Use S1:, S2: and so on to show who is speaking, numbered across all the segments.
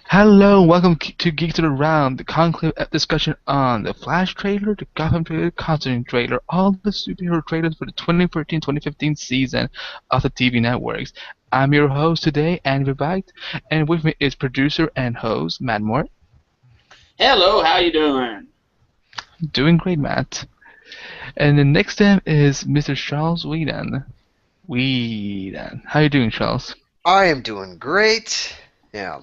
S1: Hello, welcome to Geeks to the Round, the Conclave discussion on the Flash trailer, the Gotham trailer, Constantine trailer, all the superhero trailers for the 2014-2015 season of the TV networks. I'm your host today, Andy Bite, and with me is producer and host Matt Moore.
S2: Hello, how you doing?
S1: Doing great, Matt. And the next up is Mr. Charles Whedon. Whedon. How you doing, Charles?
S3: I am doing great. Yeah.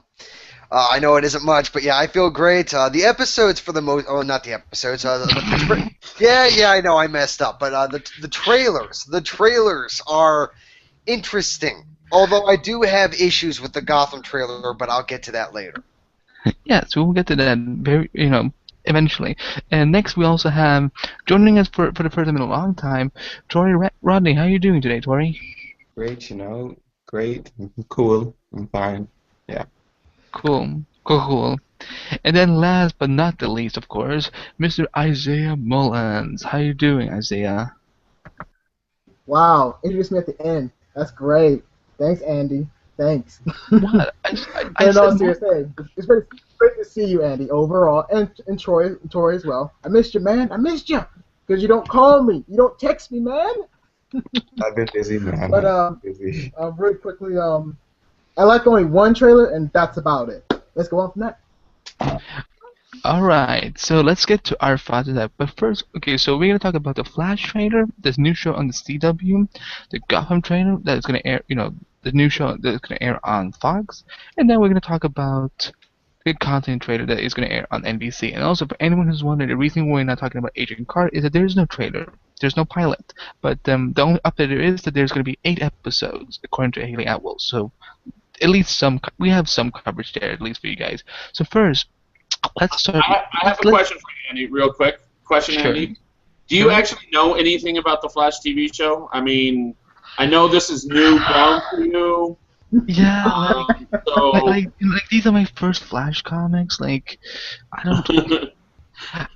S3: I know it isn't much, but yeah, I feel great. The episodes for the most, oh, not the episodes. Yeah, I know I messed up, but the trailers are interesting. Although I do have issues with the Gotham trailer, but I'll get to that later.
S1: Yes, we will get to that eventually. And next we also have, joining us for the first time in a long time, Tori Rodney. How are you doing today, Tori?
S4: Great, great, cool, I'm fine. Yeah.
S1: Cool. And then last but not the least, of course, Mr. Isaiah Mullins. How you doing, Isaiah?
S5: Wow, introduced me at the end. That's great. Thanks, Andy. Thanks.
S1: What? I
S5: In all
S1: said
S5: seriousness, it's great to see you, Andy, overall, and Troy as well. I missed you, man. I missed you. Because you don't call me. You don't text me, man.
S4: I've been busy, man.
S5: But
S4: Busy.
S5: really quickly, I like only one trailer, and that's about it. Let's go on from that.
S1: Alright, so let's get to our thoughts of that. But first, okay, so we're gonna talk about the Flash trailer, this new show on the CW, the Gotham trailer that is gonna air, the new show that is gonna air on Fox, and then we're gonna talk about the content trailer that is gonna air on NBC. And also, for anyone who's wondering, the reason we're not talking about Agent Carter is that there is no trailer, there's no pilot. But the only update there is that there's gonna be 8 episodes, according to Haley Atwell. So at least we have some coverage there, at least for you guys. So first, let's start.
S2: I have a question for you, Andy, real quick. Question,
S1: Sure.
S2: Andy. Do you actually know anything about the Flash TV show? I mean, I know this is new ground for you.
S1: Yeah,
S2: So,
S1: like these are my first Flash comics. Like, I don't,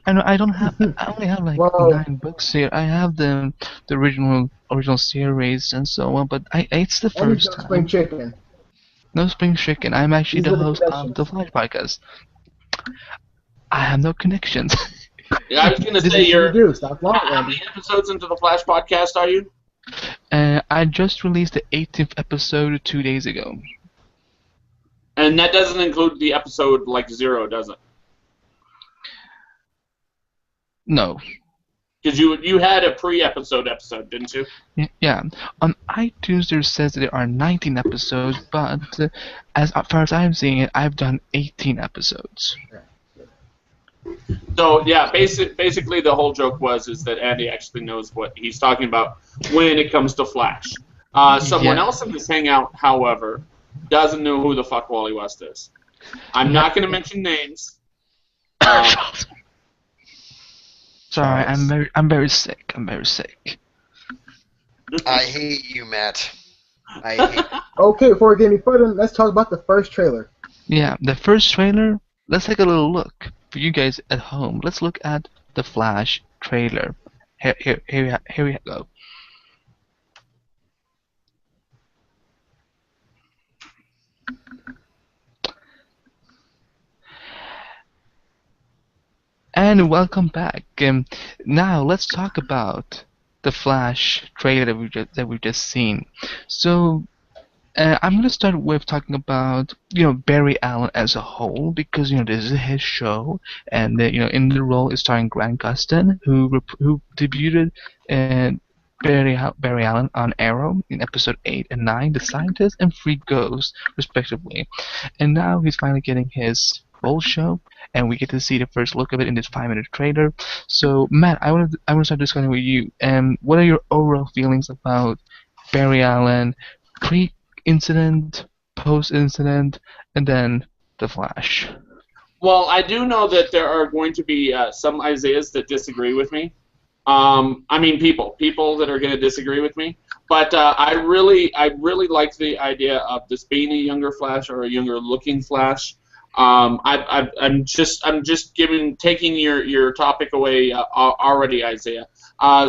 S1: I don't have, I only have like
S5: Whoa.
S1: 9 books here. I have the original series and so on, but it's the
S5: Andy's
S1: first
S5: no spring
S1: time.
S5: chicken.
S1: No spring chicken. I'm actually
S5: These
S1: the
S5: are the
S1: host of
S5: connections.
S1: the Flash podcast. I have no connections.
S2: yeah, I was going to
S5: This
S2: say,
S5: is what
S2: you're.
S5: you do. Stop lying,
S2: How
S5: Andy.
S2: many episodes into the Flash podcast are you?
S1: I just released the 18th episode 2 days ago.
S2: And that doesn't include the episode like 0, does it?
S1: No.
S2: Because you had a pre-episode episode, didn't you?
S1: Yeah, on iTunes there says that there are 19 episodes, but as far as I'm seeing it, I've done 18 episodes.
S2: So yeah, basically the whole joke is that Andy actually knows what he's talking about when it comes to Flash. Someone
S1: Yeah.
S2: else in this hangout, however, doesn't know who the fuck Wally West is. I'm not going to mention names.
S1: Sorry, I'm very sick. I'm very sick.
S3: I hate you, Matt. I hate you.
S5: Okay, before we get any further, let's talk about the first trailer.
S1: Yeah, the first trailer. Let's take a little look for you guys at home. Let's look at the Flash trailer. Here we go. And welcome back. Now let's talk about the Flash trailer that we've just seen. So I'm gonna start with talking about Barry Allen as a whole, because this is his show, and in the role is starring Grant Gustin, who debuted Barry Allen on Arrow in episode 8 and 9, The Scientist and Free Ghost, respectively. And now he's finally getting his full show, and we get to see the first look of it in this 5-minute trailer. So, Matt, I want to start discussing with you. What are your overall feelings about Barry Allen pre-incident, post-incident, and then the Flash?
S2: Well, I do know that there are going to be some Isaiahs that disagree with me. I mean, people that are going to disagree with me. But I really like the idea of this being a younger Flash or a younger-looking Flash. I'm just taking your topic away already, Isaiah.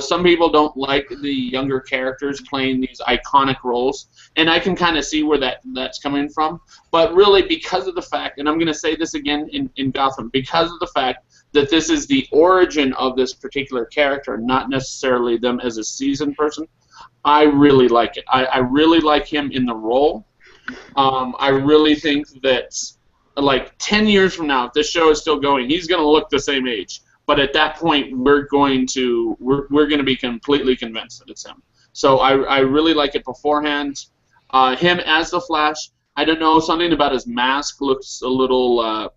S2: Some people don't like the younger characters playing these iconic roles, and I can kind of see where that's coming from. But really, because of the fact, and I'm going to say this again in Gotham, because of the fact that this is the origin of this particular character, not necessarily them as a seasoned person, I really like it. I really like him in the role. I really think that, like 10 years from now, if this show is still going, he's going to look the same age. But at that point, we're going to be completely convinced that it's him. So I really like it beforehand. Him as the Flash, I don't know, something about his mask looks a little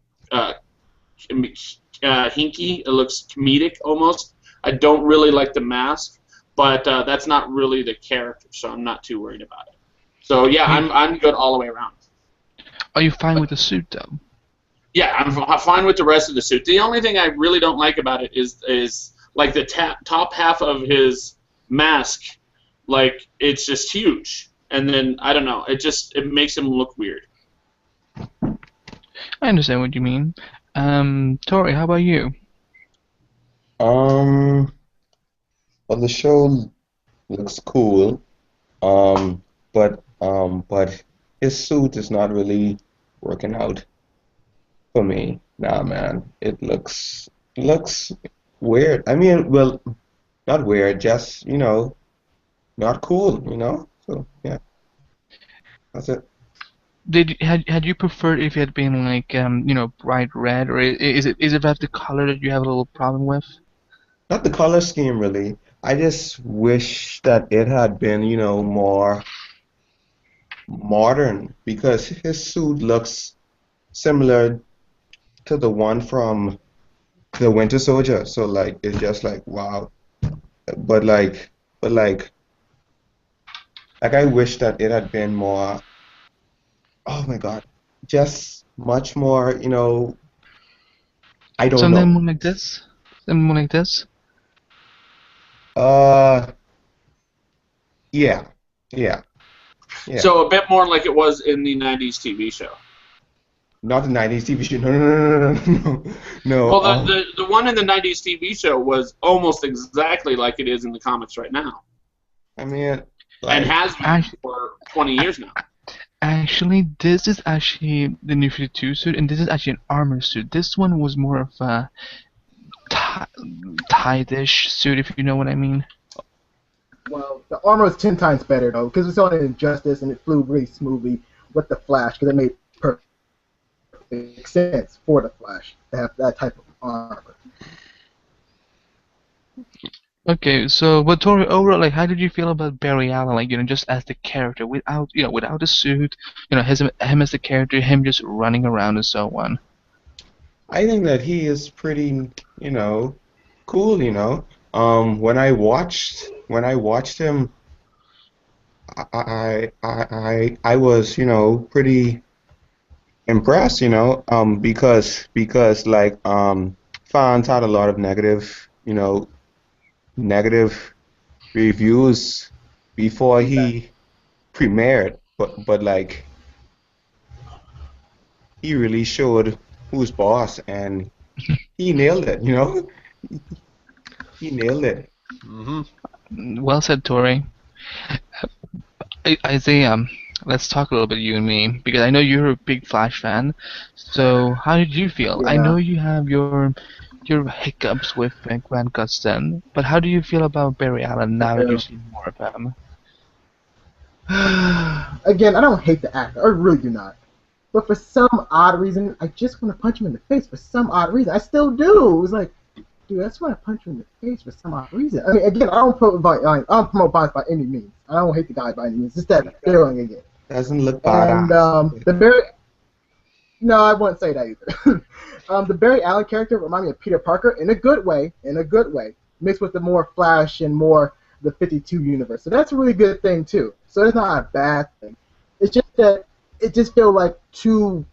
S2: hinky. It looks comedic almost. I don't really like the mask, but that's not really the character, so I'm not too worried about it. So yeah, I'm good all the way around.
S1: Are you fine with the suit though?
S2: Yeah, I'm fine with the rest of the suit. The only thing I really don't like about it is like the top half of his mask, like it's just huge, and then I don't know, it makes him look weird.
S1: I understand what you mean. Tori, how about you?
S4: Well, the show looks cool. But his suit is not really working out for me. Nah, man, it looks weird. I mean, well, not weird, just not cool. So yeah, that's it.
S1: Had you preferred if it had been like bright red, or is it that the color that you have a little problem with?
S4: Not the color scheme really. I just wish that it had been, more modern because his suit looks similar to the one from the Winter Soldier. So like it's just like wow. But like I wish that it had been more. Oh my God, just much more. I don't
S1: Something
S4: know.
S1: more like this. Something more like this.
S4: Uh, yeah, yeah, yeah.
S2: So a bit more like it was in the '90s TV show.
S4: Not the '90s TV show. No, no, no, no, no, no. No.
S2: Well, the one in the '90s TV show was almost exactly like it is in the comics right now,
S4: I mean,
S2: and
S4: like,
S2: has been for 20 years now.
S1: Actually, this is actually the New 52 suit, and this is actually an armor suit. This one was more of a tied-ish suit, if you know what I mean.
S5: Well, the armor is 10 times better though, because it's on Injustice and it flew really smoothly with the Flash, because it made perfect sense for the Flash to have that type of armor.
S1: Okay, so but Tori, overall, like, how did you feel about Barry Allen, like, just as the character, without the suit, him as the character, him just running around and so on.
S4: I think that he is pretty, cool. When I watched him, I was, pretty impressed. Because like fans had a lot of negative reviews before he premiered, but like he really showed who's boss, and he nailed it. He nailed it.
S1: Well said, Tori. Isaiah, let's talk a little bit, you and me, because I know you're a big Flash fan. So how did you feel? I know
S5: Yeah.
S1: you have your hiccups with Grant Gustin, but how do you feel about Barry Allen now that you've seen more of him?
S5: Again, I don't hate the actor. I really do not. But for some odd reason, I just want to punch him in the face. For some odd reason, I still do. It's like, dude, I just want to punch him in the face for some odd reason. I mean, again, I don't promote violence by any means. I don't hate the guy by any means. It's that feeling again.
S4: Doesn't look
S5: And
S4: badass.
S5: the Barry, no, I wouldn't say that either. The Barry Allen character reminded me of Peter Parker in a good way, mixed with the more Flash and more the 52 universe. So that's a really good thing too. So it's not a bad thing. It's just that it just feels like too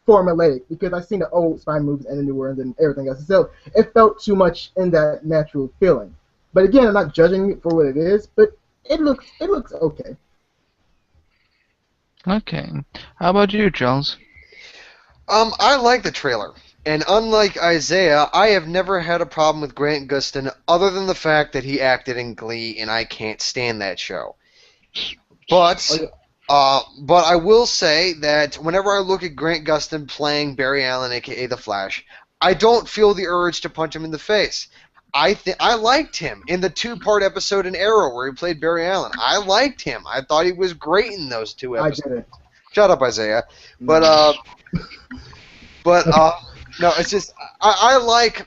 S5: formulaic because I've seen the old Spider movies and the new ones and everything else. So it felt too much in that natural feeling. But again, I'm not judging it for what it is, but it looks okay.
S1: Okay. How about you, Charles?
S3: I like the trailer. And unlike Isaiah, I have never had a problem with Grant Gustin other than the fact that he acted in Glee, and I can't stand that show. But I will say that whenever I look at Grant Gustin playing Barry Allen, aka The Flash, I don't feel the urge to punch him in the face. I liked him in the 2-part episode in Arrow where he played Barry Allen. I liked him. I thought he was great in those 2 episodes.
S5: I didn't.
S3: Shut up, Isaiah. But no, it's just I like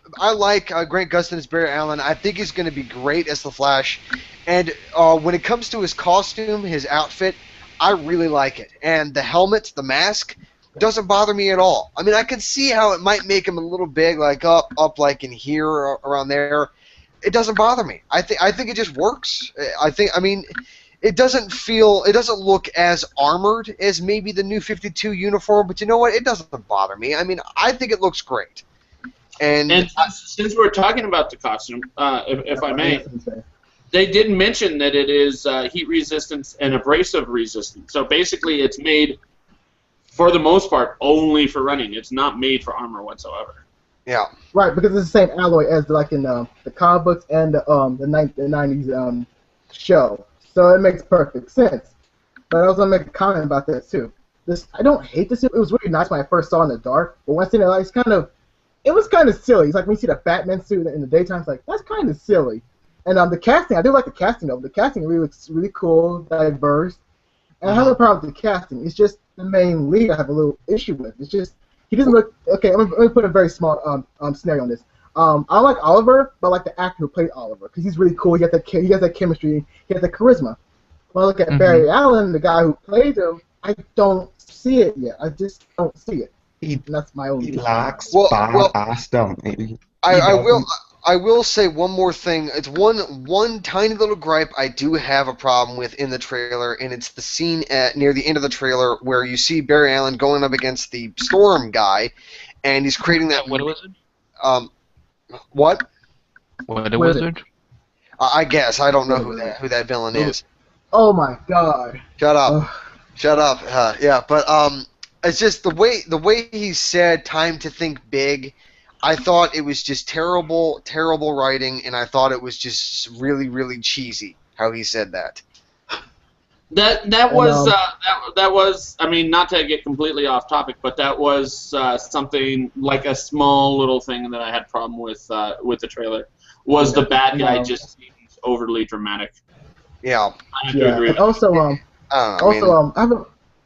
S3: Grant Gustin as Barry Allen. I think he's going to be great as the Flash. And when it comes to his costume, his outfit, I really like it. And the helmet, the mask, doesn't bother me at all. I mean, I can see how it might make him a little big, like up like in here or around there. It doesn't bother me. I think it just works. I mean, it doesn't look as armored as maybe the new 52 uniform, but you know what? It doesn't bother me. I mean, I think it looks great. And
S2: since we're talking about the costume, if I may, they did mention that it is heat resistance and abrasive resistance. So basically, it's made, for the most part, only for running. It's not made for armor whatsoever.
S3: Yeah.
S5: Right, because it's the same alloy as like in the comic books and the 90s show. So it makes perfect sense. But I was gonna make a comment about that too. I don't hate this suit. It was really nice when I first saw it in the dark, but when I seen it, like, it was kind of silly. It's like when you see the Batman suit in the daytime, it's like that's kind of silly. And the casting, I do like the casting though. The casting really looks really cool, diverse. And I have no problem with the casting. It's just the main lead I have a little issue with. It's just he doesn't look okay. Let me put a very small scenario on this. I like Oliver, but I like the actor who played Oliver because he's really cool. He has that chemistry. He has that charisma. When I look at Barry Allen, the guy who played him, I don't see it yet. I just don't see it. And that's my only.
S4: He lacks
S3: badass. I will say one more thing. It's one tiny little gripe I do have a problem with in the trailer, and it's the scene near the end of the trailer where you see Barry Allen going up against the Storm guy, and he's creating that.
S1: What wizard?
S3: What?
S1: What a wizard?
S3: I guess I don't know who that villain is.
S5: Oh my God!
S3: Shut up! Shut up! Yeah, but it's just the way he said "time to think big." I thought it was just terrible writing, and I thought it was just really, really cheesy how he said that.
S2: That was I mean, not to get completely off topic, but that was something like a small little thing that I had problem with the trailer. Was the bad guy just seems overly dramatic?
S3: Yeah.
S2: I have to agree.
S5: And also I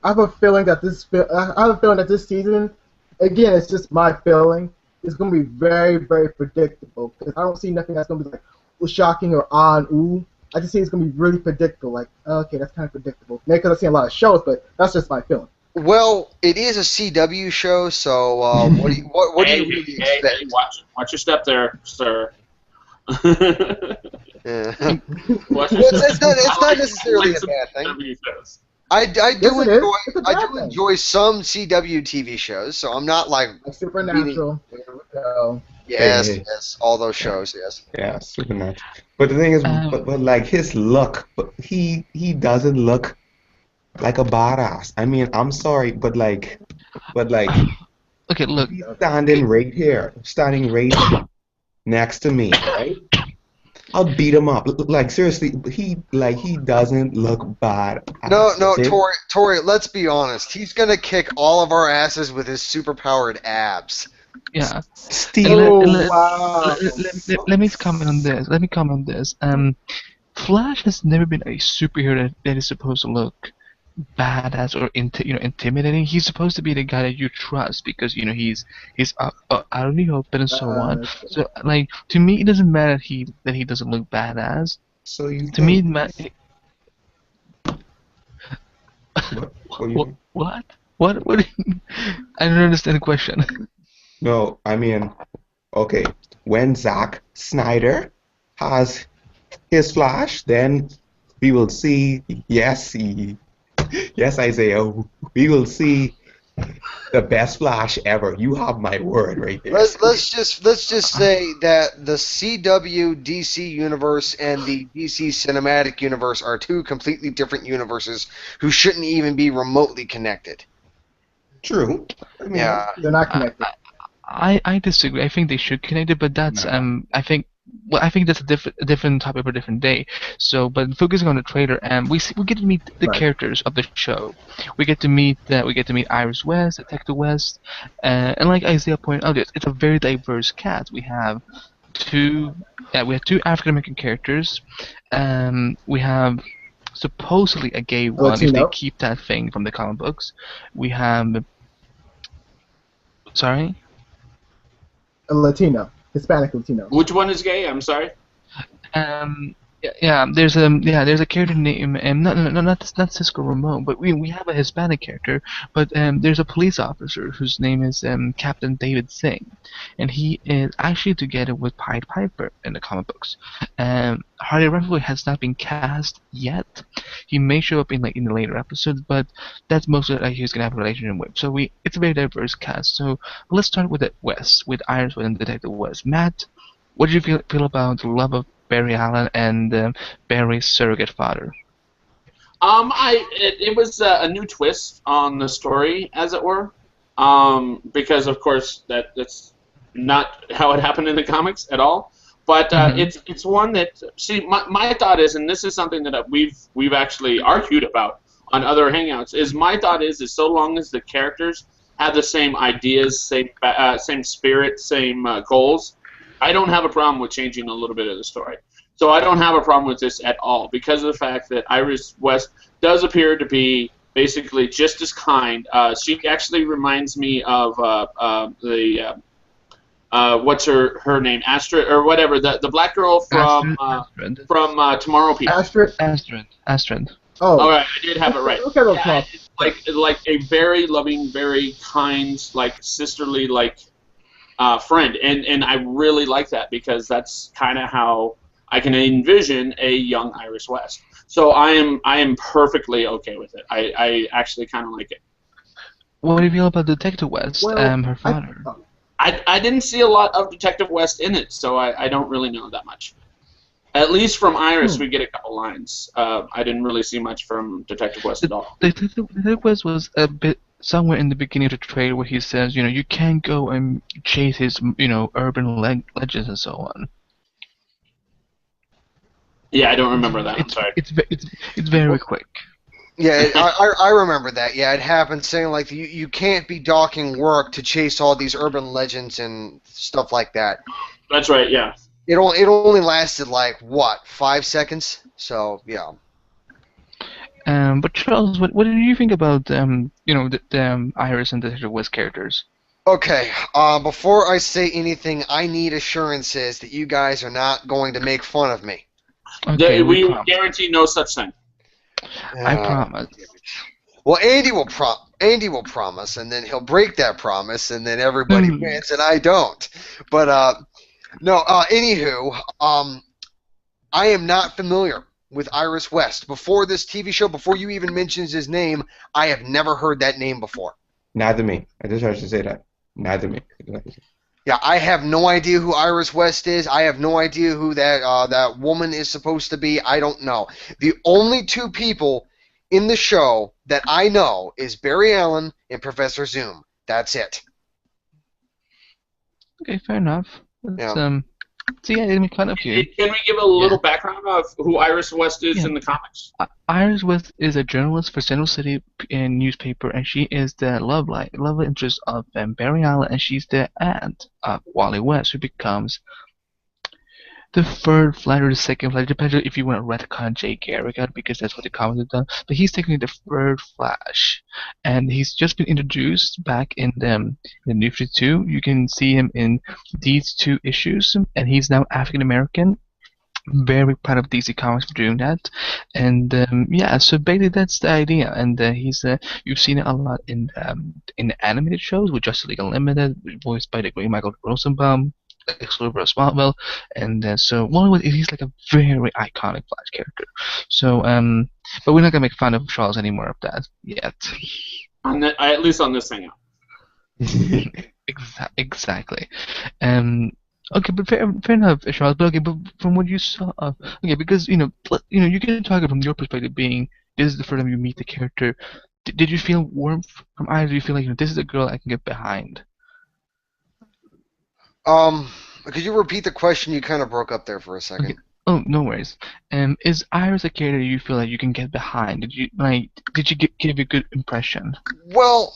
S5: have a feeling that this season, again, it's just my feeling. It's going to be very, very predictable because I don't see nothing that's going to be like shocking or odd. Ooh, I just see it's going to be really predictable. Like, okay, that's kind of predictable. Maybe because I've seen a lot of shows, but that's just my feeling.
S3: Well, it is a CW show, so what do you really expect?
S2: Hey, watch your step there, sir.
S3: Yeah. It's not necessarily a bad thing. I do enjoy some CW TV shows, so I'm not like
S5: Supernatural. There we go.
S3: Yes, all those shows, yes.
S4: Yeah, Supernatural. But the thing is, but like his look, he doesn't look like a badass. I mean, I'm sorry, but like,
S1: okay, look,
S4: he's standing right next to me, right? I'll beat him up. Like seriously, he doesn't look bad.
S3: No, Tori. Let's be honest. He's gonna kick all of our asses with his superpowered abs.
S1: Yeah.
S5: Wow.
S1: Let me comment on this. Flash has never been a superhero that is supposed to look badass or intimidating. He's supposed to be the guy that you trust because he's out in the open and so on. So like to me, it doesn't matter that he doesn't look badass.
S4: So you
S1: to me, what? What? I don't understand the question.
S4: No, I mean, okay. When Zack Snyder has his Flash, then we will see. Yes, Isaiah, we will see the best Flash ever. You have my word right there.
S3: Let's just say that the CW DC universe and the DC cinematic universe are two completely different universes who shouldn't even be remotely connected.
S4: True. I mean,
S3: yeah,
S5: they're not connected.
S1: I disagree. I think they should connect it, but that's
S4: Nah.
S1: I think that's a different topic for a different day. So, but focusing on the trailer, we get to meet the
S5: Right.
S1: characters of the show. We get to meet Iris West, Detective West, and like Isaiah pointed out, it's a very diverse cast. Two we have two African American characters. We have supposedly a gay
S5: A
S1: one if they
S5: Latino,
S1: keep that thing from the comic books. We have sorry.
S5: a Latino, Hispanic Latino.
S2: Which one is gay? I'm sorry.
S1: There's a character named not Cisco Ramon, but we have a Hispanic character, but there's a police officer whose name is Captain David Singh, and he is actually together with Pied Piper in the comic books. Harley Ruffalo has not been cast yet. He may show up in the later episodes, but that's mostly like he's gonna have a relationship with. So it's a very diverse cast. So let's start with the West, with Iris West and Detective West. Matt, what did you feel about the love of Barry Allen and Barry's surrogate father?
S2: It was a new twist on the story, as it were, because of course that's not how it happened in the comics at all. But it's one that my thought is, and this is something that we've actually argued about on other hangouts. Is my thought is so long as the characters have the same ideas, same spirit, same goals, I don't have a problem with changing a little bit of the story. So I don't have a problem with this at all because of the fact that Iris West does appear to be basically just as kind. She actually reminds me of the what's her name, Astrid or whatever, the black girl from Tomorrow People.
S1: Astrid.
S5: Oh,
S2: All right, I did have it right.
S5: Okay, well,
S2: Yeah, it's like a very loving, very kind, like sisterly, like friend, and I really like that because that's kind of how I can envision a young Iris West. So I am perfectly okay with it. I actually kind of like it.
S1: What do you feel about Detective West,
S5: well,
S1: her father?
S2: I didn't see a lot of Detective West in it, so I don't really know that much. At least from Iris, we get a couple lines. I didn't really see much from Detective West at all.
S1: Detective West was a bit somewhere in the beginning of the trailer where he says, you can't go and chase his, urban legends and so on.
S2: Yeah, I don't remember that. I'm sorry.
S1: It's very quick.
S3: Yeah, I remember that. Yeah, it happened saying like you can't be docking work to chase all these urban legends and stuff like that.
S2: That's right. Yeah.
S3: It only lasted like what 5 seconds. So yeah.
S1: But Charles, what do you think about the Iris and Detective West characters?
S3: Okay. Before I say anything, I need assurances that you guys are not going to make fun of me.
S1: Okay,
S2: we guarantee no such thing.
S1: I promise.
S3: Well, Andy will promise, and then he'll break that promise, and then everybody wins, and I don't. But no. Anywho, I am not familiar with Iris West. Before this TV show, before you even mentioned his name, I have never heard that name before.
S4: Neither me. I just heard you say that. Neither me.
S3: Yeah, I have no idea who Iris West is. I have no idea who that woman is supposed to be. I don't know. The only two people in the show that I know is Barry Allen and Professor Zoom. That's it.
S1: Okay, fair enough.
S3: Yeah.
S1: So yeah, they make fun of you.
S2: Can we give a little background of who Iris West is in the comics?
S1: Iris West is a journalist for Central City newspaper, and she is the love interest of Barry Allen, and she's the aunt of Wally West, who becomes the third Flash or the second Flash, depends on if you want to retcon Jay Garrick, because that's what the comics have done. But he's technically the third Flash, and he's just been introduced back in the New 52. You can see him in these two issues, and he's now African American. Very proud of DC Comics for doing that, and so basically that's the idea. And you've seen it a lot in the animated shows with Justice League Unlimited, voiced by the great Michael Rosenbaum. Exclusive of Smallville, and he's like a very iconic Flash character. So, but we're not gonna make fun of Charles anymore of that yet.
S2: At least on this hangout.
S1: Exactly. Okay, but fair enough, Charles. But okay, but from what you saw, okay, because you can talk it from your perspective, being this is the first time you meet the character. Did you feel warmth from Iris? Do you feel like this is a girl I can get behind?
S3: Could you repeat the question? You kind of broke up there for a
S1: Okay.
S3: second.
S1: Oh, no worries. Is Iris a character you feel like you can get behind? Did you give a good impression?
S3: Well,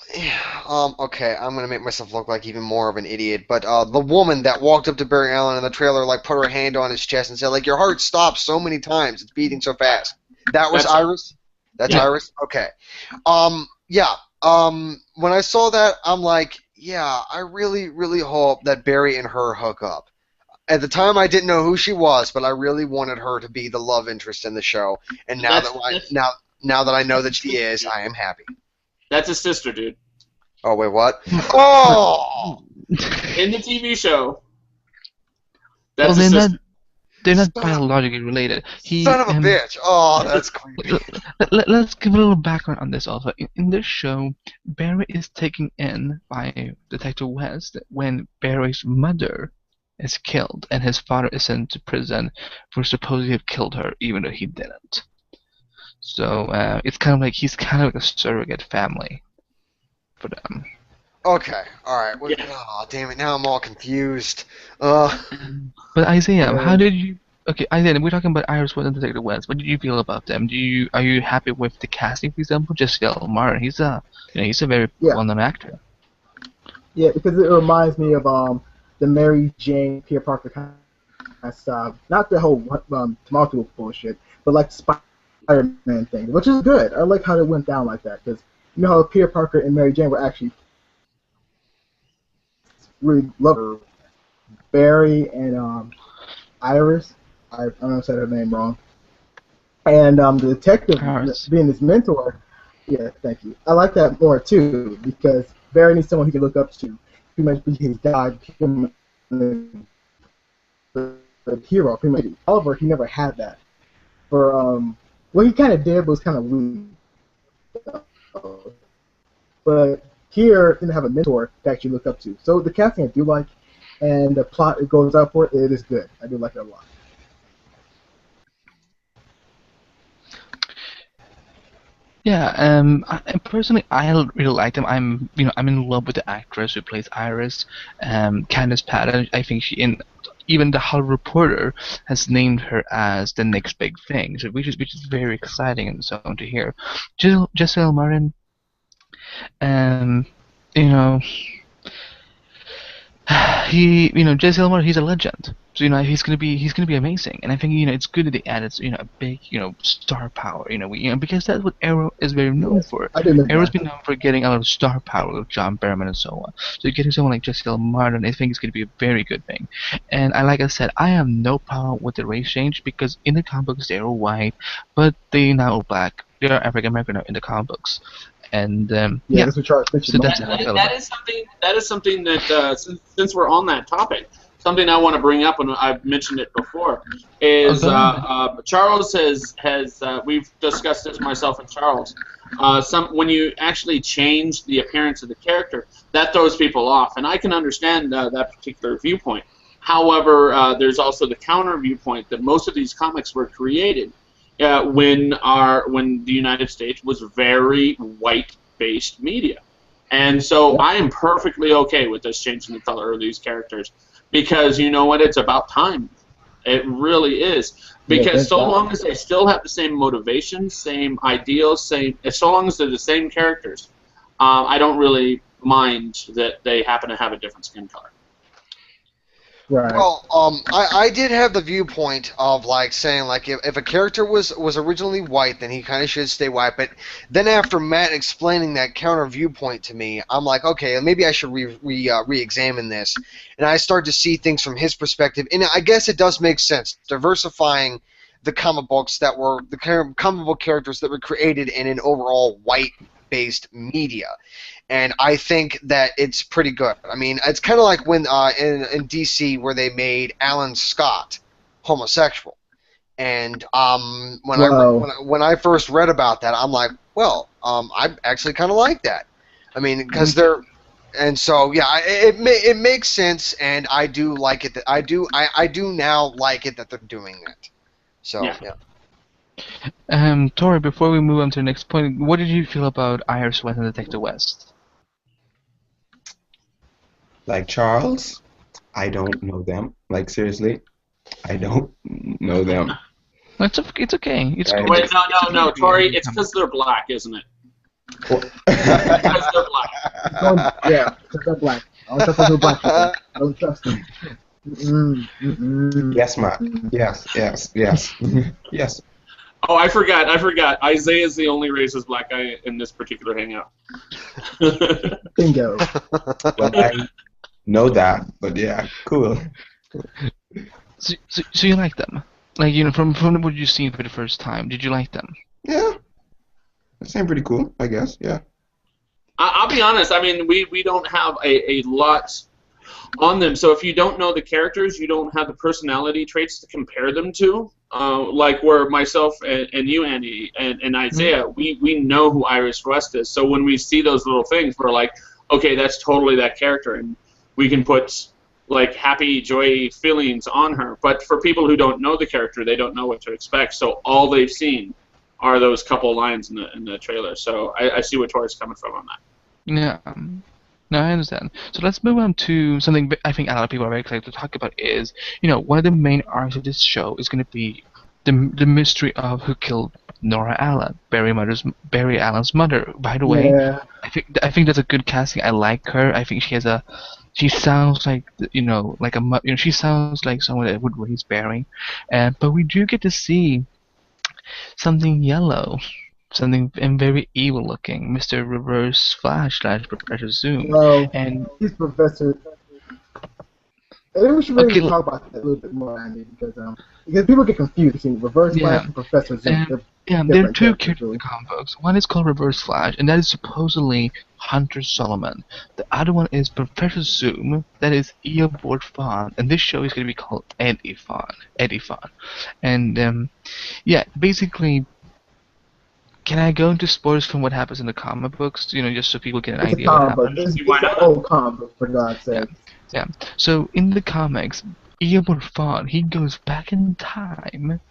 S3: okay, I'm gonna make myself look like even more of an idiot, but the woman that walked up to Barry Allen in the trailer, like, put her hand on his chest and said, like, your heart stops so many times, it's beating so fast. That was
S2: That's
S3: Iris? That's
S2: yeah.
S3: Iris? Okay. Yeah, when I saw that, I'm like, yeah, I really, really hope that Barry and her hook up. At the time, I didn't know who she was, but I really wanted her to be the love interest in the show. And now
S2: That's
S3: that I
S2: that's,
S3: now that I know that she is, I am happy.
S2: that's his sister, dude.
S3: Oh wait, what? Oh,
S2: In the TV show,
S1: Well,
S2: that's his sister.
S1: they're not
S3: son
S1: biologically related.
S3: son of a bitch! Oh, that's creepy.
S1: Let's give a little background on this also. In this show, Barry is taken in by Detective West when Barry's mother is killed and his father is sent to prison for supposedly have killed her, even though he didn't. So it's kind of like he's kind of like a surrogate family for them.
S3: Okay, all right. Well,
S2: Yeah.
S3: oh, damn it! Now I'm all confused.
S1: But Isaiah, how
S5: Yeah.
S1: did you? Okay, Isaiah, we're talking about Iris West and Detective West. What did you feel about them? Are you happy with the casting, for example? Jessica Martin, he's a very
S5: Yeah.
S1: well-known actor.
S5: Yeah, because it reminds me of the Mary Jane Peter Parker kind of stuff. Not the whole tumultuous bullshit, but like Spider-Man thing, which is good. I like how it went down like that because you know how Peter Parker and Mary Jane were actually really lovers. Barry and Iris. I don't know if I said her name wrong. And the detective
S1: Iris.
S5: being his mentor. Yeah, thank you. I like that more too because Barry needs someone he can look up to. Pretty much be his guide, him the hero. Pretty much. Oliver, he never had that. For what he kind of did was kind of weak. But here, didn't have a mentor to actually look up to. So the casting I do like, and the plot it goes up for it is good. I do like it a lot.
S1: Yeah, personally, I really liked him. I'm in love with the actress who plays Iris, Candice Patton. I think even the Hollywood Reporter has named her as the next big thing, so which is very exciting and so on to hear. Jessica Martin, um, you know, Jesse Elmore, he's a legend. So he's gonna be amazing, and I think it's good that they added a big star power. Because that's what Arrow is very known for.
S5: I do miss
S1: Arrow's
S5: that.
S1: been known for getting a lot of star power with John Barrowman and so on. So getting someone like Jesse Martin, I think is gonna be a very good thing. And like I said, I have no problem with the race change because in the comic books they are white, but they now are black. They are African American now in the comic books, and
S5: Yeah, that's what Charles
S1: so
S5: mentioned.
S1: that's
S2: That,
S1: how I
S2: that,
S1: feel
S2: that
S1: about
S2: is something. That is something that since we're on that topic, something I want to bring up, and I've mentioned it before,
S1: it. Oh,
S2: is
S1: go ahead.
S2: Charles has we've discussed this myself and Charles. When you actually change the appearance of the character, that throws people off, and I can understand that particular viewpoint. However, there's also the counter viewpoint that most of these comics were created when the United States was very white-based media. And so
S5: Yep.
S2: I am perfectly okay with this changing the color of these characters because you know what? It's about time. It really is.
S5: Yeah,
S2: Because
S5: thank
S2: so
S5: God.
S2: long as they still have the same motivations, same ideals, so long as they're the same characters, I don't really mind that they happen to have a different skin color.
S5: Right.
S3: Well, I did have the viewpoint of like saying like if a character was originally white, then he kind of should stay white. But then after Matt explaining that counter viewpoint to me, I'm like, okay, maybe I should re-examine this, and I start to see things from his perspective. And I guess it does make sense, diversifying the comic books that were the comic book characters that were created in an overall white-based media. And I think that it's pretty good. I mean, it's kind of like when in DC where they made Alan Scott homosexual, and
S5: Whoa.
S3: when I first read about that, I'm like, well, I actually kind of like that. I mean, because they're and so yeah, it makes sense, and I do like it. That I do now like it that they're doing that. So
S2: Yeah.
S3: yeah.
S1: Tori, before we move on to the next point, what did you feel about Iris West and Detective West?
S4: Like Charles? I don't know them. Like seriously, I don't know them.
S1: It's okay. It's
S4: I,
S1: cool.
S2: Wait,
S1: It's
S2: no,
S1: okay.
S2: Tori. It's because they're black, isn't it?
S4: well,
S2: Because they're black.
S5: Yeah, because they're black. I don't trust those black people. I don't trust them.
S4: yes, Matt. Yes, yes, yes, yes.
S2: Oh, I forgot. Isaiah is the only racist black guy in this particular hangout.
S5: Bingo.
S4: Well, I know that, but yeah, cool.
S1: So you like them? Like, from what you've seen for the first time, did you like them?
S4: Yeah, that seemed pretty cool, I guess. Yeah.
S2: I'll be honest. I mean, we don't have a lot on them. So if you don't know the characters, you don't have the personality traits to compare them to. Like where myself and you, Andy, and Isaiah, we know who Iris West is. So when we see those little things, we're like, okay, that's totally that character, and we can put like happy, joy feelings on her. But for people who don't know the character, they don't know what to expect. So all they've seen are those couple lines in the trailer. So I see where Tori's coming from on that.
S1: Yeah. No, I understand. So let's move on to something I think a lot of people are very excited to talk about is, one of the main arcs of this show is going to be the mystery of who killed Nora Allen, Barry Allen's mother. By the way,
S5: Yeah.
S1: I think that's a good casting. I like her. I think she sounds like she sounds like someone that would raise Barry, but we do get to see something yellow. Something and very evil looking, Mr. Reverse Flash / Professor Zoom.
S5: Well,
S1: And
S5: he's Professor. I think we should really
S1: okay,
S5: talk about that a little bit more, Andy, because people get confused between Reverse Flash and Professor Zoom.
S1: there are two
S5: different
S1: characters in
S5: really.
S1: the comic books. One is called Reverse Flash, and that is supposedly Hunter Solomon. The other one is Professor Zoom, that is Eobard Fawn, and this show is going to be called Eddie Fawn. And basically. Can I go into spoilers from what happens in the comic books? Just so people get an
S5: It's a
S1: idea what
S5: comic book.
S1: happens.
S5: It's an old comic book, for God's
S1: Yeah.
S5: sake.
S1: Yeah. So in the comics, Eobard Fawn, he goes back in time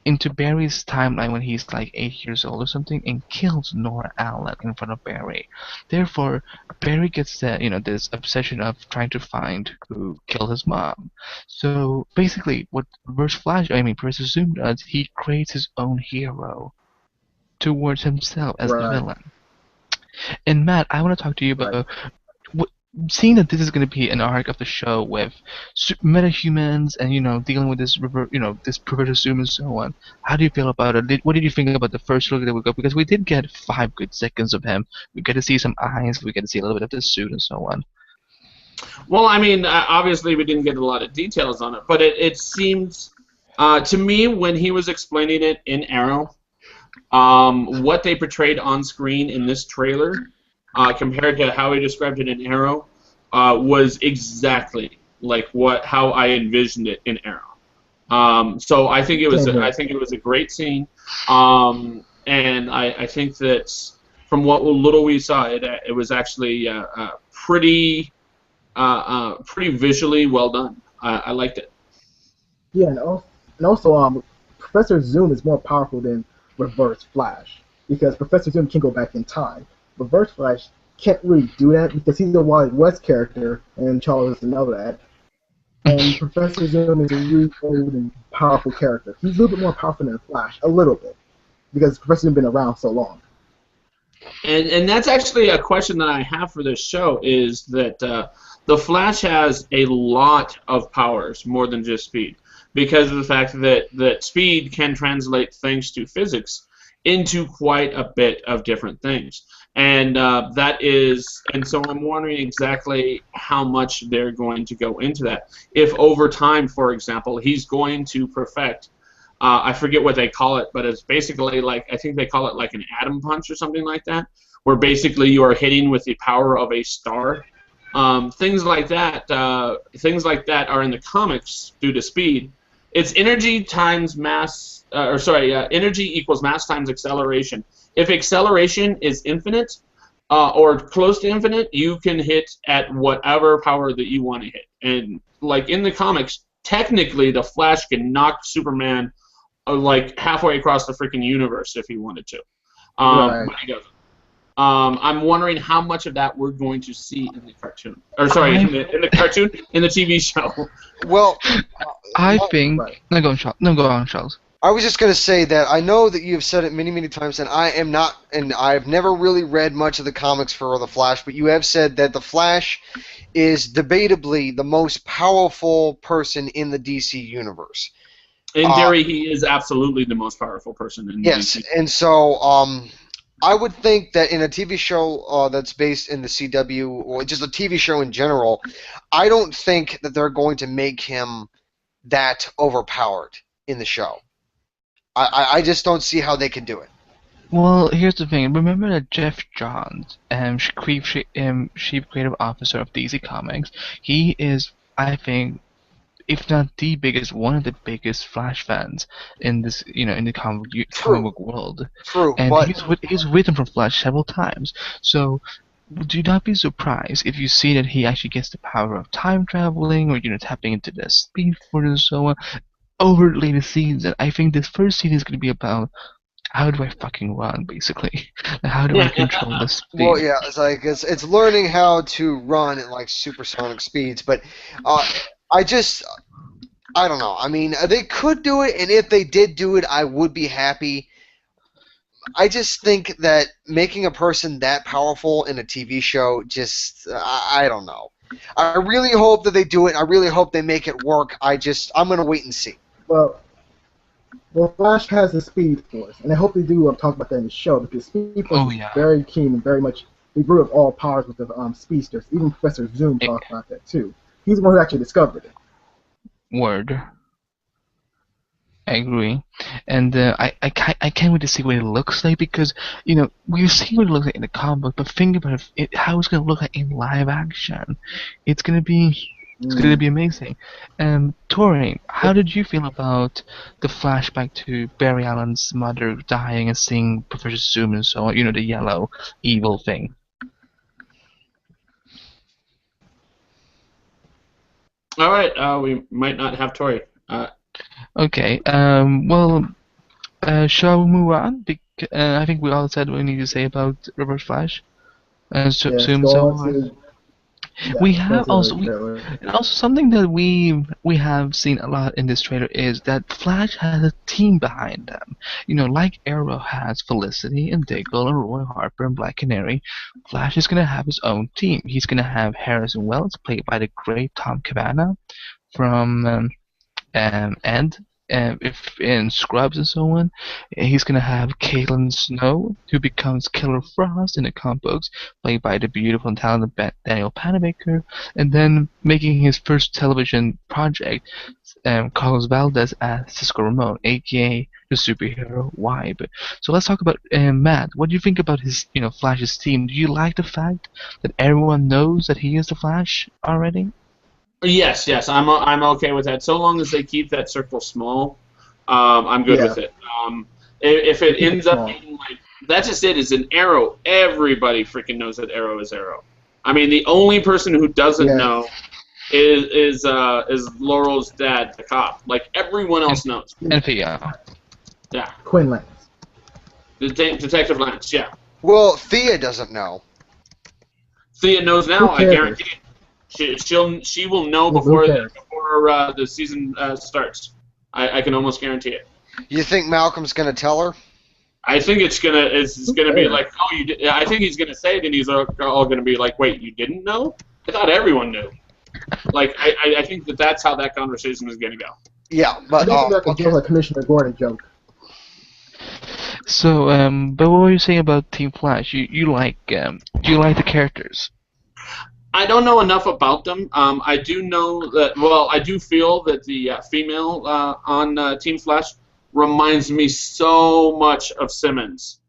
S1: into Barry's timeline when he's like 8 years old or something and kills Nora Allen in front of Barry. Therefore, Barry gets this obsession of trying to find who killed his mom. So basically, what Professor Zoom does, he creates his own hero towards himself as the
S5: Right.
S1: villain. And Matt, I want to talk to you about seeing that this is going to be an arc of the show with metahumans and dealing with this this Professor Zoom and so on. How do you feel about it? What did you think about the first look that we got? Because we did get 5 good seconds of him. We get to see some eyes. We get to see a little bit of the suit and so on.
S2: Well, I mean, obviously we didn't get a lot of details on it, but it seemed to me when he was explaining it in Arrow. What they portrayed on screen in this trailer compared to how he described it in Arrow was exactly like how I envisioned it in Arrow. So I think it was a great scene, and I think that from what little we saw, it was actually pretty visually well done. I liked it.
S5: Yeah, and also, Professor Zoom is more powerful than Reverse Flash because Professor Zoom can go back in time. Reverse Flash can't really do that because he's a Wally West character, and Charles doesn't know that. And Professor Zoom is a really old and powerful character. He's a little bit more powerful than Flash, a little bit, because Professor Zoom's been around so long.
S2: And that's actually a question that I have for this show is that the Flash has a lot of powers, more than just speed, because of the fact that speed can translate things to physics into quite a bit of different things. And so I'm wondering exactly how much they're going to go into that. If over time, for example, he's going to perfect, I forget what they call it, but it's basically I think they call it like an atom punch or something like that, where basically you are hitting with the power of a star. Things like that are in the comics due to speed. It's energy times mass, energy equals mass times acceleration. If acceleration is infinite or close to infinite, you can hit at whatever power that you want to hit. And like in the comics, technically the Flash can knock Superman like halfway across the freaking universe if he wanted to.
S5: Right.
S2: But he doesn't. I'm wondering how much of that we're going to see in the cartoon. Or sorry, in the cartoon, in the TV show.
S3: Well,
S1: I think.
S5: Right.
S1: No, go on, Charles. No, go on, Charles.
S3: I was just going to say that I know that you've said it many, many times, and I am not, and I've never really read much of the comics for the Flash, but you have said that the Flash is debatably the most powerful person in the DC universe.
S2: In theory, he is absolutely the most powerful person in
S3: Yes,
S2: DC.
S3: and so I would think that in a TV show that's based in the CW, or just a TV show in general, I don't think that they're going to make him that overpowered in the show. I just don't see how they can do it.
S1: Well, here's the thing. Remember that Jeff Johns, chief creative officer of DC Comics, he is, I think, if not the biggest, one of the biggest Flash fans in this, in the comic book world.
S3: True,
S1: And
S3: but
S1: he's written for Flash several times. So do not be surprised if you see that he actually gets the power of time traveling, or tapping into the speed force and so on over later seasons. I think this first season is going to be about how do I fucking run, basically. How do I control the speed?
S3: well, yeah, it's like it's learning how to run at like supersonic speeds. But I don't know. I mean, they could do it, and if they did do it, I would be happy. I just think that making a person that powerful in a TV show, I don't know. I really hope that they do it. I really hope they make it work. I'm gonna wait and see.
S5: Well, Flash has the Speed Force, and I hope they do talk about that in the show, because Speed Force is very keen and very much they grew up all powers with the speedsters. Even Professor Zoom talked about that too. He's the one who actually discovered it.
S1: Word. I agree, and I can't wait to see what it looks like, because we've seen what it looks like in the comic book, but think about how it's gonna look like in live action. It's gonna be amazing. Tori, how did you feel about the flashback to Barry Allen's mother dying and seeing Professor Zoom and so on? The yellow evil thing.
S2: All right, we might not have Tori.
S1: Okay. Well, shall we move on? I think we all said what we need to say about Reverse Flash. Zoom so on. We have and also something that we have seen a lot in this trailer is that Flash has a team behind them. Like Arrow has Felicity and Diggle and Roy Harper and Black Canary, Flash is gonna have his own team. He's gonna have Harrison Wells, played by the great Tom Cavanagh from and if in Scrubs and so on. He's gonna have Caitlin Snow, who becomes Killer Frost in the comic books, played by the beautiful and talented Daniel Panabaker, and then making his first television project, Carlos Valdez as Cisco Ramon, aka the superhero Vibe. So let's talk about Matt. What do you think about his, Flash's team? Do you like the fact that everyone knows that he is the Flash already?
S2: Yes, I'm okay with that. So long as they keep that circle small, I'm good with it. If it ends up being like, that's just it. Is an Arrow. Everybody freaking knows that Arrow is Arrow. I mean, the only person who doesn't know is Laurel's dad, the cop. Like everyone else knows.
S1: And Thea.
S2: Yeah.
S5: Quinn Lance.
S2: Detective Lance. Yeah.
S3: Well, Thea doesn't know.
S2: Thea knows now. I guarantee it. She will know before the season starts. I can almost guarantee it.
S3: You think Malcolm's gonna tell her?
S2: I think it's gonna be like, oh, you did. I think he's gonna say it, and he's all gonna be like, wait, you didn't know? I thought everyone knew. Like I think that's how that conversation is gonna go.
S3: Yeah, but
S5: a Commissioner Gordon joke.
S1: So, but what were you saying about Team Flash? You like do you like the characters?
S2: I don't know enough about them. I do know that. Well, I do feel that the female on Team Flash reminds me so much of Simmons.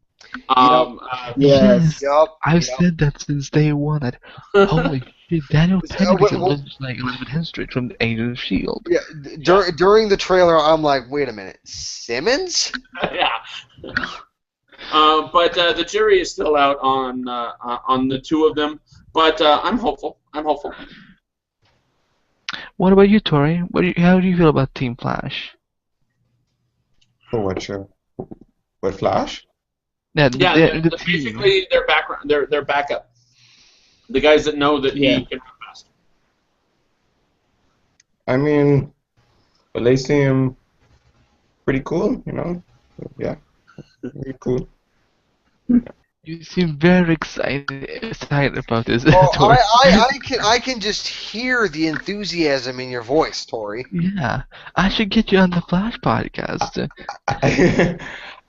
S5: Yes.
S1: I've said that since day one. That holy shit, Daniel Panabaker looks like Elizabeth Henstridge from the Agents of S.H.I.E.L.D.
S3: Yeah, during the trailer, I'm like, wait a minute, Simmons?
S2: Yeah. But the jury is still out on the two of them. But I'm hopeful.
S1: What about you, Tori? How do you feel about Team Flash?
S4: For what Flash?
S1: Yeah,
S2: Yeah,
S1: the team.
S2: basically their background, their backup. The guys that know that
S5: Yeah.
S2: he can run fast.
S4: I mean, but they seem pretty cool, you know? Yeah, pretty cool.
S1: You seem very excited about this,
S3: Oh,
S1: Tori.
S3: I can just hear the enthusiasm in your voice, Tori.
S1: Yeah, I should get you on the Flash podcast.
S4: I,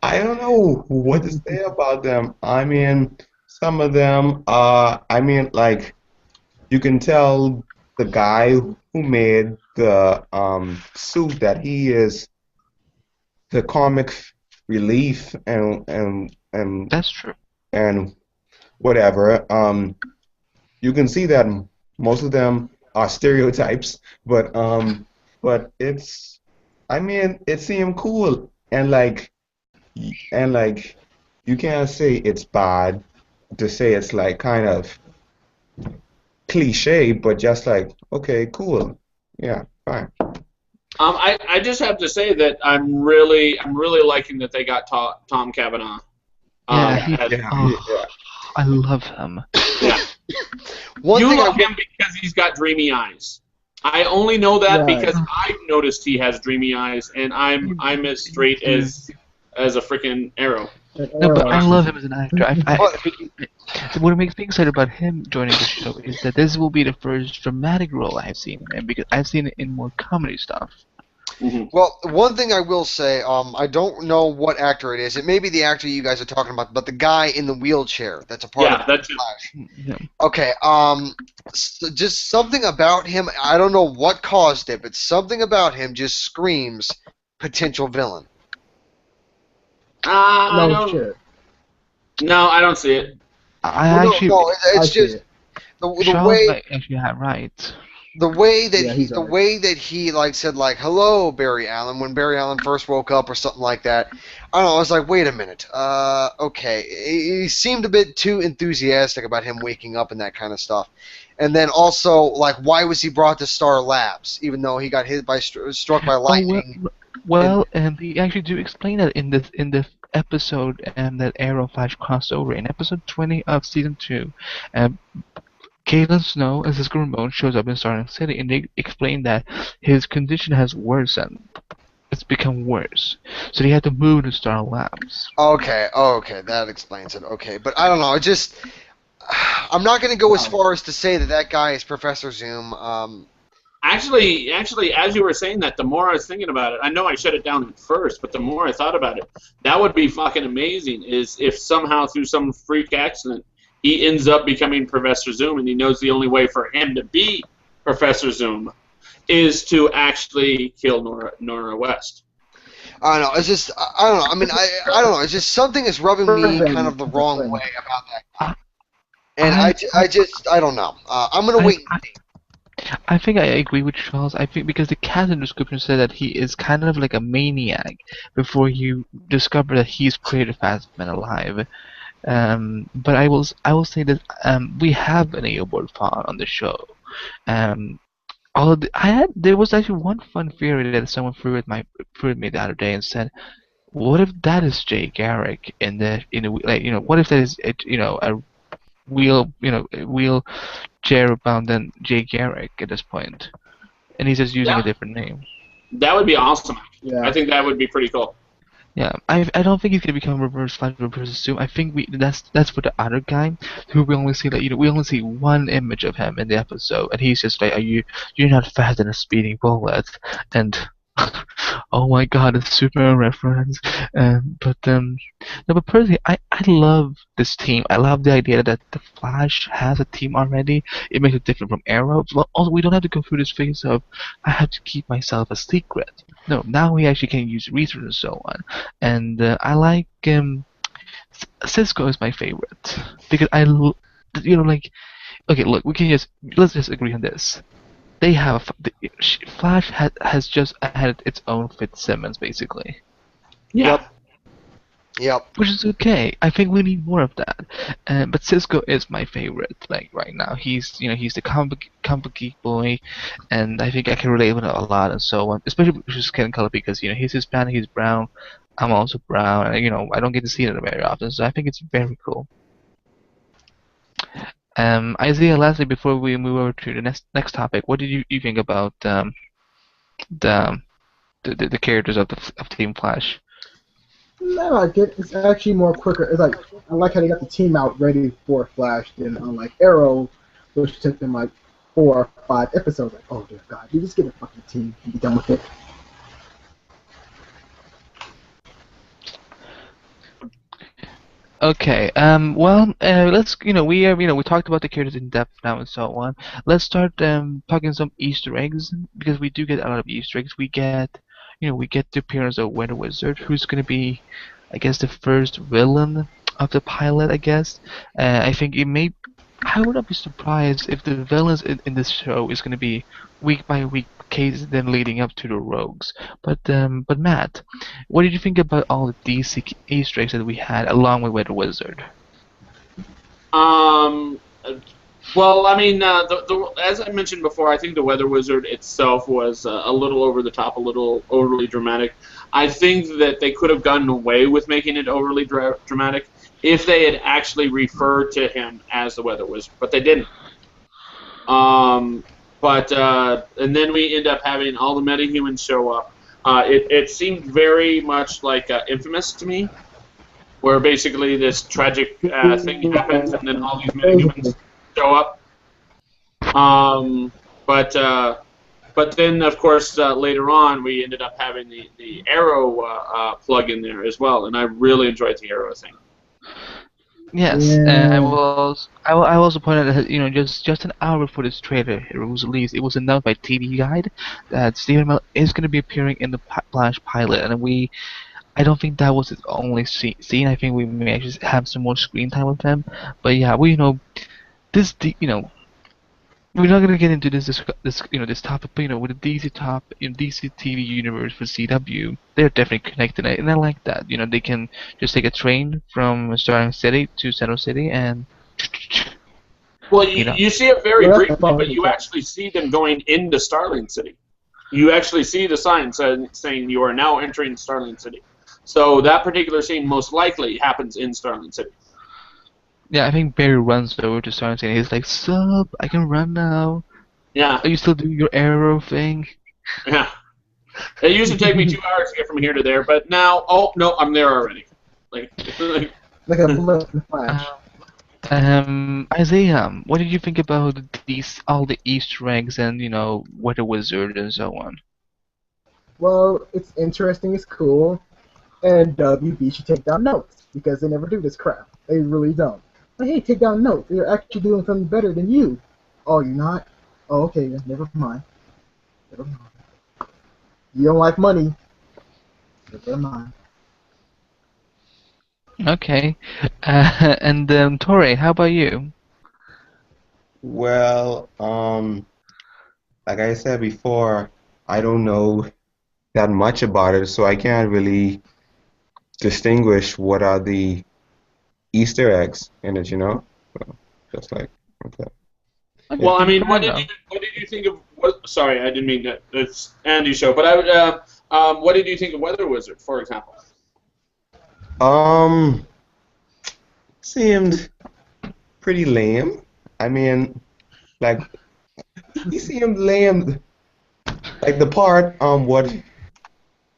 S4: I don't know what to say about them. I mean, some of them, I mean, like, you can tell the guy who made the suit that he is the comic relief
S1: That's true.
S4: and whatever. You can see that most of them are stereotypes, but it's, I mean, it seemed cool and like you can't say it's bad to say it's like kind of cliche, but just like okay, cool, yeah, fine.
S2: I just have to say that I'm really liking that they got Tom Cavanaugh.
S1: Yeah, he.
S2: As,
S4: Yeah,
S1: Oh, I love him.
S2: yeah.
S3: One
S2: You
S3: thing
S2: love him because he's got dreamy eyes. I only know that
S5: Right.
S2: because I've noticed he has dreamy eyes, and I'm as straight as a freaking arrow.
S1: No, but I
S5: Arrow.
S1: love him as an actor.
S3: But-
S1: What makes me excited about him joining the show is that this will be the first dramatic role I've seen him in, because I've seen it in more comedy stuff.
S2: Mm-hmm.
S3: Well, one thing I will say, I don't know what actor it is. It may be the actor you guys are talking about, but the guy in the wheelchair that's a part
S2: Yeah,
S3: of
S2: that's it.
S3: Flash.
S1: Yeah.
S3: Okay, just something about him. I don't know what caused it, but something about him just screams potential villain.
S2: I
S5: No
S2: don't.
S5: shit.
S2: No, I don't see it.
S1: I
S3: Well,
S1: actually.
S3: no,
S5: I
S3: it's
S5: see
S3: just
S5: it.
S3: the
S1: Charles
S3: way
S1: might actually have right.
S3: the way that
S5: Yeah,
S3: he
S5: he's
S3: the
S5: right.
S3: way that he like said like hello Barry Allen when Barry Allen first woke up or something like that. I don't know. I was like, wait a minute. Okay. He seemed a bit too enthusiastic about him waking up and that kind of stuff. And then also like, why was he brought to Star Labs even though he got hit by struck by
S1: Oh
S3: lightning?
S1: and they actually do explain that in the episode that Arrow Flash crossover in episode 20 of season 2. Um, Caitlin Snow as Cisco Ramon shows up in Starling City, and they explain that his condition has worsened. It's become worse, so they had to move to Star Labs.
S3: Okay. Okay. That explains it. Okay. But I don't know. It just. I'm not going to go as far as to say that that guy is Professor Zoom.
S2: Actually, as you were saying that, the more I was thinking about it, I know I shut it down at first, but the more I thought about it, that would be fucking amazing. Is if somehow through some freak accident he ends up becoming Professor Zoom, and he knows the only way for him to be Professor Zoom is to actually kill Nora West.
S3: I don't know. It's just I don't know. I mean, I don't know. It's just something is rubbing me kind of the wrong way about that guy. And I don't know. I'm gonna wait.
S1: I think I agree with Charles. I think because the casting description said that he is kind of like a maniac before you discover that he's created fastest man alive. But I will say that we have an Aobard Fawn on the show. There was actually one fun theory that someone threw at me the other day and said, what if that is Jay Garrick in the like what if that is a wheelchair bound than Jay Garrick at this point, and he's just using a different name.
S2: That would be awesome.
S5: Yeah.
S2: I think that would be pretty cool.
S1: Yeah, I don't think he's gonna become Reverse Flash Reverse Zoom. I think that's for the other guy who we only see we only see one image of him in the episode, and he's just like, you're not faster than a speeding bullet, and oh my god, it's super reference. No, but personally, I love this team. I love the idea that the Flash has a team already. It makes it different from Arrow. Well, also, we don't have to go through this phase of I have to keep myself a secret. No, now we actually can use research and so on. And I like Cisco is my favorite because like okay, look, let's just agree on this. They have Flash has just had its own Fitzsimmons basically.
S2: Yeah.
S3: Yep.
S1: which is okay. I think we need more of that. But Cisco is my favorite. Like right now, he's the comic geek boy, and I think I can relate with it a lot and so on. Especially with his skin color because he's Hispanic, he's brown. I'm also brown, and I don't get to see it very often, so I think it's very cool. Isaiah, lastly, before we move over to the next topic, what did you think about the, the characters of Team Flash?
S5: I like it. It's actually more quicker. It's like I like how they got the team out ready for Flash than unlike Arrow, which took them like 4 or 5 episodes. Like, oh dear God, you just get a fucking team and be done with it.
S1: Okay. Well, let's. We talked about the characters in depth now and so on. Let's start talking some Easter eggs because we do get a lot of Easter eggs. We get the appearance of Weather Wizard, who's gonna be, I guess, the first villain of the pilot. I guess. I think it may. I would not be surprised if the villains in this show is gonna be week by week cases then leading up to the rogues. But Matt, what did you think about all the DC Easter eggs that we had along with Weather Wizard?
S2: Um, well, I mean, as I mentioned before, I think the Weather Wizard itself was a little over the top, a little overly dramatic. I think that they could have gotten away with making it overly dramatic if they had actually referred to him as the Weather Wizard, but they didn't. Um, and then we end up having all the metahumans show up. It seemed very much like Infamous to me, where basically this tragic thing happens, and then all these metahumans show up. Um, but uh, but then, of course, later on, we ended up having the Arrow plug in there as well, and I really enjoyed the Arrow thing.
S1: Yes, I
S5: Yeah.
S1: was. I will also point out that just an hour before this trailer was released, it was announced by TV Guide that Stephen Amell is going to be appearing in the Flash pilot, and I don't think that was his only scene. I think we may actually have some more screen time with him. But yeah, this we're not gonna get into this topic, but with the DC TV universe for CW, they're definitely connected, and I like that. They can just take a train from Starling City to Central City, and
S2: Well,
S1: you know,
S2: you see it very
S5: Well, that's the
S2: briefly,
S5: fun
S2: but
S5: with the
S2: you
S5: show.
S2: actually see them going into Starling City. You actually see the sign saying you are now entering Starling City. So that particular scene most likely happens in Starling City.
S1: yeah, I think Barry runs over to Starling City. He's like, "Sup? I can run now.
S2: Yeah,
S1: Are you still doing your arrow thing?"
S2: yeah. It used to take me 2 hours to get from here to there, but now, oh no, I'm there already. Like,
S5: Like a blip in the Flash.
S1: Isaiah, what did you think about all the Easter eggs and what a wizard and so on?
S5: Well, it's interesting, it's cool, and WB should take down notes because they never do this crap. They really don't. Like, hey, take down notes. They're actually doing something better than you. Oh, you're not? Oh, okay, then never mind. Never mind. You don't like money. Never mind.
S1: Okay. And Torre, how about you?
S4: Well, like I said before, I don't know that much about it, so I can't really distinguish what are the Easter eggs in it, So, just like, okay. Yeah.
S2: well, I mean,
S1: Fair enough.
S2: what did you think of? Sorry, I didn't mean that. It's Andy's show, but what did you think of Weather Wizard, for example?
S4: Um, seemed pretty lame. I mean, like, he seemed lame. Like the part, what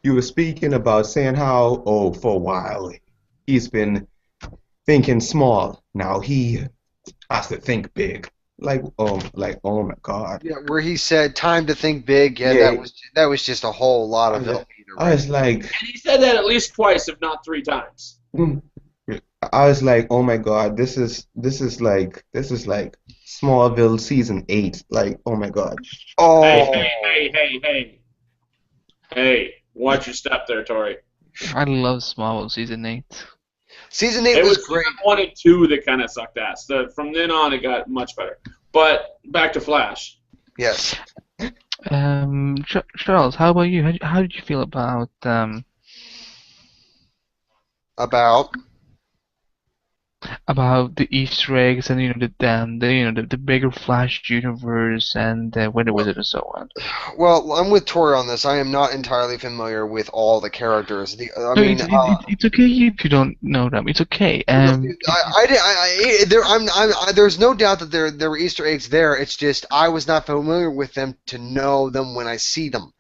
S4: you were speaking about, saying how, oh, for a while, he's been thinking small. Now he has to think big. Oh my God.
S3: Yeah, where he said time to think big. Yeah,
S4: Yeah,
S3: that was just a whole lot
S4: I
S3: of
S4: was,
S3: it.
S4: I was like,
S2: And he said that at least twice, if not 3 times.
S4: mm, I was like, oh my God, this is like Smallville season 8. Like, oh my God.
S2: Hey,
S3: Oh,
S2: hey, hey, hey, hey, hey! Watch your step there, Tori.
S1: I love Smallville season 8.
S3: season 8
S2: It
S3: was
S2: was
S3: great.
S2: season 1 and 2 that kind of sucked ass. From then on, it got much better. But back to Flash.
S3: Yes.
S1: Charles, how about you? How did you feel about
S3: About.
S1: about the Easter eggs and the bigger Flash universe and Wonder Wizard and so on.
S3: Well, I'm with Tori on this. I am not entirely familiar with all the characters.
S1: No, it's okay if you don't know them. It's okay.
S3: There's no doubt that there were Easter eggs there. It's just I was not familiar with them to know them when I see them.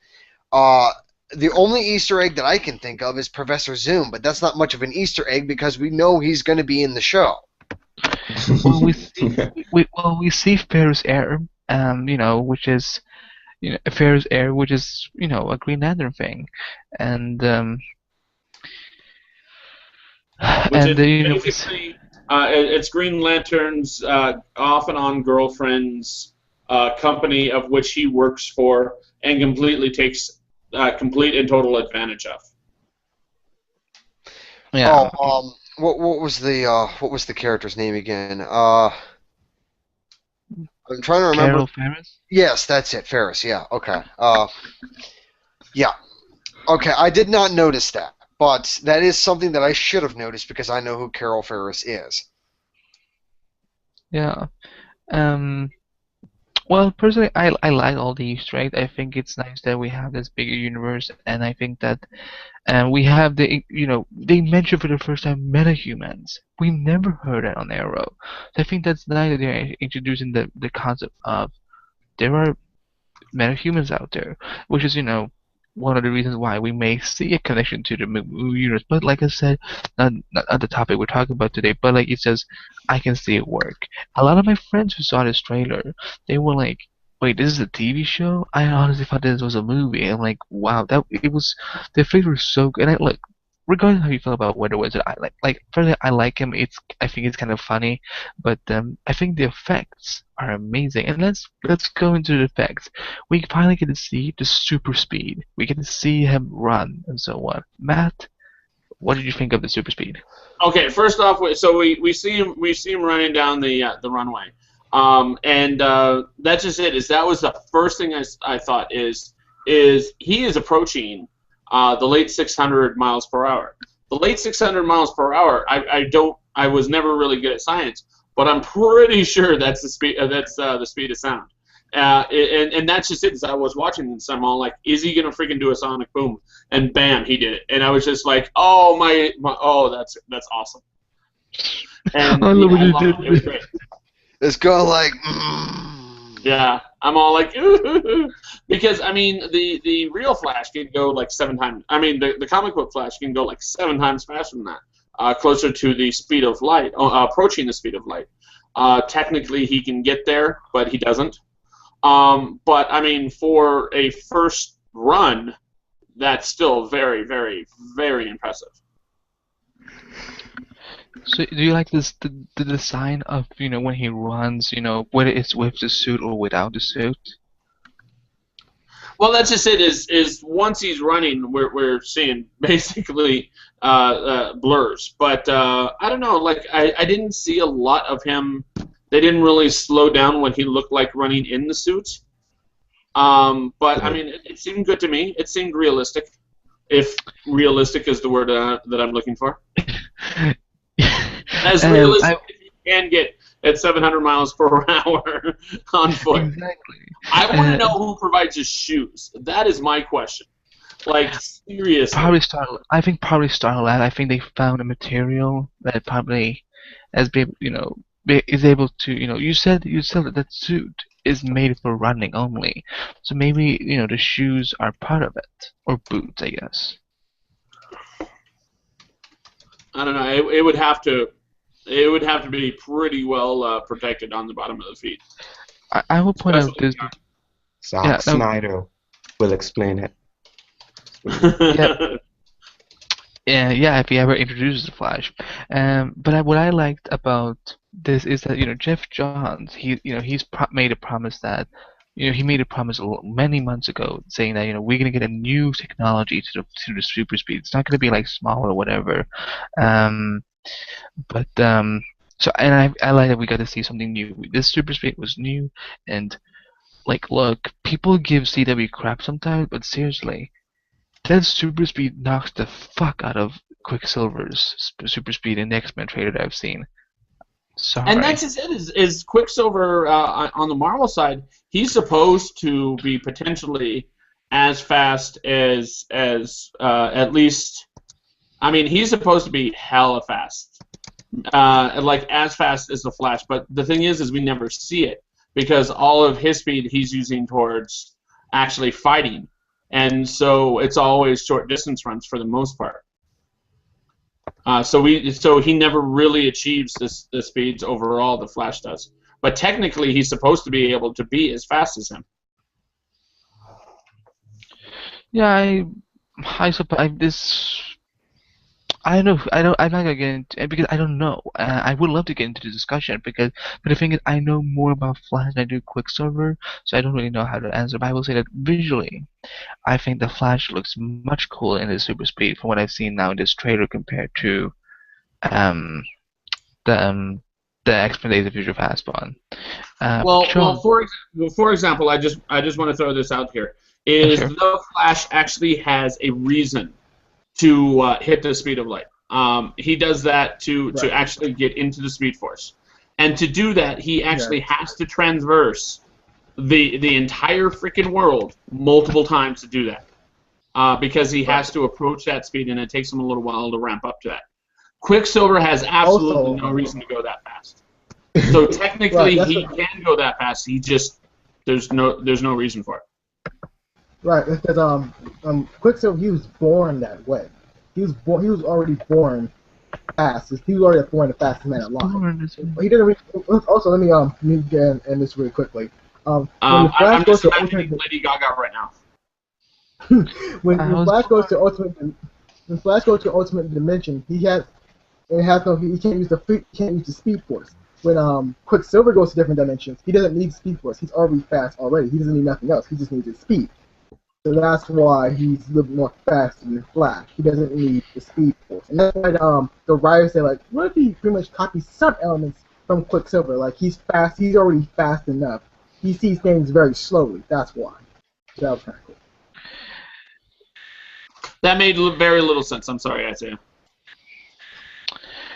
S3: The only Easter egg that I can think of is Professor Zoom, but that's not much of an Easter egg because we know he's going to be in the show.
S1: Well, we see Ferris Air, which is Ferris Air, which is a Green Lantern thing, and
S2: Which
S1: and
S2: is basically it's Green Lantern's off and on girlfriend's company of which he works for and completely takes complete and total advantage of.
S1: yeah.
S3: What was the character's name again? I'm trying to remember.
S1: Carol Ferris.
S3: Yes, that's it, Ferris. Yeah. Okay. Yeah. Okay, I did not notice that, but that is something that I should have noticed because I know who Carol Ferris is.
S1: Yeah. Well, personally, I like all the Easter eggs. I think it's nice that we have this bigger universe, and I think that we have they mentioned for the first time metahumans. We never heard that on Arrow. So I think that's nice that they're introducing the concept of there are metahumans out there, which is one of the reasons why we may see a connection to the movie universe. But like I said, not the topic we're talking about today. But like it says, I can see it work. A lot of my friends who saw this trailer, they were like, "Wait, this is a TV show?" I honestly thought this was a movie. I'm like, "Wow, that it was." The effects were so good. And look, regardless of how you feel about Wonder Wizard, personally, I like him. I think it's kind of funny, but I think the effects are amazing. And let's go into the effects. We finally get to see the super speed. We get to see him run and so on. Matt, what did you think of the super speed?
S2: Okay, first off, so we see him running down the runway, and that's just it. That was the first thing I thought is he is approaching the late 600 miles per hour. The late 600 miles per hour. I was never really good at science, but I'm pretty sure that's the speed. That's the speed of sound. And that's just it. As I was watching this, I'm all like, "Is he gonna freaking do a sonic boom?" And bam, he did it. And I was just like, "Oh oh, that's awesome." And
S1: I love what you did.
S2: It was great.
S3: It's going like.
S2: Yeah, I'm all like, ooh, because I mean, the real Flash can go like 7 times. I mean, the comic book Flash can go like 7 times faster than that, closer to the speed of light, approaching the speed of light. Technically, he can get there, but he doesn't. But I mean, for a first run, that's still very, very, very impressive.
S1: So do you like the design of when he runs, whether it's with the suit or without the suit?
S2: Well, that's just it. Is once he's running, we're seeing basically blurs. But I don't know. Like I didn't see a lot of him. They didn't really slow down when he looked like running in the suit. But I mean, it seemed good to me. It seemed realistic, if realistic is the word that I'm looking for. As realistic as you can get at 700 miles per hour on foot.
S1: Exactly.
S2: I want to know who provides his shoes. That is my question. Like, seriously.
S1: I think probably Starlab. I think they found a material that probably is able to, you said that suit is made for running only. So maybe, the shoes are part of it. Or boots, I guess.
S2: I don't know. It would have to be pretty well protected on the bottom of the feet.
S1: I will point out this.
S4: Snyder will explain it.
S1: Yeah, if he ever introduces the Flash. But what I liked about this is that Jeff Johns he's made a promise that he made a promise many months ago saying that we're gonna get a new technology to the super speed. It's not gonna be like small or whatever. But so and I like that we got to see something new. This super speed was new, and like look, people give CW crap sometimes, but seriously, that super speed knocks the fuck out of Quicksilver's super speed in the X-Men trailer that I've seen. Sorry.
S2: And that's just it. Is Quicksilver on the Marvel side? He's supposed to be potentially as fast as at least. I mean, he's supposed to be hella fast, like as fast as the Flash. But the thing is we never see it because all of his speed he's using towards actually fighting, and so it's always short distance runs for the most part. So he never really achieves the speeds overall the Flash does. But technically, he's supposed to be able to be as fast as him.
S1: Yeah, I suppose this. I don't know. I'm not gonna get into because I don't know. I would love to get into the discussion but the thing is, I know more about Flash than I do Quicksilver, so I don't really know how to answer. But I will say that visually, I think the Flash looks much cooler in the super speed from what I've seen now in this trailer compared to um the um the X-Men Days of Future Fast one.
S2: For example, I just want to throw this out here. Is
S1: sure.
S2: the Flash actually has a reason to hit the speed of light? He does that to actually get into the Speed Force, and to do that, he actually has to transverse the entire freaking world multiple times to do that, because he has to approach that speed, and it takes him a little while to ramp up to that. Quicksilver has absolutely no reason to go that fast. So technically, he can go that fast. He just there's no reason for it.
S5: Right, because Quicksilver, he was born that way. He was already born fast. He was already born the fastest man alive. He didn't. Also, let me get in this really quickly.
S2: I'm just imagining Lady Gaga right now.
S5: when Flash goes to Ultimate Dimension, he can't use the Speed Force. When Quicksilver goes to different dimensions, he doesn't need Speed Force. He's already fast already. He doesn't need nothing else. He just needs his speed. So that's why he's a little more fast than Flash. He doesn't need the Speed Force. And that's why the writers say, like, what if he pretty much copies some elements from Quicksilver? Like, he's fast. He's already fast enough. He sees things very slowly. That's why. So that was kind of cool.
S2: That made very little sense. I'm sorry, Isaiah.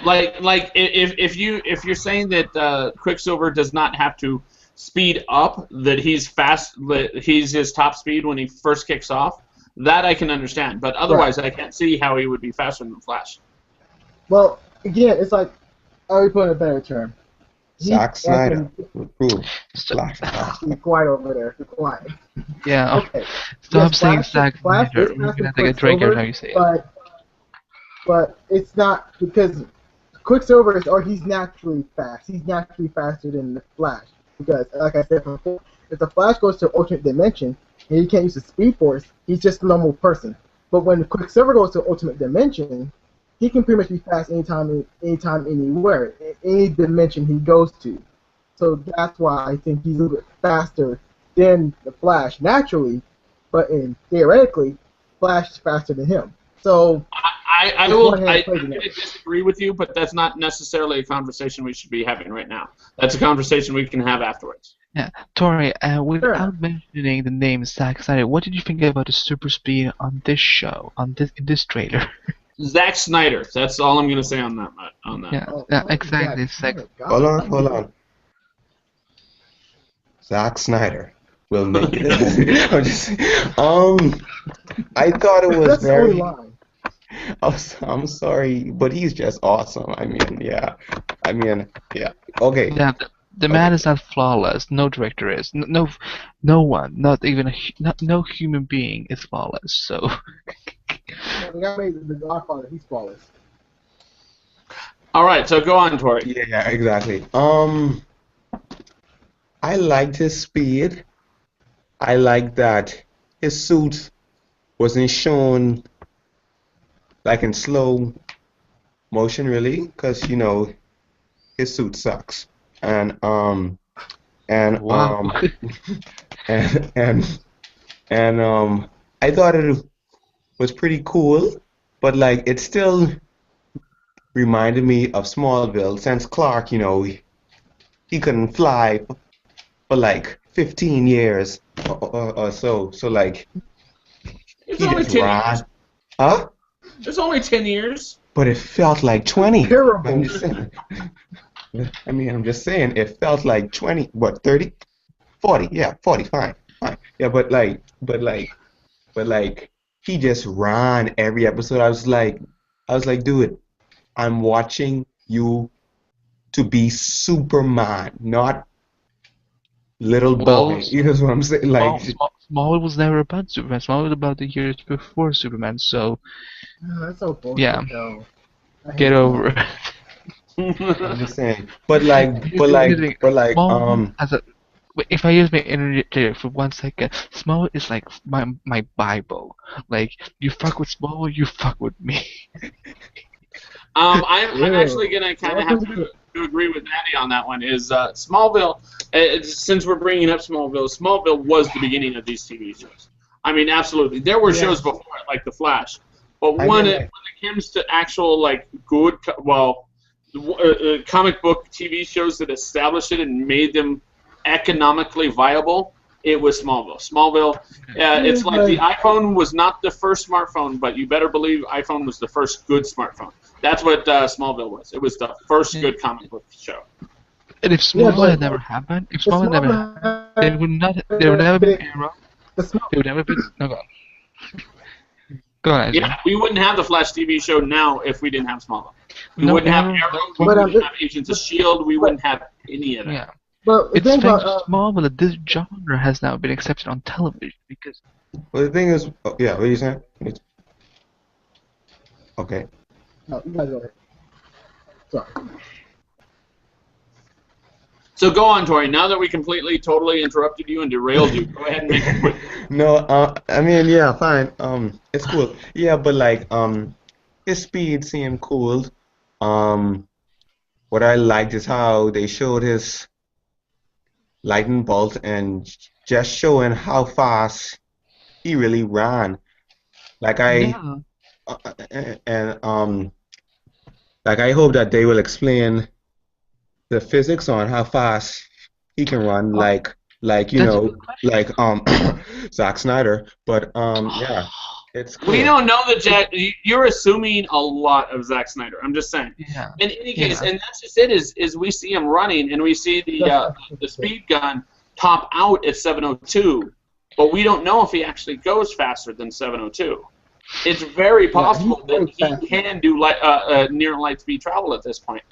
S2: Like if you're saying that Quicksilver does not have to speed up, that he's fast, that he's his top speed when he first kicks off, that I can understand. But otherwise, I can't see how he would be faster than Flash.
S5: Well, again, it's like, I would put in a better term.
S4: Zack Snyder. Flash.
S5: Be quiet over there. Be quiet.
S1: Yeah.
S5: Okay.
S1: Stop saying Zack Snyder. You're gonna take a drink every time you say it.
S5: But it's not because Quicksilver he's naturally fast. He's naturally faster than the Flash. Because, like I said before, if the Flash goes to Ultimate Dimension and he can't use the Speed Force, he's just a normal person. But when Quicksilver goes to Ultimate Dimension, he can pretty much be fast anytime, anywhere, any dimension he goes to. So that's why I think he's a little bit faster than the Flash naturally, but theoretically, Flash is faster than him. So
S2: I'm going to disagree with you, but that's not necessarily a conversation we should be having right now. That's a conversation we can have afterwards.
S1: Yeah, Tori, without mentioning the name Zack Snyder, what did you think about the super speed on this show, in this trailer?
S2: Zack Snyder. That's all I'm going to say on that.
S1: Yeah, exactly.
S4: Hold on. Zack Snyder will make it. I thought it was
S5: That's
S4: very.
S5: the only line.
S4: I'm sorry, but he's just awesome. I mean, yeah. Okay.
S1: Yeah, the man is not flawless. No director is. No one. Not even no human being is flawless. So.
S5: The guy made the Godfather. He's flawless.
S2: All right, so go on, Tori.
S4: Yeah, exactly. I liked his speed. I liked that his suit wasn't shown like in slow motion, really, because his suit sucks. And
S1: wow.
S4: I thought it was pretty cool, but like it still reminded me of Smallville, since Clark, he couldn't fly for like 15 years or so. So like
S2: it's only 10 years.
S4: Huh?
S2: It's only 10 years.
S4: But it felt like 20.
S5: Terrible.
S4: I'm just saying. I mean, I'm just saying, it felt like 20, what, 30? 40, yeah, 40, fine, fine. Yeah, but like, he just ran every episode. I was like, dude, I'm watching you to be Superman, not little
S1: Well,
S4: boy. You know what I'm saying? Like,
S1: Smallville was never about Superman. Smallville was about the years before Superman. So
S5: That's so bullshit,
S1: yeah,
S5: though. I
S1: get
S5: hate
S1: over
S5: Smallville.
S1: it.
S4: I'm just saying. But like,
S1: Here's the thing. Smallville
S4: um,
S1: has a. Wait, if I use my internet for 1 second, Smallville is like my Bible. Like you fuck with Smallville, you fuck with me.
S2: I'm actually gonna kind of have to agree with Maddie on that one. Is Smallville? Since we're bringing up Smallville, Smallville was the beginning of these TV shows. I mean, absolutely. There were shows before it, like The Flash, but when it comes to actual like good, comic book TV shows that established it and made them economically viable, it was Smallville. Smallville, it's like the iPhone was not the first smartphone, but you better believe iPhone was the first good smartphone. That's what Smallville was. It was the first good comic book show.
S1: And if Smallville had never happened, if Smallville never happened, there would never been Arrow. There would never been. No, go on. Go on, Isaiah.
S2: Yeah, we wouldn't have the Flash TV show now if we didn't have Smallville. We wouldn't have Arrow. We wouldn't have Agents of S.H.I.E.L.D. We wouldn't have any of that.
S1: Yeah.
S5: But
S1: It's thanks to Smallville that this genre has now been accepted on television because.
S4: well, the thing is, yeah, what are you saying? Okay.
S5: No, you guys go ahead. Sorry.
S2: So go on, Tori. Now that we completely, totally interrupted you and derailed you, go ahead and make it quick.
S4: No, I mean, yeah, fine. It's cool. Yeah, but like, his speed seemed cool. What I liked is how they showed his lightning bolt and just showing how fast he really ran. Like
S1: Yeah.
S4: and like I hope that they will explain the physics on how fast he can run, like you
S1: That's a
S4: know,
S1: good question.
S4: like Zack Snyder. But yeah, it's cool.
S2: We don't know that Jack. You're assuming a lot of Zack Snyder. I'm just saying.
S1: Yeah.
S2: In any case, and that's just it. Is we see him running, and we see the speed gun top out at 702, but we don't know if he actually goes faster than 702. It's very possible that he can do near light speed travel at this point.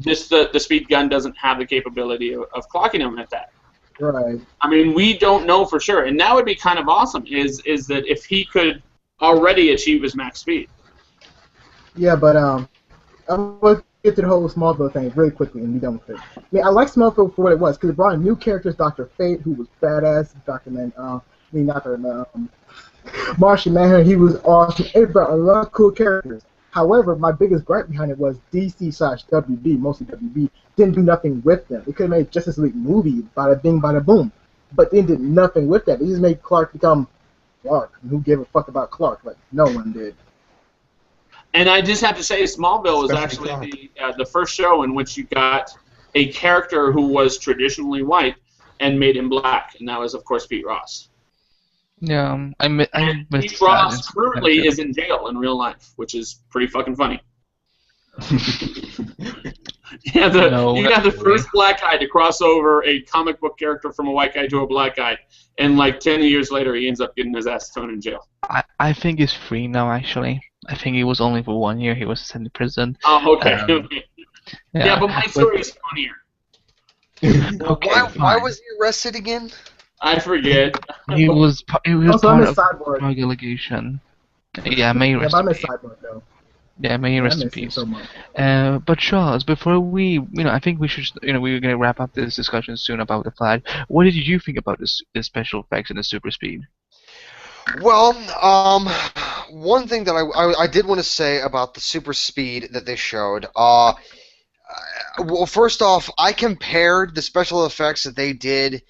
S2: Just the speed gun doesn't have the capability of clocking him at that.
S5: Right.
S2: I mean, we don't know for sure, and that would be kind of awesome. Is that if he could already achieve his max speed?
S5: Yeah, but I'm gonna get to the whole Smallville thing really quickly and be done with it. I mean, I like Smallville for what it was because it brought in new characters. Dr. Fate, who was badass. Martian Manhunter, he was awesome. It brought a lot of cool characters. However, my biggest gripe behind it was DC/WB, mostly WB, didn't do nothing with them. They could have made Justice League movie, bada bing, bada boom, but they did nothing with that. They just made Clark become Clark. And who gave a fuck about Clark? Like no one did.
S2: And I just have to say, Smallville was actually the first show in which you got a character who was traditionally white and made him black, and that was, of course, Pete Ross.
S1: Yeah, I missed
S2: Pete Ross currently is in jail in real life, which is pretty fucking funny. You got the first black guy to cross over a comic book character from a white guy to a black guy, and like 10 years later, he ends up getting his ass thrown in jail.
S1: I think he's free now, actually. I think it was only for 1 year. He was sent to prison.
S2: Oh, okay. Yeah, but my story is funnier.
S1: Okay,
S3: why was he arrested again?
S2: I forget.
S1: He was
S5: Also,
S1: part
S5: I'm a
S1: of
S5: Cyborg.
S1: drug allegation. Yeah, may he
S5: Yeah,
S1: rest
S5: but I'm a
S1: in peace.
S5: Cyborg though.
S1: Yeah, may he
S5: I
S1: rest in
S5: miss him
S1: peace.
S5: so much.
S1: But Charles, before we, I think we should, we're gonna wrap up this discussion soon about the Flash. What did you think about the special effects and the super speed?
S3: Well, one thing that I did want to say about the super speed that they showed. Well, first off, I compared the special effects that they did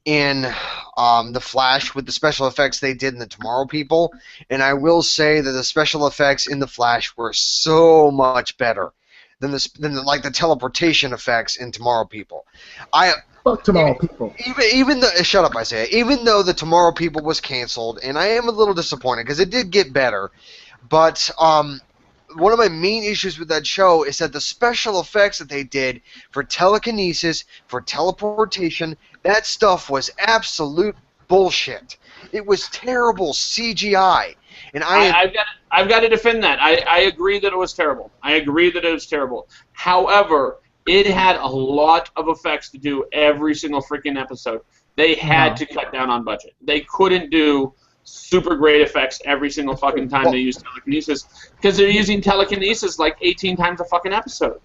S3: in the Flash with the special effects they did in the Tomorrow People, and I will say that the special effects in the Flash were so much better than the teleportation effects in Tomorrow People.
S5: Fuck Tomorrow People.
S3: Even though, shut up, Isaiah. Even though the Tomorrow People was canceled, and I am a little disappointed because it did get better. But one of my main issues with that show is that the special effects that they did for telekinesis, for teleportation, that stuff was absolute bullshit. It was terrible CGI, and
S2: I've got to defend that. I agree that it was terrible. I agree that it was terrible. However, it had a lot of effects to do every single freaking episode. They had to cut down on budget. They couldn't do super great effects every single fucking time they used telekinesis because they're using telekinesis like 18 times a fucking episode.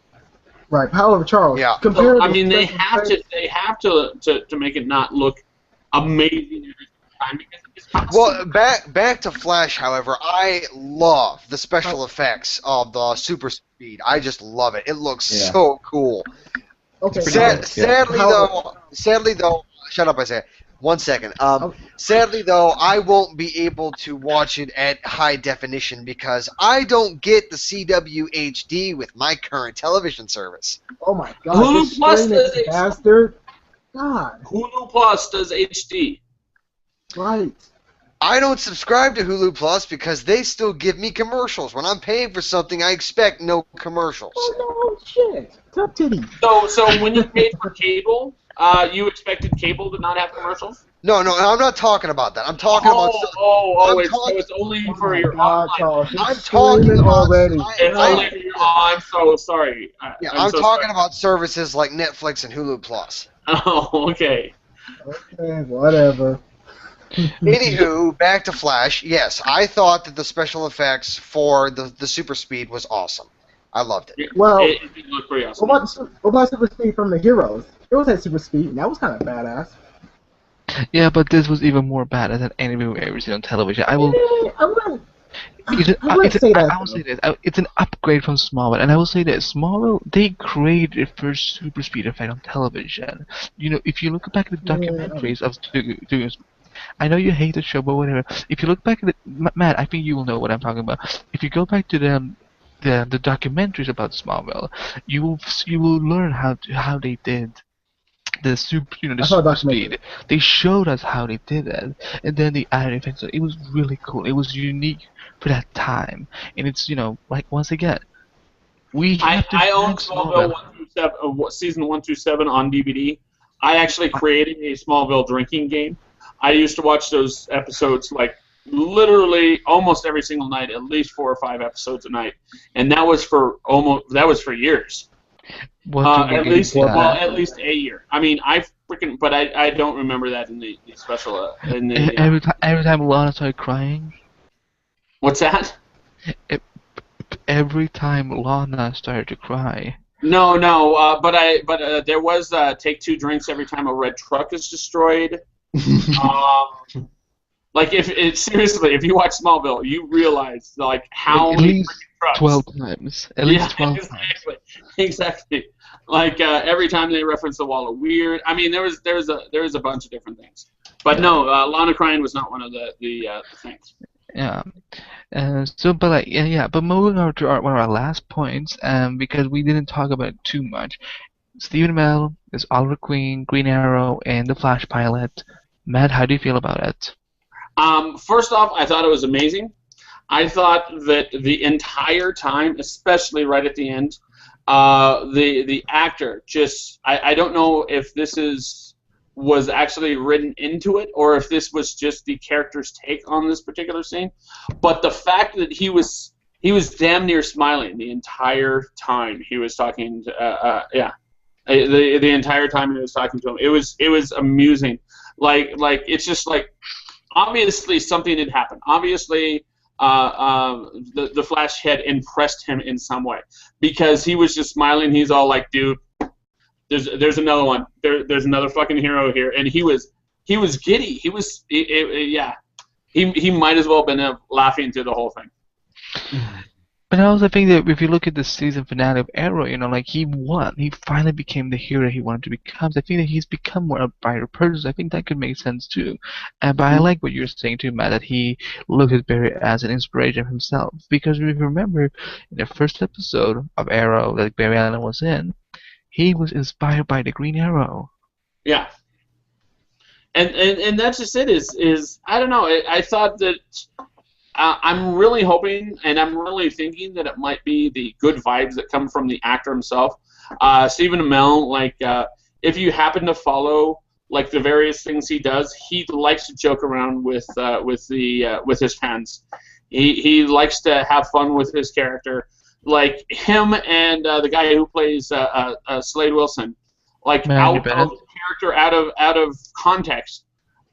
S5: Right. However, Charles,
S3: Yeah.
S5: compared
S2: I
S5: to
S2: mean, they
S5: special
S2: have to make it not look amazing every single time because it's constant.
S3: well, back to Flash. However, I love the special effects of the super speed. I just love it. It looks
S4: Yeah.
S3: so cool.
S5: Okay.
S3: Sadly, though, shut up, Isaiah. 1 second. Sadly, though, I won't be able to watch it at high definition because I don't get the CW HD with my current television service.
S5: Oh my God.
S2: Hulu
S5: this
S2: Plus
S5: streaming
S2: does it.
S5: bastard. God.
S2: Hulu Plus does HD.
S5: Right.
S3: I don't subscribe to Hulu Plus because they still give me commercials. When I'm paying for something, I expect no commercials.
S5: Oh no shit. Tough titty.
S2: So when you paid for cable, you expected cable to not have commercials?
S3: No, I'm not talking about that. I'm talking about.
S2: So it's only for your
S5: God,
S2: online.
S5: Charles,
S3: I'm
S5: it's
S3: talking
S5: streaming
S3: about.
S5: already.
S2: It's only for your. Oh, I'm so sorry.
S3: I'm
S2: so
S3: talking
S2: sorry.
S3: about services like Netflix and Hulu Plus.
S2: Oh, okay.
S5: Okay, whatever.
S3: Anywho, back to Flash. Yes, I thought that the special effects for the super speed was awesome. I loved it.
S5: Well,
S2: it did look pretty awesome.
S5: what about super speed from the Heroes? Heroes had super speed, and that was kind of badass.
S1: Yeah, but this was even more badass than anything we've ever seen on television. I will.
S5: I wouldn't.
S1: I will say this. It's an upgrade from Smallville, and I will say this: Smallville, they created the first super speed effect on television. You know, if you look back at the documentaries of doing, I know you hate the show, but whatever. If you look back at it, Matt, I think you will know what I'm talking about. If you go back to the documentaries about Smallville, you will learn how they did the super speed. They showed us how they did it, and then the added effects. It was really cool. It was unique for that time, and it's like once again,
S2: I own Smallville 1-7, season 1 through 7 on DVD. I actually created a Smallville drinking game. I used to watch those episodes like literally almost every single night, at least 4 or 5 episodes a night, and that was for years. At least a year. I mean, but I don't remember that in the special.
S1: Every time Lana started crying.
S2: What's that?
S1: Every time Lana started to cry.
S2: No, but there was take 2 drinks every time a red truck is destroyed. Like seriously, if you watch Smallville, you realize like how many trucks.
S1: 12 times. At least 12 times.
S2: Exactly. Like every time they reference the Wall of Weird. I mean, there was a bunch of different things. But no, Lana crying was not one of the things.
S1: Yeah. But moving on to one of our last points, because we didn't talk about it too much. Stephen Amell is Oliver Queen, Green Arrow, and the Flash pilot. Matt, how do you feel about it?
S2: First off, I thought it was amazing. I thought that the entire time, especially right at the end, the actor just I don't know if this was actually written into it or if this was just the character's take on this particular scene, but the fact that he was damn near smiling the entire time he was talking to, the entire time he was talking to him, it was amusing. Like it's just like obviously something had happened. Obviously the Flash had impressed him in some way because he was just smiling. He's all like, dude, there's another one. There's another fucking hero here, and he was giddy. He might as well have been laughing through the whole thing.
S1: But I also think that if you look at the season finale of Arrow, like he won. He finally became the hero he wanted to become. So I think that he's become more a brighter person. I think that could make sense too. But I like what you're saying too, Matt, that he looked at Barry as an inspiration himself. Because if you remember, in the first episode of Arrow that Barry Allen was in, he was inspired by the Green Arrow.
S2: Yeah. And that's just it. Is I don't know. I thought that I'm really hoping, and I'm really thinking that it might be the good vibes that come from the actor himself. Stephen Amell, like, if you happen to follow like the various things he does, he likes to joke around with his fans. He likes to have fun with his character. Like him and the guy who plays Slade Wilson, like
S1: Matthew
S2: out
S1: Bennett.
S2: of character, out of context,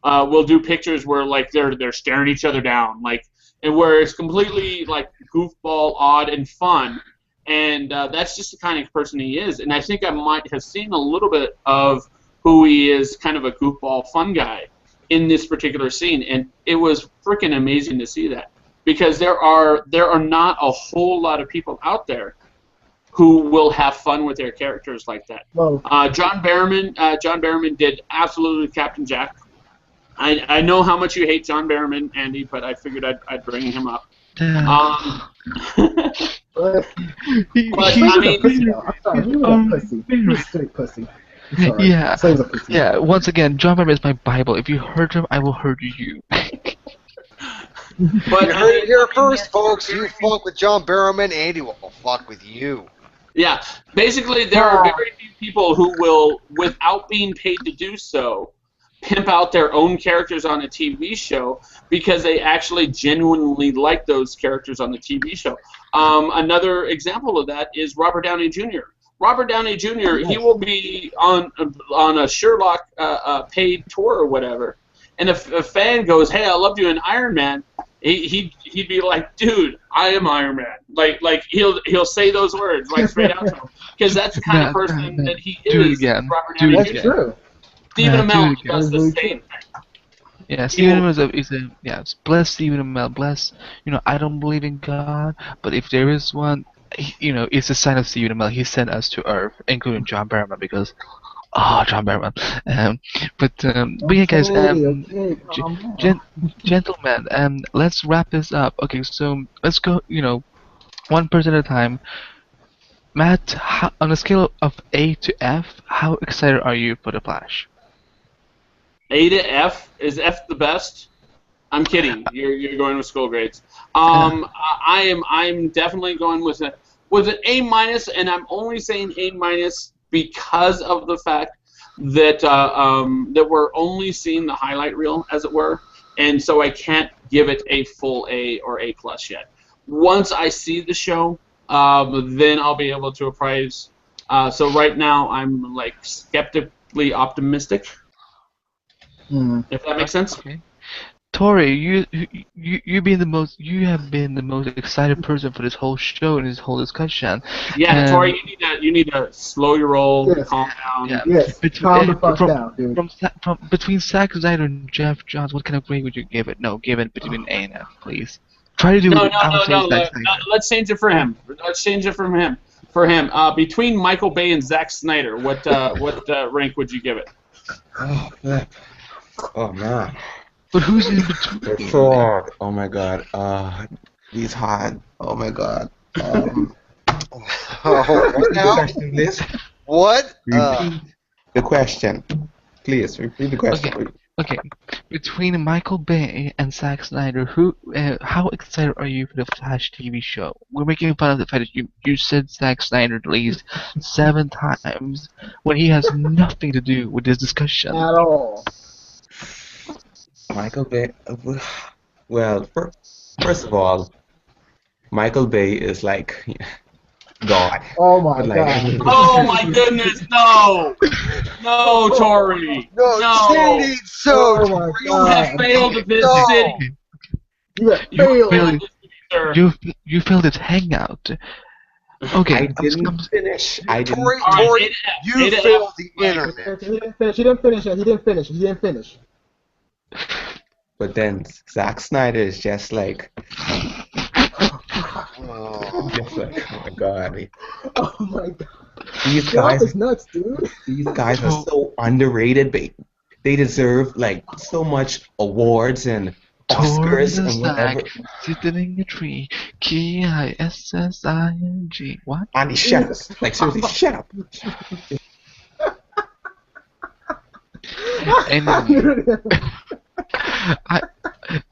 S2: will do pictures where like they're staring each other down, like, and where it's completely like goofball, odd, and fun. And that's just the kind of person he is. And I think I might have seen a little bit of who he is, kind of a goofball, fun guy, in this particular scene. And it was freaking amazing to see that, because there are not a whole lot of people out there who will have fun with their characters like that.
S5: Well,
S2: John Barrowman did absolutely Captain Jack. I know how much you hate John Barrowman, Andy, but I figured I'd bring him up.
S5: but
S1: He-
S2: But,
S1: he's
S2: I
S1: a
S2: mean-
S5: pussy, though. I'm sorry, he was a pussy. He was a straight pussy. I'm sorry.
S1: Yeah.
S5: So he was a pussy.
S1: Yeah, once again, John Barrowman is my Bible. If you hurt him, I will hurt you.
S2: But
S3: You heard it here first, folks. You fuck with John Barrowman, Andy will fuck with you.
S2: yeah, basically there are very few people who will, without being paid to do so, pimp out their own characters on a TV show because they actually genuinely like those characters on the TV show. Another example of that is Robert Downey Jr. Robert Downey Jr. He will be on a Sherlock paid tour or whatever, and if a fan goes, "Hey, I loved you in Iron Man," he'd be like, "Dude, I am Iron Man." Like he'll say those words like straight out to him, because that's the kind of person that he
S1: Do it
S2: is.
S1: again.
S2: Robert
S1: Do it
S2: Downey
S5: That's
S2: Jr.
S1: again.
S5: true.
S2: Stephen
S1: Yeah,
S2: Amell
S1: do it
S2: does the
S5: again.
S2: same thing.
S1: Yeah, Stephen Amell is a yes. Bless Stephen Amell. Bless. I don't believe in God, but if there is one, it's a sign of Stephen Amell. He sent us to Earth, including John Barrowman, because John Barrowman. But yeah, guys.
S5: Okay, calm down.
S1: Gentlemen, let's wrap this up. Okay, so let's go. One person at a time. Matt, on a scale of A to F, how excited are you for the Flash?
S2: A to F. Is F the best? I'm kidding. You're going with school grades. I'm definitely going with an A minus, and I'm only saying A minus because of the fact that that we're only seeing the highlight reel, as it were, and so I can't give it a full A or A plus yet. Once I see the show, then I'll be able to appraise. So right now I'm like skeptically optimistic. If that makes sense.
S1: Okay. Tori, you being the most, you have been the most excited person for this whole show and this whole discussion.
S2: Yeah, Tori, you need to slow your roll,
S5: Yes.
S2: calm down.
S1: Yeah.
S5: Yes, calm the fuck
S1: from,
S5: down, dude.
S1: from between Zack Snyder and Jeff Johns, what kind of grade would you give it? No, give it between A and F, please. Try to do
S2: No,
S1: it.
S2: no. Let's change it for him. Let's change it from him. For him, between Michael Bay and Zack Snyder, what rank would you give it?
S4: Oh, flip. Oh, man.
S1: But who's in between?
S4: It's so hard. Oh, my God. He's hard. Oh, my God.
S3: Oh, what now?
S4: Question, please.
S3: What?
S4: Repeat the question. Please, repeat the question.
S1: Okay. Between Michael Bay and Zack Snyder, how excited are you for the Flash TV show? We're making fun of the fact that you said Zack Snyder at least 7 times when he has nothing to do with this discussion.
S5: At all.
S4: Michael Bay. Well, first of all, Michael Bay is like God.
S5: Oh my
S4: But,
S5: god.
S2: Oh my goodness, no! No, Tori!
S3: No, cheating, so
S5: Oh my
S2: You have
S5: god.
S2: failed this
S3: No.
S2: city,
S5: You have
S1: You
S5: failed.
S1: failed.
S2: sir.
S1: You failed its hangout. Okay.
S4: I didn't finish. I didn't.
S3: Tori,
S2: All right,
S3: Tori,
S2: A to F, A
S3: you
S2: to F.
S3: failed the internet.
S5: He didn't finish. He didn't finish yet. He didn't finish. He didn't finish.
S4: But then Zack Snyder is just like,
S3: Oh.
S4: oh my God.
S5: Oh my god.
S4: These
S5: Y'all
S4: guys,
S5: is nuts, dude.
S4: these guys are so underrated. They deserve like so much awards and
S1: Tori
S4: Oscars
S1: the
S4: and whatever.
S1: Zack, sitting in a tree, Kissing. What?
S4: Andy, shut up! Like seriously, shut up!
S1: Anyway,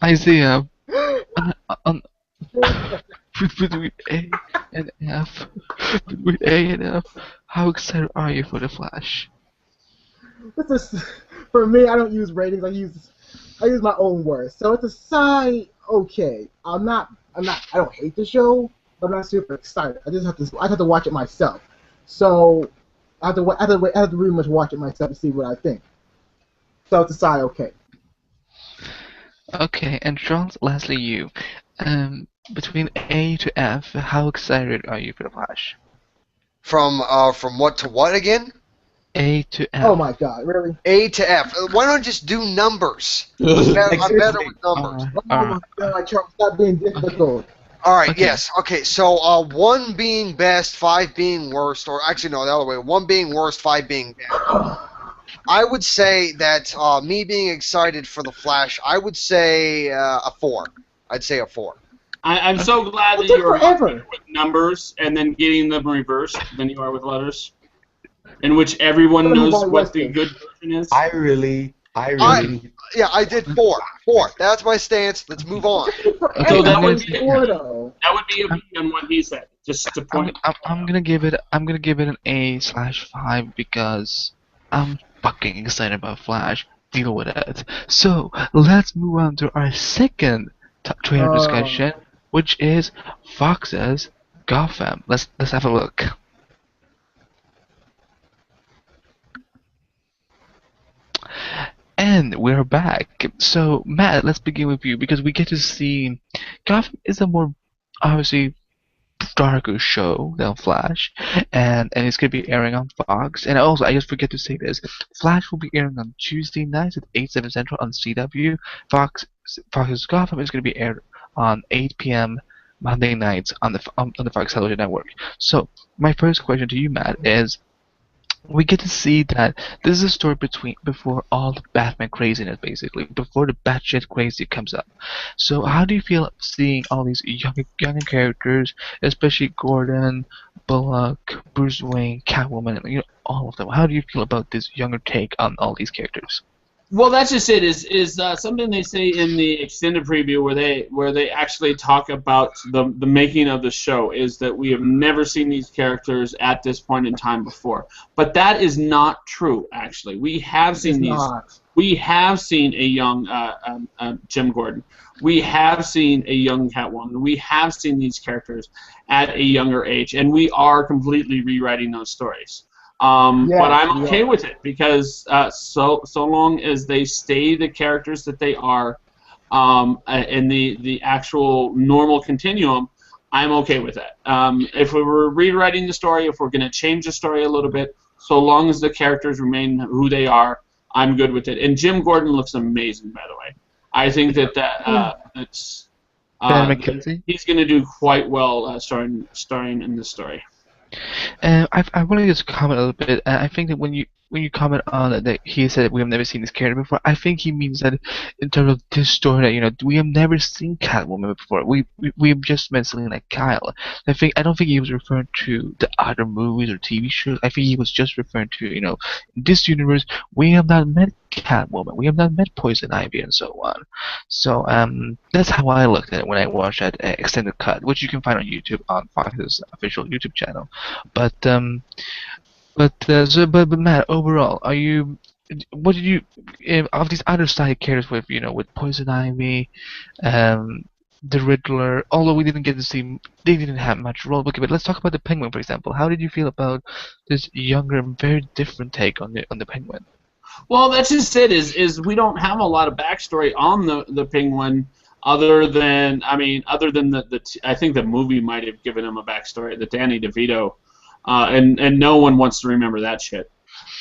S1: Isaiah, on between A and F, between A and F, how excited are you for the Flash?
S5: This is for me. I don't use ratings. I use my own words. So it's a sigh. Okay. I don't hate the show, but I'm not super excited. I have to watch it myself. So I have to really much watch it myself to see what I think. So it's a sigh. Okay.
S1: Okay, and Charles, lastly you. Between A to F, how excited are you for the Flash?
S3: From what to what again?
S1: A to F.
S5: Oh my God, really?
S3: A to F. Why don't you just do numbers? I'm better with numbers.
S5: Oh my God, Charles, stop being difficult.
S3: All right.
S1: Okay.
S3: Yes. Okay. So 1 being best, 5 being worst, or actually no, the other way. 1 being worst, 5 being best. I would say that me being excited for the Flash, I would say a 4. I'd say a 4.
S2: I'm so glad that
S5: It took
S2: you're
S5: forever.
S2: better with numbers and then getting them reversed than you are with letters, in which everyone knows what the good version is.
S4: I really.
S3: Yeah, I did 4. 4. That's my stance. Let's move on.
S2: So that
S1: I'm
S2: would
S1: gonna
S2: be a B on what he said. Just to point.
S1: I'm gonna give it an A/5 because I'm fucking excited about Flash. Deal with it. So let's move on to our second trailer discussion, which is Fox's Gotham. Let's have a look. And we're back. So Matt, let's begin with you because we get to see Gotham is a more obviously darker show than Flash, and it's gonna be airing on Fox. And also, I just forget to say this: Flash will be airing on Tuesday nights at 8/7 Central on CW. Fox's Gotham is gonna be aired on 8 p.m. Monday nights on the Fox Television Network. So my first question to you, Matt, is we get to see that this is a story before all the Batman craziness, basically, before the batshit crazy comes up. So how do you feel seeing all these younger characters, especially Gordon, Bullock, Bruce Wayne, Catwoman, all of them? How do you feel about this younger take on all these characters?
S2: Well, that's just it. Is something they say in the extended preview where they actually talk about the making of the show is that we have never seen these characters at this point in time before. But that is not true. Actually, we have seen these. We have seen a young Jim Gordon. We have seen a young Catwoman. We have seen these characters at a younger age, and we are completely rewriting those stories. But I'm okay with it because so long as they stay the characters that they are in the actual normal continuum, I'm okay with that. If we were rewriting the story, if we're going to change the story a little bit, so long as the characters remain who they are, I'm good with it. And Jim Gordon looks amazing, by the way. I think that's
S1: Ben McKenzie?
S2: he's going to do quite well starring in this story.
S1: I want to just comment a little bit. I think that when you comment on that he said we have never seen this character before, I think he means that in terms of this story that we have never seen Catwoman before. We have just met Selena Kyle. I don't think he was referring to the other movies or TV shows. I think he was just referring to in this universe we have not met Catwoman, we have not met Poison Ivy, and so on. So that's how I looked at it when I watched that extended cut, which you can find on YouTube on Fox's official YouTube channel. But Matt, overall, what did you of these other side characters with Poison Ivy, the Riddler? Although we didn't get to see, they didn't have much role. Okay, but let's talk about the Penguin, for example. How did you feel about this younger, very different take on the Penguin?
S2: Well, that's just it. Is we don't have a lot of backstory on the Penguin, other than I think the movie might have given him a backstory, the Danny DeVito. And no one wants to remember that shit.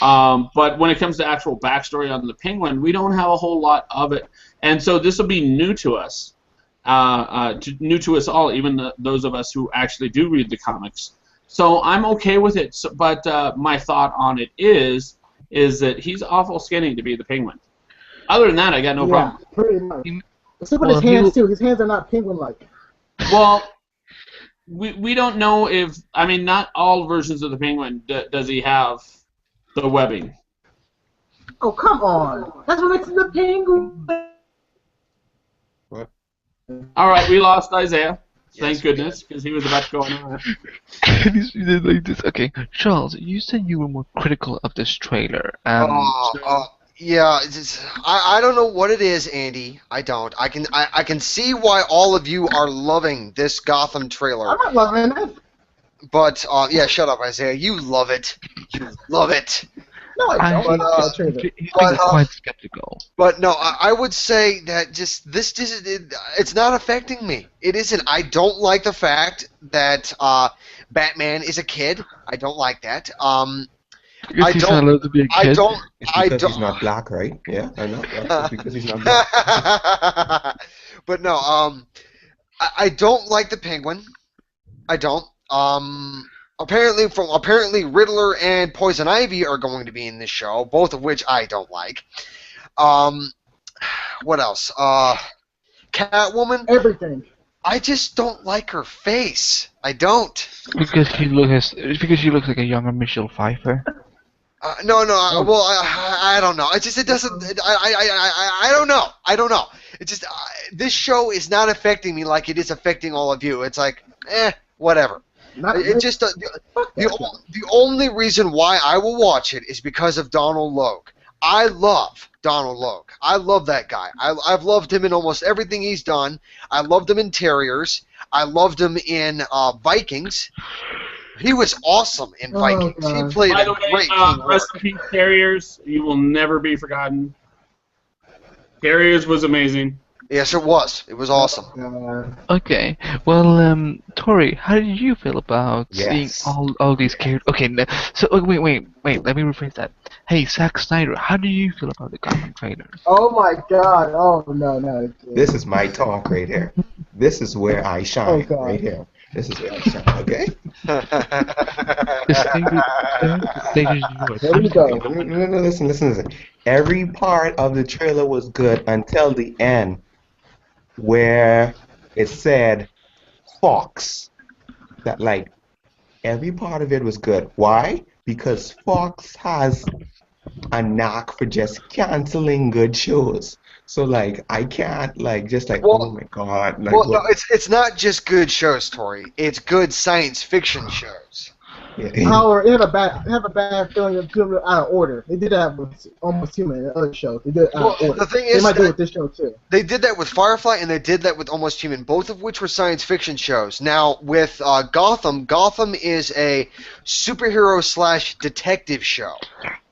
S2: But when it comes to actual backstory on the Penguin, we don't have a whole lot of it, and so this will be new to us, new to us all, even those of us who actually do read the comics. So I'm okay with it. But my thought on it is that he's awful skinny to be the Penguin. Other than that, I got no problem.
S5: Yeah, pretty much. Except with his hands too. His hands are not penguin-like.
S2: Well. We don't know if not all versions of the Penguin does he have the webbing.
S5: Oh, come on! That's what makes him the Penguin.
S4: What?
S2: All right, we lost Isaiah. Thank goodness, because he was about to go on.
S1: You did like this. Okay, Charles, you said you were more critical of this trailer.
S3: Yeah, I don't know what it is, Andy. I don't. I can see why all of you are loving this Gotham trailer.
S5: I'm not loving it.
S3: But yeah, shut up, Isaiah. You love it. You love it.
S5: No, I don't.
S3: But,
S5: That trailer.
S1: He's being quite skeptical.
S3: But no, I would say that it's not affecting me. It isn't. I don't like the fact that Batman is a kid. I don't like that.
S1: Because he's not allowed to be a kid.
S4: It's because he's not black, right? Yeah, I know. That's because he's not black.
S3: But no, I don't like the Penguin. I don't. Apparently Riddler and Poison Ivy are going to be in this show, both of which I don't like. What else? Catwoman.
S5: Everything.
S3: I just don't like her face. I don't.
S1: Because she looks like a younger Michelle Pfeiffer.
S3: No. Well, I don't know. It doesn't. I don't know. I don't know. It just this show is not affecting me like it is affecting all of you. It's like, whatever. It just the only reason why I will watch it is because of Donald Logue. I love Donald Logue. I love that guy. I've loved him in almost everything he's done. I loved him in Terriers. I loved him in Vikings. He was awesome in Vikings. He played
S2: By the
S3: a great
S2: way, rest in peace, Terriers. You will never be forgotten. Terriers was amazing.
S3: Yes, it was. It was awesome.
S1: Okay, well, Tori, how did you feel about seeing all these characters? Okay, so wait, let me rephrase that. Hey, Zack Snyder, how do you feel about the Gotham trailers?
S5: Oh my God! Oh no.
S4: This is my talk right here. This is where I shine right here. This is where I shine. Okay.
S1: The stage is yours.
S5: There you go.
S4: No, listen. Every part of the trailer was good until the end, where it said Fox. That like every part of it was good. Why? Because Fox has a knack for just canceling good shows. So like I can't oh my God.
S3: No, it's not just good shows, Tori. It's good science fiction shows.
S4: Yeah.
S5: Howard, they have a bad feeling of doing it out of order. They did that with Almost Human and other shows. They did it out of order.
S3: The thing
S5: they
S3: is
S5: might do it with this show too.
S3: They did that with Firefly and they did that with Almost Human, both of which were science fiction shows. Now with Gotham is a superhero / detective show.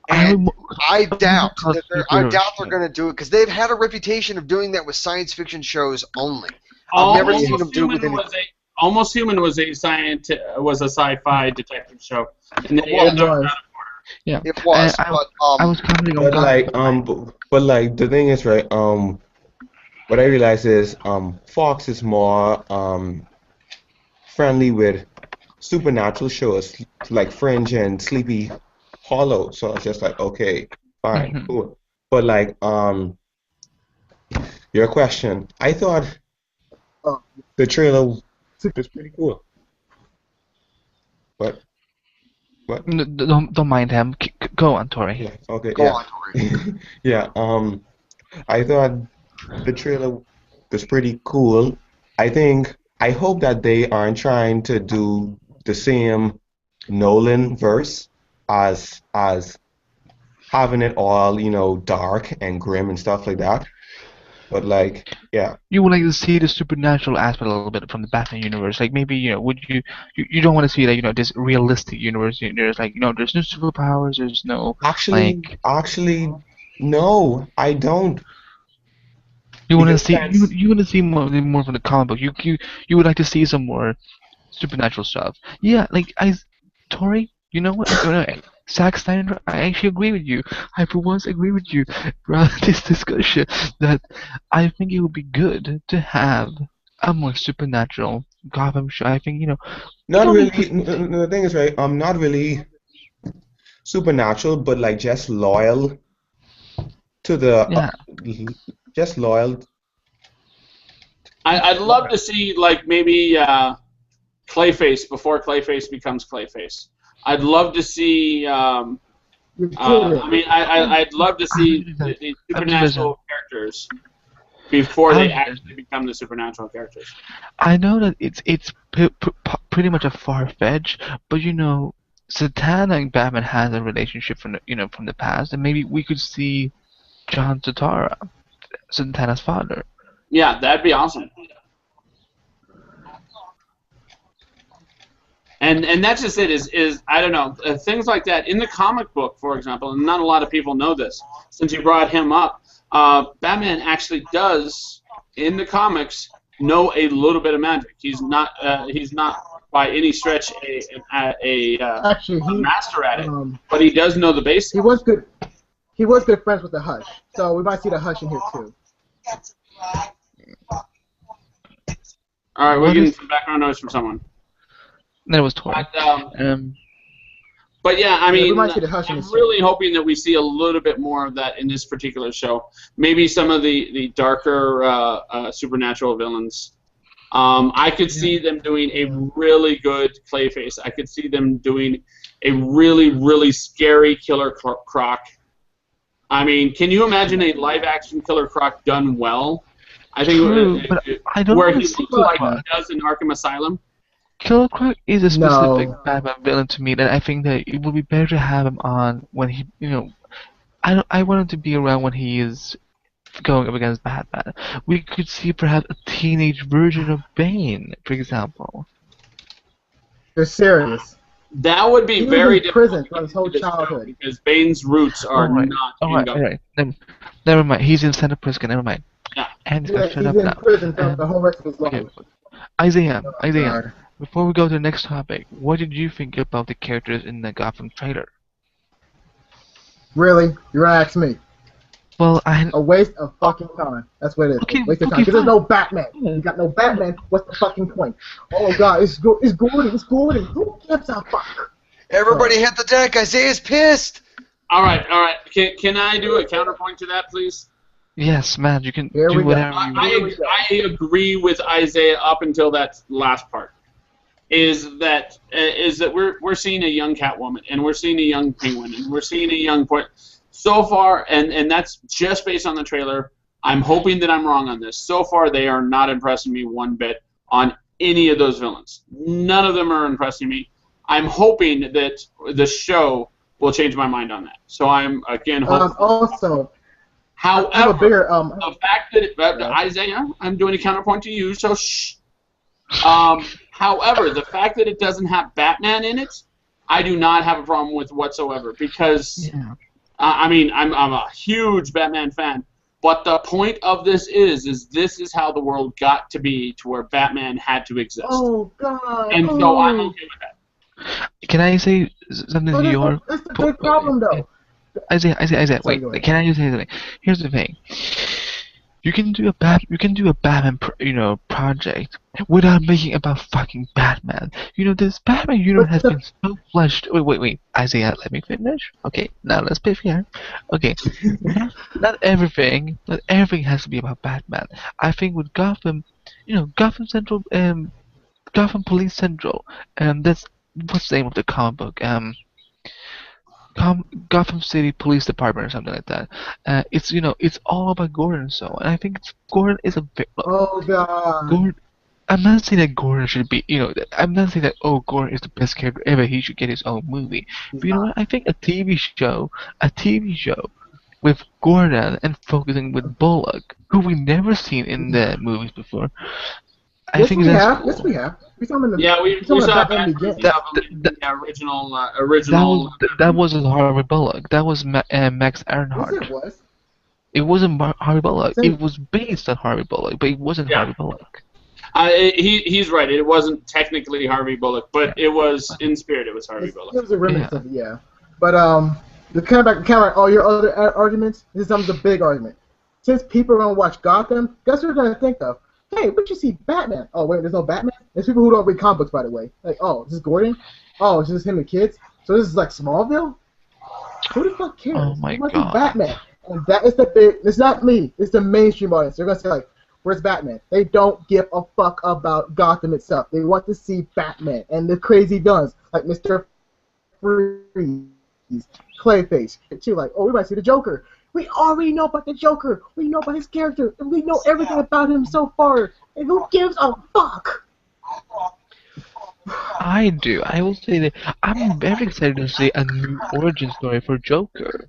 S3: And I doubt they're going to do it because they've had a reputation of doing that with science fiction shows only. I've never seen them do it with anything.
S2: Almost Human was a sci-fi detective show. And they
S1: Yeah,
S3: it was.
S1: I was commenting on
S4: but the thing is, right? What I realized is Fox is more friendly with supernatural shows like Fringe and Sleepy Hollow. So it's just like, okay, fine, cool. But your question, I thought the trailer was pretty cool. What?
S1: Don't mind him. Go on, Tori.
S4: Yeah. Okay.
S3: Go on, Tori.
S4: Yeah. I thought the trailer was pretty cool. I hope that they aren't trying to do the same Nolan verse as having it all, dark and grim and stuff like that. But yeah.
S1: You would like to see the supernatural aspect a little bit from the Batman universe. Like maybe, would you don't want to see this realistic universe. There's there's no superpowers. There's no
S4: actually no, I don't.
S1: You want to see you want to see more from the comic book. You would like to see some more supernatural stuff. Yeah, Tori, you know what? Zack Snyder, I actually agree with you. I for once agree with you throughout this discussion that I think it would be good to have a more supernatural Gotham show. I think
S4: not really. The thing is, right? I'm not really supernatural, but just loyal to the just loyal.
S2: I'd love to see maybe Clayface before Clayface becomes Clayface. I'd love to see. I'd love to see the supernatural characters. before they
S1: I
S2: actually become the supernatural characters.
S1: I know that it's pretty much a far fetch, but Zatanna and Batman has a relationship from from the past, and maybe we could see John Zatara, Zatanna's father.
S2: Yeah, that'd be awesome. And that's just it. Is I don't know, things like that in the comic book, for example, and not a lot of people know this. Since you brought him up, Batman actually does in the comics know a little bit of magic. He's not by any stretch
S5: Actually,
S2: a
S5: he
S2: master at it, but he does know the basics.
S5: he was good. He was good friends with the Hush, so we might see the Hush in here too.
S2: All right, we're getting some background noise from someone.
S1: That was Tori.
S2: But yeah, I mean,
S5: we might see the Hush in
S2: I'm
S5: this
S2: really hoping that we see a little bit more of that in this particular show. Maybe some of the darker supernatural villains. I could see them doing a really good Clayface. I could see them doing a really, really scary Killer Croc. I mean, can you imagine a live-action Killer Croc done well? I think
S1: True, but I don't
S2: where
S1: wanna
S2: he
S1: see
S2: looks like
S1: Killer
S2: he does in Arkham Asylum.
S1: Killer Croc is a specific
S5: No.
S1: Batman villain to me that I think that it would be better to have him on when I want him to be around when he is going up against Batman. We could see perhaps a teenage version of Bane, for example.
S5: They're serious.
S2: That would be
S5: He was
S2: very
S5: in prison
S2: difficult
S5: for his whole
S2: to do this show
S5: childhood.
S2: because Bane's roots are not in
S1: All
S2: Gotham.
S1: right. Never mind. He's in Santa Prisca. Never mind.
S2: Yeah.
S1: And
S5: Yeah,
S1: shut
S5: he's
S1: up
S5: in
S1: now.
S5: prison for the whole rest of his life.
S1: Okay. Isaiah,
S5: God.
S1: before we go to the next topic, what did you think about the characters in the Gotham trailer?
S5: Really? You're gonna ask me?
S1: Well,
S5: A waste of fucking time. That's what it is.
S1: Okay,
S5: Waste of time.
S1: okay,
S5: Because there's
S1: fine.
S5: no Batman. You got no Batman. What's the fucking point? Oh god, it's Gordon. It's Gordon. Who gives a fuck?
S3: Everybody hit the deck. Isaiah's pissed.
S2: All right. Can I do a counterpoint to that, please?
S1: Yes, man, you can
S5: Here we
S1: do
S5: go.
S1: whatever you want.
S2: I agree with Isaiah up until that last part. Is that we're seeing a young Catwoman and we're seeing a young Penguin and we're seeing a young point so far, and that's just based on the trailer. I'm hoping that I'm wrong on this. So far, they are not impressing me one bit on any of those villains. None of them are impressing me. I'm hoping that the show will change my mind on that. So I'm again hopeful.
S5: Also, I have a
S2: However,
S5: bigger
S2: the fact that Isaiah, I'm doing a counterpoint to you, so shh. However, the fact that it doesn't have Batman in it, I do not have a problem with whatsoever because, I mean, I'm a huge Batman fan. But the point of this is this is how the world got to be to where Batman had to exist.
S5: Oh god.
S2: And so I'm okay with that.
S1: Can I say something to your...
S5: That's the big problem, though.
S1: Isaiah,
S5: Sorry,
S1: wait.
S5: go ahead.
S1: Can I just say something? Here's the thing. You can do a Batman, project without making it about fucking Batman. This Batman universe has been so fleshed. Wait, Isaiah, let me finish. Okay, now let's be fair. Okay, not everything has to be about Batman. I think with Gotham, Gotham Central, Gotham Police Central, that's what's the name of the comic book? Gotham City Police Department or something like that. It's all about Gordon. So, and I think Gordon is a bit.
S5: Oh god.
S1: Gordon. I'm not saying that Gordon should be. I'm not saying that Gordon is the best character ever. He should get his own movie. But you know what? I think a TV show with Gordon and focusing with Bullock, who we never seen in the movies before. I think that's cool.
S5: Yes, we have. We saw him in the.
S2: Yeah, we
S5: saw him in
S2: saw
S5: Batman
S2: Batman
S5: Begins.
S2: the original.
S1: That wasn't Harvey Bullock. That was Max
S5: Yes,
S1: Earnhardt.
S5: it was.
S1: It wasn't Harvey Bullock.
S5: Same.
S1: It was based on Harvey Bullock, but it wasn't Harvey Bullock.
S2: He's right. It wasn't technically Harvey Bullock, but it was in spirit. It was Harvey Bullock.
S5: It was a remix of it, yeah. But the kind of all your other arguments. This is a big argument. Since people don't watch Gotham, guess what they're gonna think of? Hey, where'd you see Batman? Oh wait, there's no Batman. There's people who don't read comic books, by the way. Like, oh, this is Gordon. Oh, it's just him and kids. So this is like Smallville. Who the fuck cares?
S1: Oh my
S5: Who wants
S1: God.
S5: Batman. And that is the big. It's not me. It's the mainstream audience. They're gonna say like, "Where's Batman?" They don't give a fuck about Gotham itself. They want to see Batman and the crazy villains like Mr. Freeze, Clayface, too. Like, oh, we might see the Joker. We already know about the Joker. We know about his character. And we know everything about him so far. And who gives a fuck?
S1: I do. I will say that I'm very excited to see a new origin story for Joker.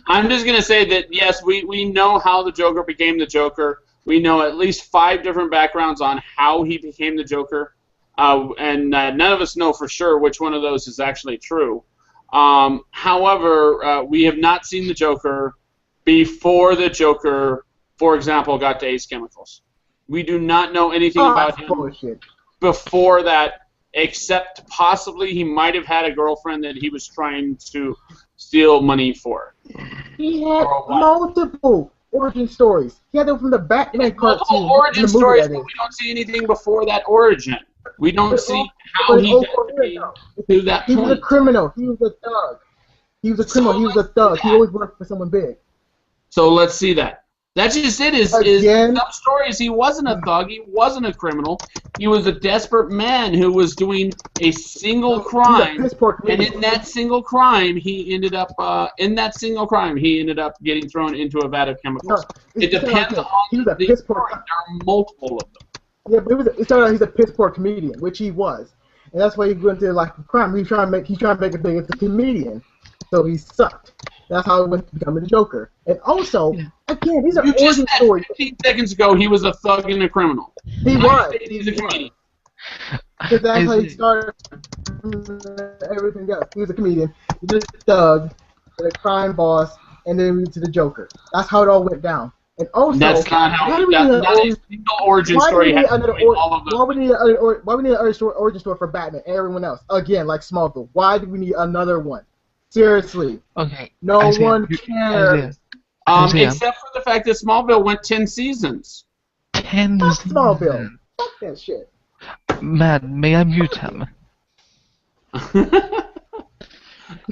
S2: I'm just gonna say that yes, we know how the Joker became the Joker. We know at least 5 different backgrounds on how he became the Joker, and none of us know for sure which one of those is actually true. However, we have not seen the Joker before the Joker, for example, got to Ace Chemicals. We do not know anything about him
S5: bullshit.
S2: before that, except possibly he might have had a girlfriend that he was trying to steal money for.
S5: He had multiple origin stories. He had them from the Batman cartoon.
S2: Multiple origin
S5: the movie,
S2: stories,
S5: that
S2: but
S5: is.
S2: we don't see anything before that origin. We don't see how
S5: But
S2: he
S5: it's
S2: got
S5: over
S2: to that
S5: He was a
S2: point.
S5: criminal. He was a thug. He was a criminal. He was a thug. He always worked for someone big.
S2: So let's see that. That's just it. Is
S5: Again?
S2: some stories he wasn't a thug, he wasn't a criminal. He was a desperate man who was doing a single crime, and in that single crime he ended up getting thrown into a vat of chemicals. It depends on
S5: He was a
S2: the
S5: piss
S2: story.
S5: poor.
S2: There are multiple of them.
S5: Yeah, but it started out he's a piss poor comedian, which he was, and that's why he went into like crime. He's trying to make it big as a comedian, so he sucked. That's how he went to becoming the Joker. And also, again, these are
S2: You just
S5: origin
S2: said
S5: stories.
S2: 15 seconds ago he was a thug and a criminal.
S5: He was.
S2: He's a comedian.
S5: Because that's how he started everything else. He was a comedian, he was a thug, a crime boss, and then he went to the Joker. That's how it all went down. And also,
S2: That's not how.
S5: why do we
S2: That's
S5: need an
S2: not a
S5: origin-
S2: single origin
S5: why do
S2: story.
S5: we need
S2: has
S5: another
S2: between all of
S5: why
S2: those.
S5: we need another origin story for Batman and everyone else? Again, like Smallville. Why do we need another one? Seriously,
S1: Okay.
S5: no
S1: Isaiah,
S5: one
S1: you-
S5: cares.
S1: Isaiah,
S2: Except for the fact that Smallville went 10 seasons.
S1: 10
S5: Fuck
S1: seasons.
S5: Smallville. Fuck that shit.
S1: Matt, may I mute him?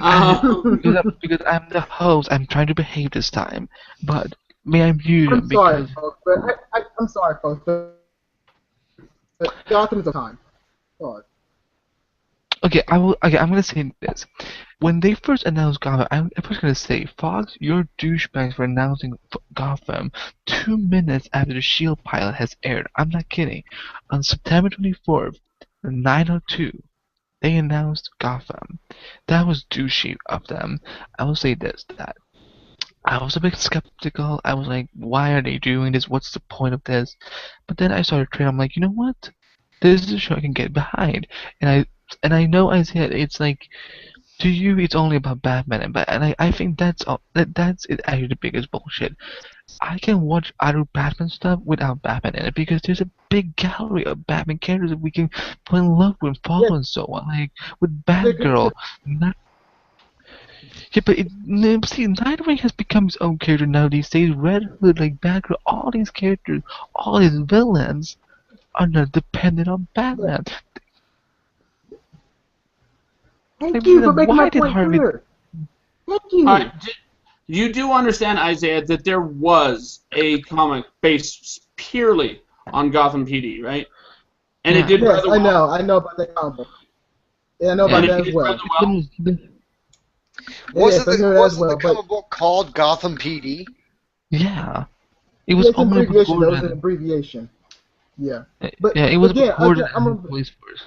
S2: Um,
S1: Because I'm the host, I'm trying to behave this time. But may I mute him?
S5: I'm sorry,
S1: Because
S5: folks, but I'm sorry, folks, but Gotham's a time. God.
S1: okay, I'm gonna say this. When they first announced Gotham, I'm first gonna say, Fox, you're douchebags for announcing Gotham 2 minutes after the Shield pilot has aired. I'm not kidding. On September 24th, 9:02, they announced Gotham. That was douchey of them. I will say this, that I was a bit skeptical. I was like, why are they doing this? What's the point of this? But then I started training. I'm like, you know what? This is a show I can get behind. And I know I said it's like, to you it's only about Batman and I think that's all that's it, actually the biggest bullshit. I can watch other Batman stuff without Batman in it because there's a big gallery of Batman characters that we can fall in love with, follow, and so on. Like with Batgirl, yeah, but see, Nightwing has become his own character now these days. Red Hood, like Batgirl, all these characters, all these villains are not dependent on Batman.
S5: Thank you for making my
S1: Why did
S5: point
S1: Harvey?
S5: clear. Thank you.
S2: all right, you do understand, Isaiah, that there was a comic based purely on Gotham PD, right? And it did
S5: Yes,
S2: rather well.
S5: I know about that comic. Yeah, I know about
S2: And
S5: that
S2: it
S5: as
S2: did
S5: well.
S2: rather well.
S3: Wasn't
S5: I know
S3: the,
S5: that as
S3: wasn't
S5: well,
S3: the
S5: but
S3: comic book called Gotham PD?
S1: Yeah, it was
S5: it's an
S1: only
S5: abbreviation. That was an
S1: Gordon.
S5: abbreviation. Yeah. But
S1: Yeah, it was
S5: again,
S1: Gordon
S5: I'm
S1: and
S5: gonna,
S1: police force.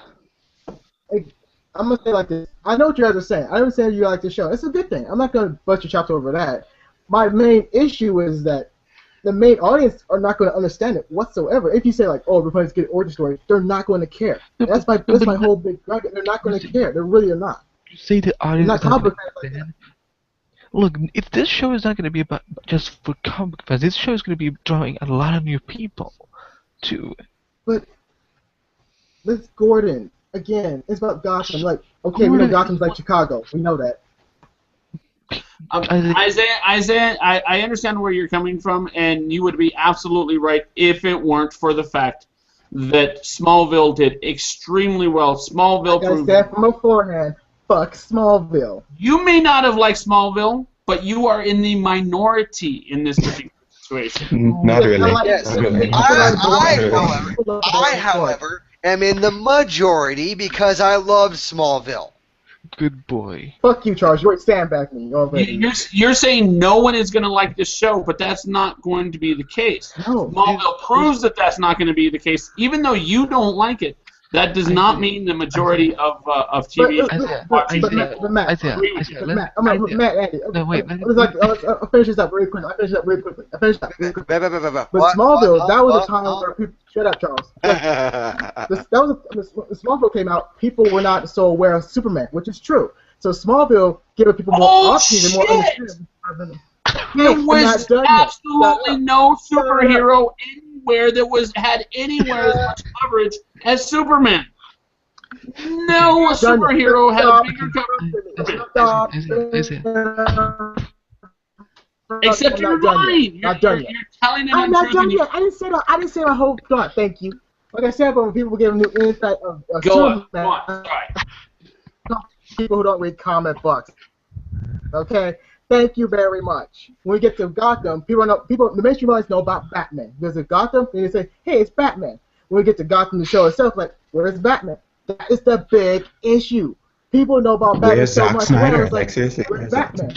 S5: I'm gonna say it like this. I know what you guys are saying. I understand you like the show. It's a good thing. I'm not gonna bust your chops over that. My main issue is that the main audience are not going to understand it whatsoever. If you say like, "Oh, we're going to get an origin story," they're not going to care. That's my whole big argument. They're not going to care. They really are not.
S1: You say the audience
S5: Not
S1: is not gonna
S5: complicated like
S1: understand. Look, if this show is not going to be about just for comic fans, this show is going to be drawing a lot of new people to it.
S5: But this Gordon again. It's about Gotham. Like, okay, we know Gotham's like Chicago. We know that.
S2: Isaiah, I understand where you're coming from, and you would be absolutely right if it weren't for the fact that Smallville did extremely well. Smallville
S5: Like I
S2: proved
S5: said from beforehand, fuck Smallville.
S2: you may not have liked Smallville, but you are in the minority in this particular situation.
S4: Not really.
S3: Yes.
S4: Not really.
S3: I, however, am in the majority because I loved Smallville.
S1: Good boy.
S5: Fuck you, Charles. You already sandbagged me already.
S2: You're saying no one is going to like this show, but that's not going to be the case.
S5: No.
S2: Smallville proves that that's not going to be the case. Even though you don't like it, that does not mean the majority of TV
S5: But Matt, Andy.
S1: No, wait.
S5: I'll finish this up really quick. But
S3: What?
S5: Smallville, that was a time where people. Shut up, Charles. Smallville came out, people were not so aware of Superman, which is true. So Smallville gave people more options and more understanding.
S2: There was absolutely no superhero anywhere that had anywhere as much coverage as Superman. No superhero had a bigger coverage. Except you're lying. You're telling an
S5: I'm not
S2: untruth.
S5: done yet. I didn't say my whole thought. Thank you. Like I said, but when people give new insight of
S2: Go
S5: Superman,
S2: on.
S5: people who don't read comic books. Okay. Thank you very much. When we get to Gotham, the mainstream audience know about Batman. There's a Gotham, and they say, "Hey, it's Batman." When we get to Gotham, the show itself, like, where is Batman? That is the big issue. People know about Batman
S4: Where's
S5: so
S4: Zack
S5: much.
S4: Snyder?
S5: Like,
S4: Like, seriously,
S5: where's
S4: where's Zack
S5: Batman?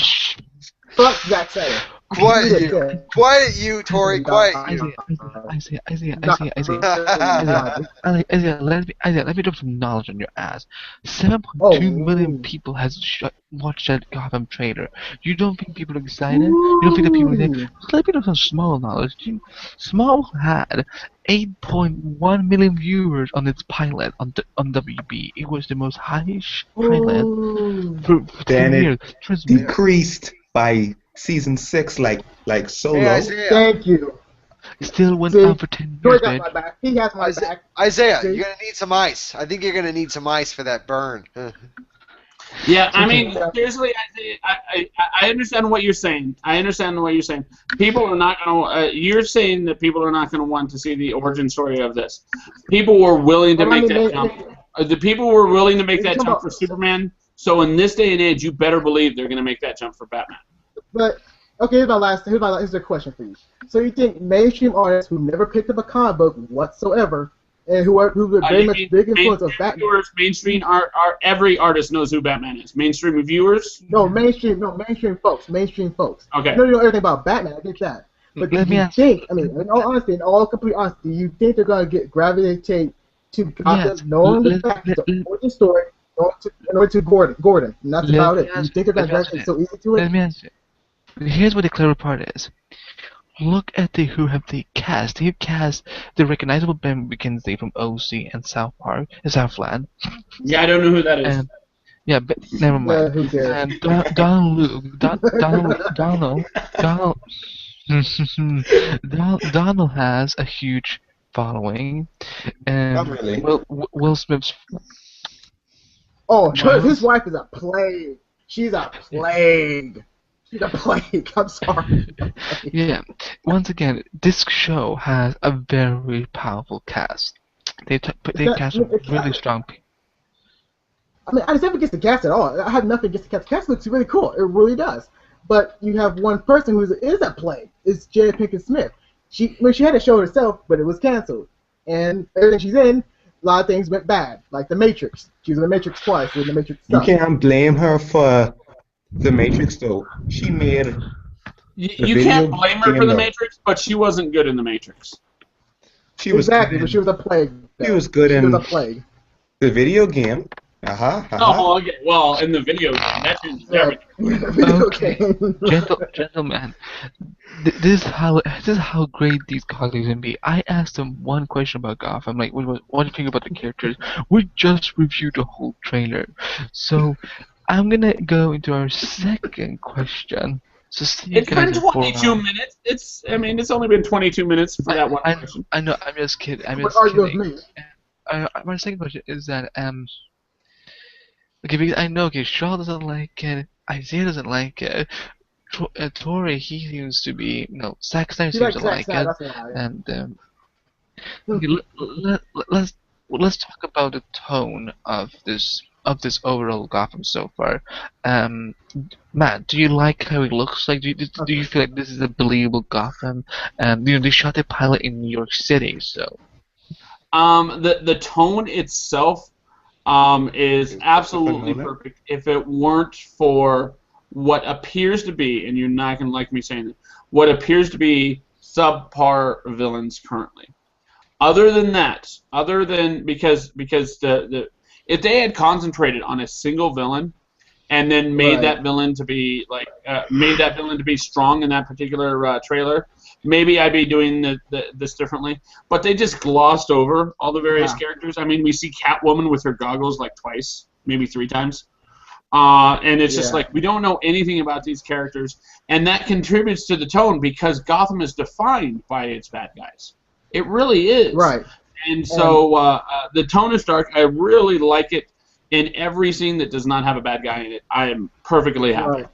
S5: Fuck Zack Snyder.
S3: Quiet you, Tori. Quiet you.
S1: Isaiah, let me drop some knowledge on your ass. 7.2 million people has watched that Gotham trailer. You don't think people are excited? You don't think that people are excited? Let me drop some small knowledge. Small had 8.1 million viewers on its pilot on WB. It was the most highest pilot for 10 years.
S4: Decreased by season 6, like Solo.
S3: Hey, Isaiah.
S5: Thank you.
S1: Still went on for 10 years,
S5: got my back. He has my back.
S3: Isaiah, you're gonna need some ice. I think you're gonna need some ice for that burn.
S2: Yeah, I mean, seriously, I understand what you're saying. People are not going to. You're saying that people are not going to want to see the origin story of this. People were willing to make that jump. The people were willing to make that jump for Superman. So in this day and age, you better believe they're going to make that jump for Batman.
S5: But okay, here's the question for you. So you think mainstream artists who never picked up a comic book whatsoever, and who are very much big influence of Batman?
S2: Mainstream every artist knows who Batman is. Mainstream viewers?
S5: Mainstream folks.
S2: Okay.
S5: No, you know everything about Batman. I get that. But do you think? I mean, in all honesty, in all complete honesty, do you think they're gonna gravitate to Gotham, knowing the fact that the origin story, in order to Gordon, and that's about it? You think they're gonna gravitate so easy to it?
S1: Let me answer. Here's what the clever part is. Look at who have they cast. They have cast the recognizable Ben McKenzie from OC and South Park, Southland.
S2: Yeah, I don't know who that is.
S1: And, yeah, but never mind.
S5: Who cares?
S1: And Donald has a huge following, and
S4: Not really.
S1: Will Smith's.
S5: Oh, his wife is a plague. She's a plague. I'm sorry.
S1: Yeah. Once again, this show has a very powerful cast. They cast really strong people.
S5: I mean, I just never against the cast at all. I have nothing against the cast. The cast looks really cool. It really does. But you have one person who is a plague. It's Jada Pinkett Smith. She had a show herself, but it was canceled. And everything she's in, a lot of things went bad. Like The Matrix. She was in The Matrix twice. In The Matrix
S4: You
S5: stuff.
S4: can't blame her for The Matrix, though. She made.
S2: You can't blame her for The Matrix, but she wasn't good in The Matrix.
S4: She was
S5: exactly, but she was a plague.
S4: She was good in
S5: was a plague.
S4: The video game.
S2: Oh, okay. Well, in the video game, that changes everything.
S1: Okay, gentlemen, this is how great these characters can be. I asked them one question about Gotham, like, what do you think about the characters? We just reviewed the whole trailer, so I'm gonna go into our second question. So
S2: it's been 22 minutes. It's only been 22 minutes for that one question.
S1: I know. I'm just kidding. My second question is that okay, because I know, okay, Shaw doesn't like it, Isaiah doesn't like it, Tori, he seems to be, Zack Snyder seems to like it, and okay, let's talk about the tone of this overall Gotham so far. Matt, do you like how it looks? Like, do you feel like this is a believable Gotham? They shot the pilot in New York City, so.
S2: The tone itself, is absolutely perfect if it weren't for what appears to be, and you're not going to like me saying it, what appears to be subpar villains currently. Other than that, because if they had concentrated on a single villain and then made that villain to be strong in that particular trailer, maybe I'd be doing this differently. But they just glossed over all the various characters. I mean, we see Catwoman with her goggles like twice, maybe 3 times. And it's just like we don't know anything about these characters, and that contributes to the tone because Gotham is defined by its bad guys. It really is.
S5: Right.
S2: And so the tone is dark. I really like it in every scene that does not have a bad guy in it. I am perfectly happy. Right.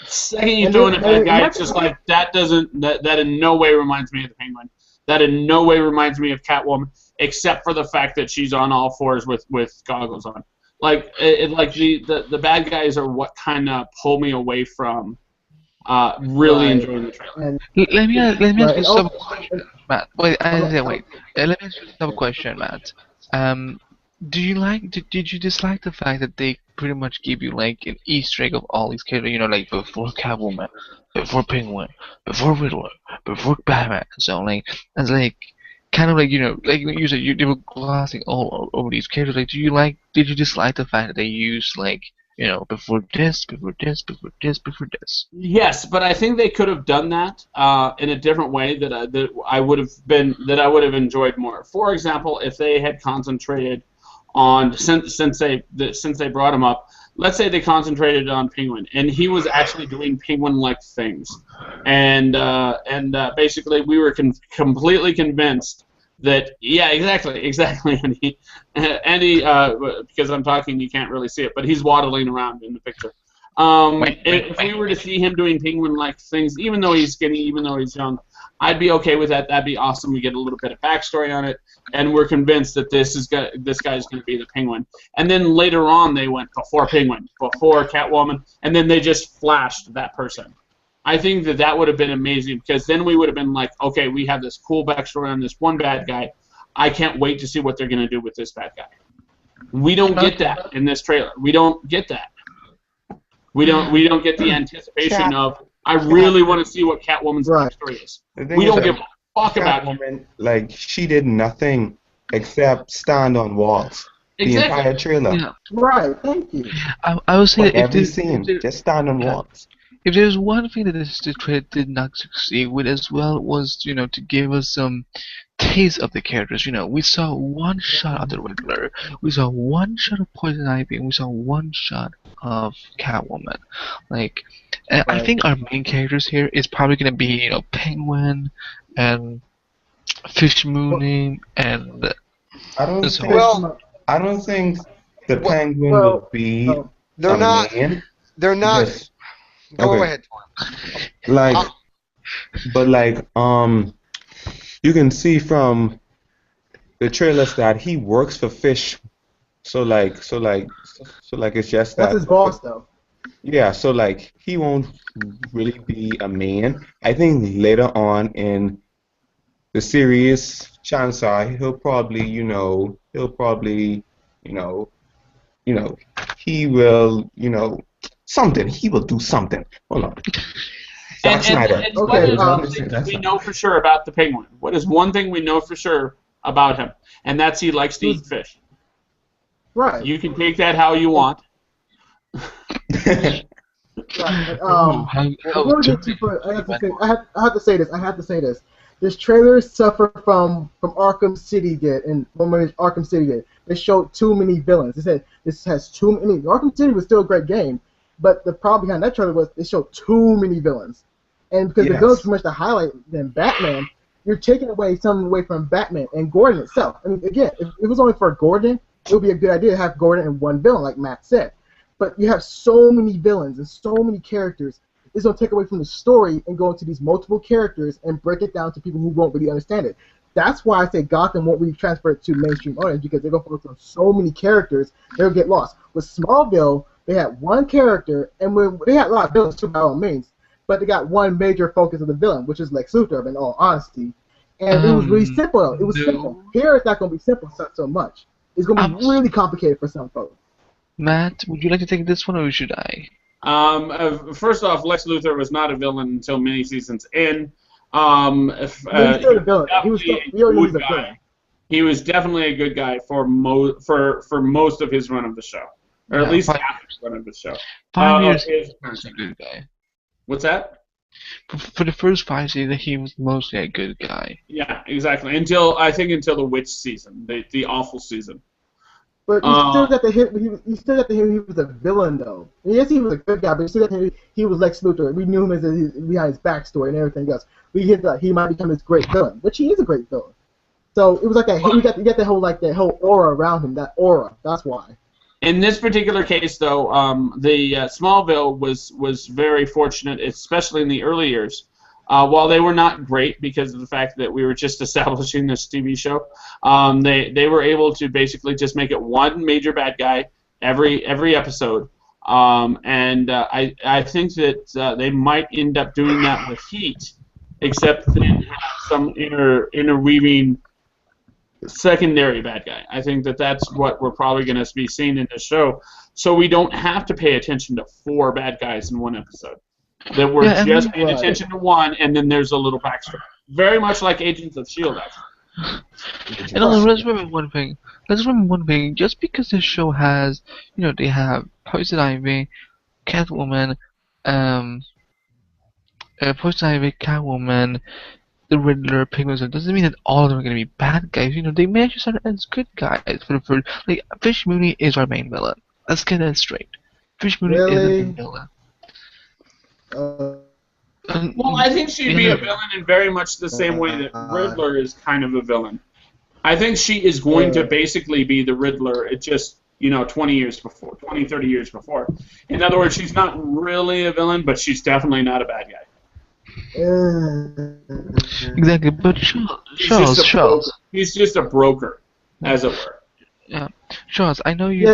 S2: Second you throw in a bad guy, it's just like that in no way reminds me of the Penguin. That in no way reminds me of Catwoman, except for the fact that she's on all fours with goggles on. Like the bad guys are what kind of pull me away from really enjoying the trailer.
S1: Let me ask you some question, Matt. Wait. Let me ask you some question, Matt. Did you dislike the fact that they pretty much give you like an Easter egg of all these characters? You know, like before Catwoman, before Penguin, before Riddler, before Batman. So like, it's like kind of like, you know, like you said, you were glossing all over these characters. Like, did you dislike the fact that they used like, you know, before this, before this, before this, before this?
S2: Yes, but I think they could have done that in a different way that I would have enjoyed more. For example, if they had concentrated on since they brought him up, let's say they concentrated on Penguin, and he was actually doing Penguin-like things, and basically we were completely convinced that exactly, Andy, because I'm talking, you can't really see it, but he's waddling around in the picture. If we were to see him doing Penguin-like things, even though he's skinny, even though he's young, I'd be okay with that. That'd be awesome. We get a little bit of backstory on it, and we're convinced that this guy's going to be the Penguin. And then later on, they went before Penguin, before Catwoman, and then they just flashed that person. I think that would have been amazing because then we would have been like, okay, we have this cool backstory on this one bad guy. I can't wait to see what they're going to do with this bad guy. We don't get that in this trailer. We don't get that. We don't get the anticipation of, I really want to see what Catwoman's backstory is. We don't give a fuck about
S4: Catwoman. Like, she did nothing except stand on walls. The entire trailer.
S5: Yeah. Right, thank you.
S1: I would say
S4: like every scene, just stand on walls.
S1: If there's one thing that this trailer did not succeed with as well was, you know, to give us some taste of the characters. You know, we saw one shot of the Riddler, we saw one shot of Poison Ivy, and we saw one shot of Catwoman. Like, and I think our main characters here is probably gonna be, you know, Penguin and Fish Mooning and.
S4: I don't think the Penguin will be.
S3: They're not.
S4: Man.
S3: They're not.
S4: Just,
S3: Go ahead.
S4: Like, but like, you can see from the trailers that he works for Fish. So like, it's just that.
S5: That's his boss, though.
S4: Yeah, so like, he won't really be a man. I think later on in the series, chances are he'll probably, he will, something. He will do something. Hold on.
S2: And what we know for sure about the Penguin? What is one thing we know for sure about him? And that's he likes to eat fish.
S5: Right.
S2: You can take that how you want.
S5: Right. I have to say this. This trailer suffered from Arkham City did, and what Arkham City did. They showed too many villains. They said this has too many. Arkham City was still a great game, but the problem behind that trailer was they showed too many villains. And because the villains pretty much the highlight than Batman, you're taking something away from Batman and Gordon itself. I mean, again, if it was only for Gordon, it would be a good idea to have Gordon and one villain, like Matt said. But you have so many villains and so many characters. It's going to take away from the story and go into these multiple characters and break it down to people who won't really understand it. That's why I say Gotham won't really transfer it to mainstream audience, because they're going to focus on so many characters, they'll get lost. With Smallville, they had one character, and they had a lot of villains too, by all means, but they got one major focus of the villain, which is Lex Luthor, in all honesty. And it was really simple. It was simple. Here it's not going to be simple so much. It's going to be really complicated for some folks.
S1: Matt, would you like to take this one, or should I?
S2: First off, Lex Luthor was not a villain until many seasons in.
S5: He's still a villain. We already knew he was a villain.
S2: He was definitely a good guy for most of his run of the show, or at least half his run of the show.
S1: 5 years, he was a good guy.
S2: What's that?
S1: For the first 5 seasons, he was mostly a good guy.
S2: Yeah, exactly. Until the witch season, the awful season.
S5: But you still got the hint. You still got the hint he was a villain, though. Yes, he was a good guy, but you still got the hint he was Lex Luthor. We knew him as behind his backstory and everything else. We hit that he might become this great villain, which he is a great villain. So it was like that. You got the whole aura around him. That aura. That's why.
S2: In this particular case, though, the Smallville was very fortunate, especially in the early years. While they were not great because of the fact that we were just establishing this TV show, they were able to basically just make it one major bad guy every episode. I think that they might end up doing that with Heat, except then have some interweaving secondary bad guy. I think that that's what we're probably going to be seeing in this show, so we don't have to pay attention to 4 bad guys in one episode. That we're just paying attention to one, and then there's a little backstory. Very much like Agents of S.H.I.E.L.D., actually.
S1: And also, let's remember one thing. Just because this show has, they have Poison Ivy, Catwoman, Catwoman, the Riddler, Penguin, doesn't mean that all of them are going to be bad guys. They may actually start as good guys for the first. Like, Fish Mooney is our main villain. Let's get that straight. Fish Mooney is the main villain.
S2: Well, I think she'd be a villain in very much the same way that Riddler is kind of a villain. I think she is going to basically be the Riddler. It just 20 years before, 20, 30 years before. In other words, she's not really a villain, but she's definitely not a bad guy.
S1: Exactly, but Charles.
S2: He's just a broker, as it were.
S1: Yeah, Charles, I know you.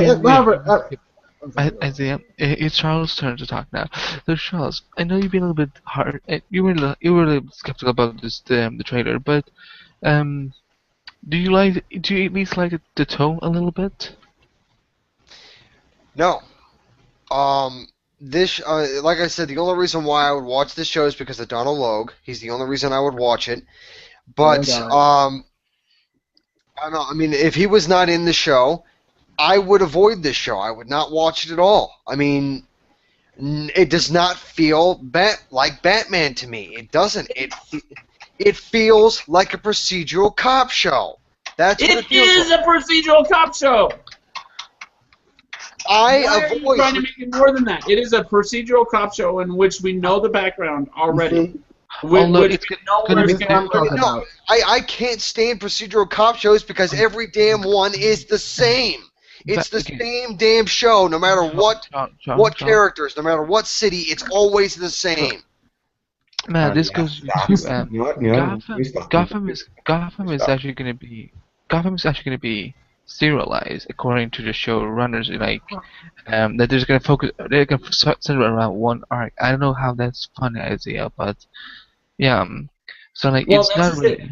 S1: Isaiah, it's Charles' turn to talk now. So Charles, I know you've been a little bit hard. You were a little skeptical about this the trailer, but do you at least like the tone a little bit?
S3: No. This, like I said, the only reason why I would watch this show is because of Donald Logue. He's the only reason I would watch it. But I don't know. I mean, if he was not in the show, I would avoid this show. I would not watch it at all. I mean, it does not feel like Batman to me. It doesn't. It feels like a procedural cop show. That's what it feels like.
S2: A procedural cop show. Why are you trying to make it more than that? It is a procedural cop show in which we know the background already.
S3: I can't stand procedural cop shows because every damn one is the same. It's the same damn show, no matter what characters, no matter what city, it's always the same.
S1: Man, this goes. Gotham is actually going to be serialized according to the showrunners. That they're going to focus. They're going to center around one arc. I don't know how that's funny, Isaiah, but yeah. So it's not really.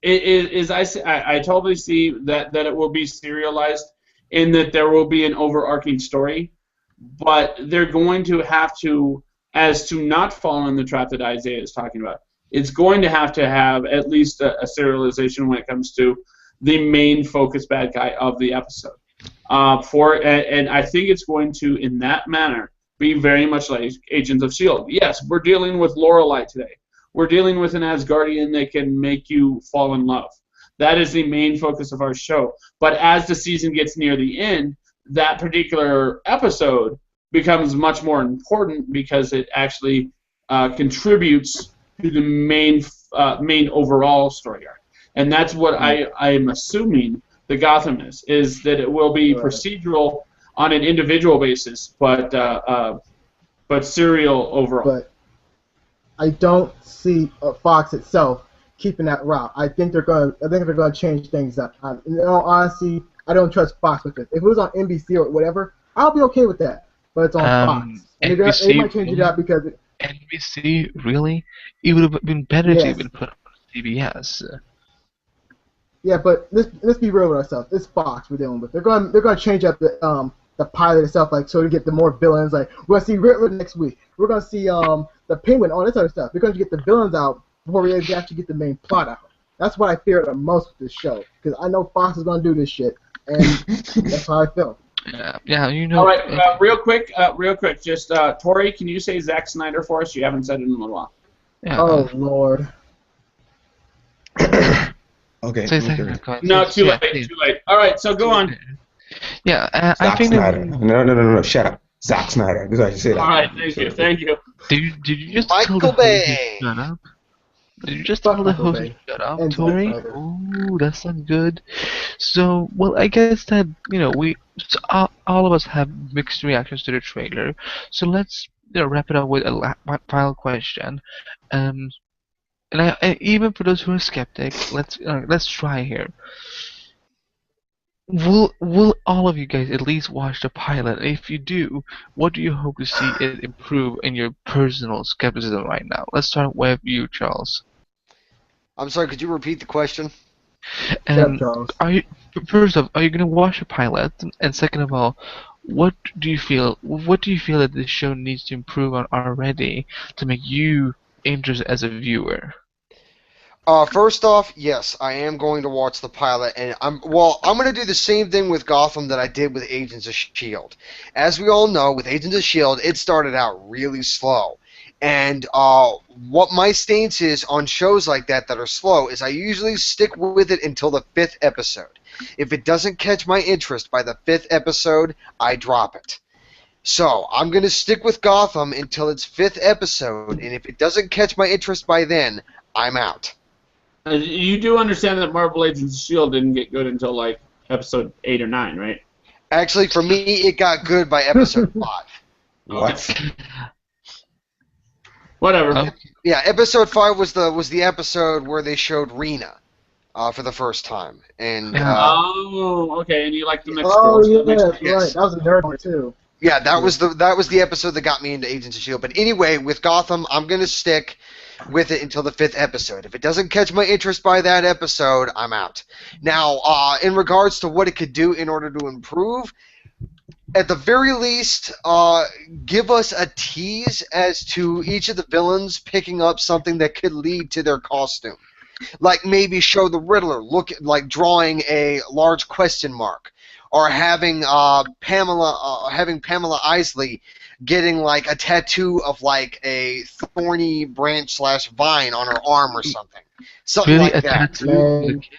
S2: I totally see that it will be serialized in that there will be an overarching story, but they're going to have to, as to not fall in the trap that Isaiah is talking about, it's going to have at least a serialization when it comes to the main focus bad guy of the episode. And I think it's going to, in that manner, be very much like Agents of S.H.I.E.L.D. Yes, we're dealing with Lorelei today. We're dealing with an Asgardian that can make you fall in love. That is the main focus of our show. But as the season gets near the end, that particular episode becomes much more important because it actually contributes to the main overall story arc. And that's what I am assuming the Gotham is that it will be procedural on an individual basis, but serial overall.
S5: But I don't see Fox itself keeping that route. I think they're going to change things up. In all honesty, I don't trust Fox with it. If it was on NBC or whatever, I'll be okay with that. But it's on Fox. And they might change it up because
S1: NBC, really? It would have been better to even put on CBS.
S5: Yeah, but let's be real with ourselves. It's Fox we're dealing with. They're gonna change up the pilot itself, like so to get the more villains. Like we're gonna see Riddler next week. We're gonna see the Penguin, all this other stuff. We're gonna get the villains out before we actually get the main plot out. That's what I fear the most with this show, because I know Fox is gonna do this shit, and that's how I feel.
S1: Yeah, you know.
S2: All right, real quick, just Tori, can you say Zack Snyder for us? You haven't said it in a little while.
S1: Yeah,
S5: Oh Lord.
S4: Okay.
S1: say
S4: okay.
S1: second.
S2: No, too
S1: Yeah,
S2: late,
S1: please.
S2: too late. All right, so go on.
S1: Yeah, I
S4: Zack
S1: think
S4: Snyder.
S1: that.
S4: No. Shut up. Zack Snyder. That's why I say that.
S2: All right, thank you.
S1: Did you just
S3: Michael
S1: tell the host to
S3: Bay.
S1: shut up? Did you just
S5: Fuck
S1: tell the
S5: Michael
S1: host
S5: Bay.
S1: to shut up,
S5: And Zack
S1: Tori?
S5: Snyder.
S1: Ooh, that's not good. So, well, I guess that all of us have mixed reactions to the trailer. So let's wrap it up with a final question. Um, and even for those who are skeptic, let's try here. Will all of you guys at least watch the pilot? If you do, what do you hope to see it improve in your personal skepticism right now? Let's start with you, Charles.
S3: I'm sorry, could you repeat the question?
S5: Shut up,
S1: And
S5: Charles.
S1: first off, are you gonna watch the pilot? And second of all, what do you feel? What do you feel that this show needs to improve on already to make you interested as a viewer?
S3: First off, yes, I am going to watch the pilot, and I'm going to do the same thing with Gotham that I did with Agents of Shield. As we all know, with Agents of Shield, it started out really slow, and what my stance is on shows like that are slow is I usually stick with it until the 5th episode. If it doesn't catch my interest by the 5th episode, I drop it. So I'm going to stick with Gotham until its 5th episode, and if it doesn't catch my interest by then, I'm out.
S2: You do understand that Marvel Agents of S.H.I.E.L.D. didn't get good until, like, episode 8 or 9, right?
S3: Actually, for me, it got good by episode 5.
S4: What?
S2: Whatever.
S1: Oh.
S3: Yeah, episode 5 was the episode where they showed Rena for the first time, and
S2: Oh, okay, and you like the mixed
S5: Oh
S2: girls.
S5: yeah,
S2: That makes
S5: that's
S2: sense.
S5: right. That was a nerd one too.
S3: yeah, that was the episode that got me into Agents of Shield. But anyway, with Gotham, I'm gonna stick with it until the 5th episode. If it doesn't catch my interest by that episode, I'm out. Now, in regards to what it could do in order to improve, at the very least, give us a tease as to each of the villains picking up something that could lead to their costume. Like maybe show the Riddler drawing a large question mark, or having Pamela Isley getting like a tattoo of like a thorny branch / vine on her arm or something. Something
S1: Really,
S3: like
S1: a
S3: that.
S1: tattoo for the
S5: Man.
S1: kid?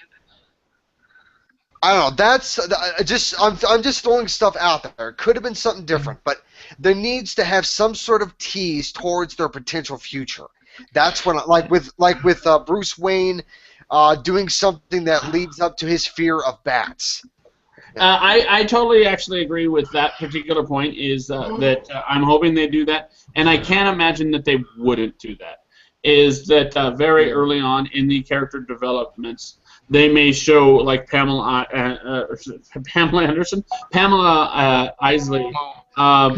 S3: I don't know. That's I'm just throwing stuff out there. It could have been something different, but there needs to have some sort of tease towards their potential future. That's what like with Bruce Wayne doing something that leads up to his fear of bats.
S2: I totally actually agree with that particular point. Is that I'm hoping they do that, and I can't imagine that they wouldn't do that. Is that very early on in the character developments, they may show like Pamela Isley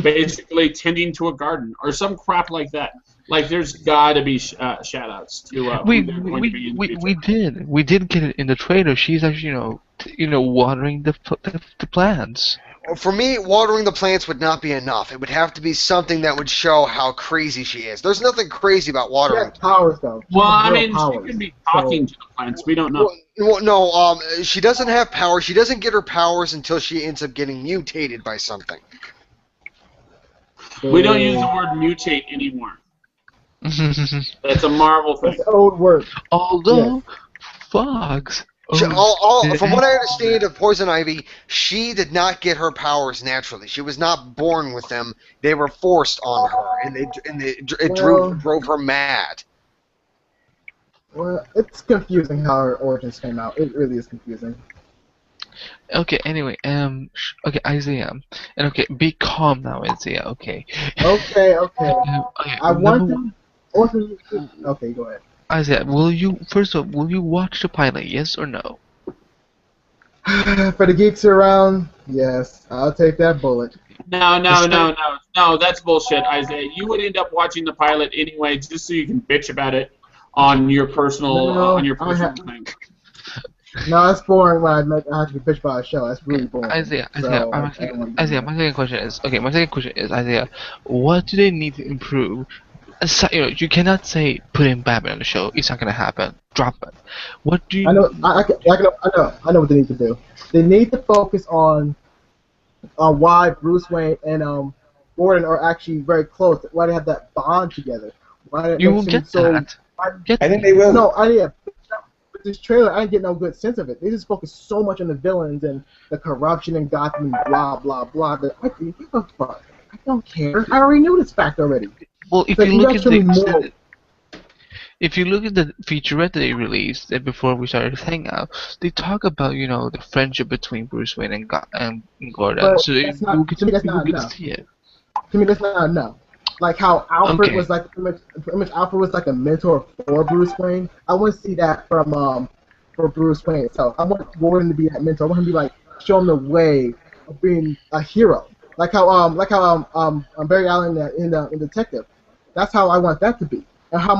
S2: basically tending to a garden or some crap like that. Like there's got to be shout-outs to who they're going to be in the future.
S1: We did get it in the trailer. She's actually watering the plants.
S3: For me, watering the plants would not be enough. It would have to be something that would show how crazy she is. There's nothing crazy about
S5: She
S3: watering.
S5: has powers though. She
S2: Well,
S5: has
S2: I
S5: real
S2: mean,
S5: powers.
S2: she could be talking to the plants. We don't know.
S3: Well, no, she doesn't have power. She doesn't get her powers until she ends up getting mutated by something.
S2: We don't use the word mutate anymore. That's a Marvel thing.
S5: That's old word.
S1: Although, Fox.
S3: From what I understand of Poison Ivy, she did not get her powers naturally. She was not born with them. They were forced on her, and it drove her mad.
S5: Well, it's confusing how her origins came out. It really is confusing.
S1: Okay. Anyway, okay, Isaiah, and okay, be calm now, Isaiah. Okay.
S5: Okay.
S1: Okay.
S5: I want
S1: number
S5: to. Okay, go ahead.
S1: Isaiah, first of all, will you watch the pilot? Yes or no?
S5: For the geeks around, yes, I'll take that bullet.
S2: No, that's bullshit, Isaiah. You would
S5: No,
S2: watching the pilot anyway, just so you can bitch about it on your personal thing.
S5: No, that's boring when I have to be pitched by a show. That's really
S1: Okay,
S5: boring.
S1: Isaiah,
S5: So I don't want to do
S1: Isaiah,
S5: that.
S1: my second question is okay. My second question is Isaiah, what do they need to improve? You know, you cannot say putting Batman on the show. It's not gonna happen. Drop it. What do
S5: I
S1: you?
S5: know. I know what they need to do. They need to focus on why Bruce Wayne and Gordon are actually very close. Why they have that bond together. Why it
S1: You
S5: makes
S1: will
S5: him
S1: get
S5: so.
S1: that.
S5: I,
S1: Get
S4: I think they will.
S5: no, I yeah. With this trailer, I didn't get no good sense of it. They just focus so much on the villains and the corruption in Gotham and blah blah blah. That I think, what the fuck? I don't care. I already knew this fact already.
S1: well.
S5: It's like you guys show me more.
S1: If you look at the featurette that they released before we started this hangout, they talk about the friendship between Bruce Wayne and Gordon.
S5: But
S1: So
S5: that's not to me. That's
S1: you will
S5: not
S1: get to
S5: enough.
S1: see it.
S5: To me, that's not enough. Like how Alfred
S1: Okay.
S5: was like pretty much Alfred was like a mentor for Bruce Wayne. I want to see that from for Bruce Wayne itself. I want Gordon to be that mentor. I want him to be like show him the way of being a hero. Like how Barry Allen in Detective. That's how I want that to be. And how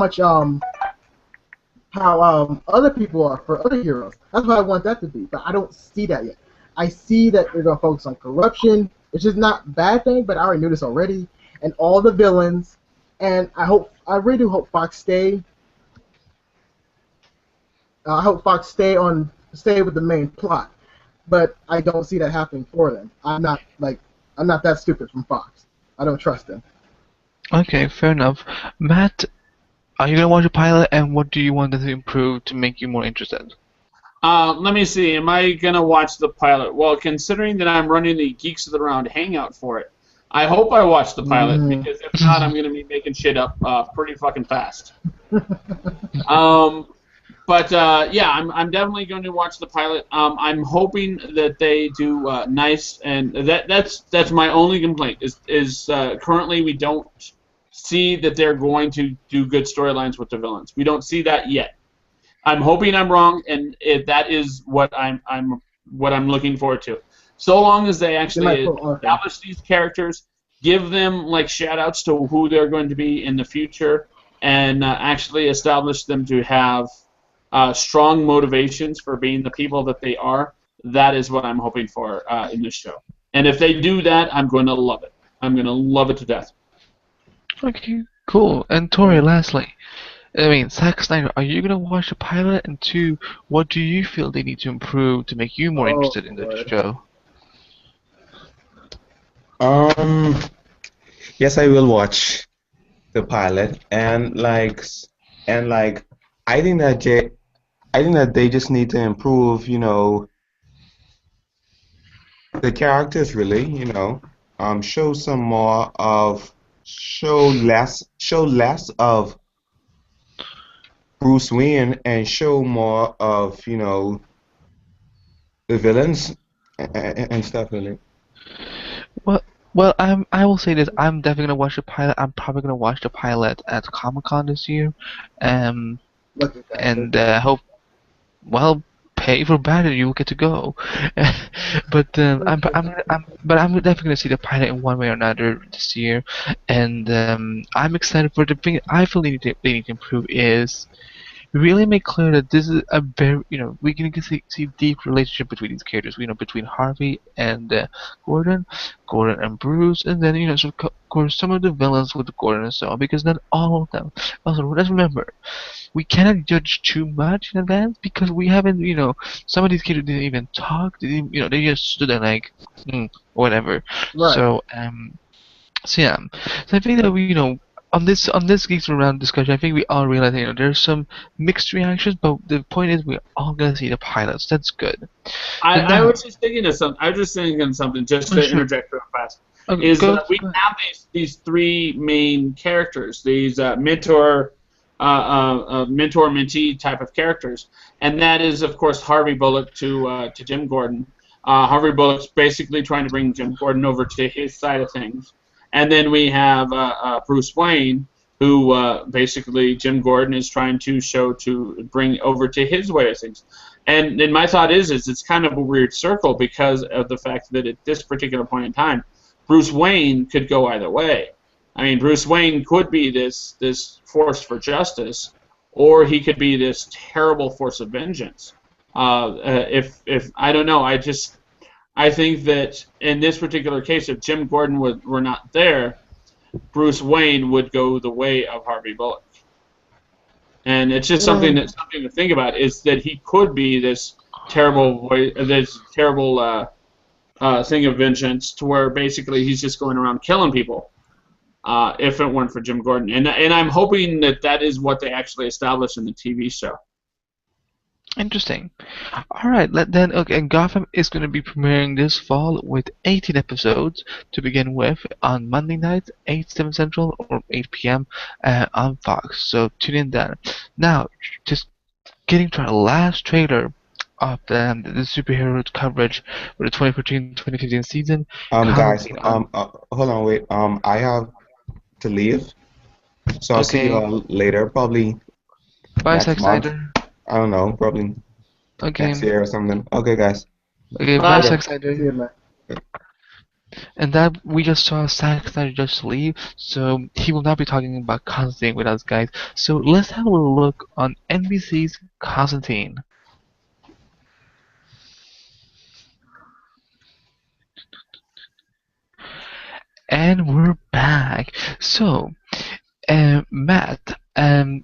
S5: other people are for other heroes. That's what I want that to be. But I don't see that yet. I see that they're gonna focus on corruption, which is not a bad thing, but I already knew this already. And all the villains, and I really do hope Fox stay. I hope Fox stay with the main plot, but I don't see that happening for them. I'm not that stupid from Fox. I don't trust them.
S1: Okay, fair enough. Matt, are you gonna watch a pilot, and what do you want them to improve to make you more interested?
S2: Let me see. Am I gonna watch the pilot? Well, considering that I'm running the Geeks of the Round hangout for it, I hope I watch the pilot because if not, I'm gonna be making shit up pretty fucking fast. Yeah, I'm definitely going to watch the pilot. I'm hoping that they do nice, and that's my only complaint is currently we don't see that they're going to do good storylines with the villains. We don't see that yet. I'm hoping I'm wrong, and that is what I'm looking forward to. So long as they actually establish these characters, give them like shout outs to who they're going to be in the future, and actually establish them to have strong motivations for being the people that they are. That is what I'm hoping for in this show. And if they do that, I'm going to love it. I'm going to love it to death.
S1: Okay, cool. And Tori, lastly, I mean, Zack Snyder, are you gonna watch the pilot? And two, what do you feel they need to improve to make you more
S5: Oh,
S1: interested in the
S5: Lord.
S1: show?
S4: Um, yes, I will watch the pilot, and like, I think that I think that they just need to improve, the characters really, show some more of, show less of Bruce Wayne and show more of, the villains and stuff really.
S1: Well, I will say this. I'm definitely gonna watch the pilot. I'm probably gonna watch the pilot at Comic-Con this year, um,
S5: Look at that.
S1: and hope. Well, pay for better, you will get to go. But I'm definitely gonna see the pilot in one way or another this year, and I'm excited for the thing. I feel they need to improve is really make clear that this is a very, we can see deep relationship between these characters, between Harvey and Gordon and Bruce, and then, so of course some of the villains with Gordon and so on, because not all of them. Also, let's remember, we cannot judge too much in advance because we haven't, some of these characters didn't even talk, they didn't, they just stood there like, whatever.
S5: Right.
S1: So yeah, so I think that we, on this Geeks Around discussion, I think we all realize that, there's some mixed reactions, but the point is we're all gonna see the pilots. That's good.
S2: I was just thinking of something. I was just thinking of something just to
S1: Sure.
S2: interject real fast.
S1: Okay,
S2: Is
S1: go.
S2: we have these three main characters, these mentor mentee type of characters, and that is of course Harvey Bullock to Jim Gordon. Harvey Bullock's basically trying to bring Jim Gordon over to his side of things, and then we have Bruce Wayne, who basically Jim Gordon is trying to bring over to his way of things. And then my thought is it's kind of a weird circle because of the fact that at this particular point in time, Bruce Wayne could go either way. I mean, Bruce Wayne could be this force for justice, or he could be this terrible force of vengeance. If I don't know, I think that in this particular case, if Jim Gordon were not there, Bruce Wayne would go the way of Harvey Bullock. And it's just something to think about is that he could be this terrible thing of vengeance to where basically he's just going around killing people. If it weren't for Jim Gordon, and I'm hoping that that is what they actually established in the TV show.
S1: Interesting. All right, then. Okay, and Gotham is going to be premiering this fall with 18 episodes to begin with on Monday nights, 7 Central or 8 p.m. On Fox. So tune in then. Now, just getting to our last trailer of the superhero coverage for the 2014-2015 season.
S4: Guys,
S1: Commenting on.
S4: hold on, wait. I have to leave, so I'll see you
S1: Okay.
S4: all later. Probably
S1: Bye,
S4: next
S1: Zack
S4: month.
S1: Snyder.
S4: I don't know. Probably
S1: Okay.
S4: next year or something. Okay, guys.
S1: Okay, bye,
S2: Bye.
S1: Zack
S5: See
S1: Snyder.
S5: you, man.
S1: And that we just saw Zack Snyder just leave, so he will not be talking about Constantine with us, guys. So let's have a little look on NBC's Constantine. And we're back. So, Matt,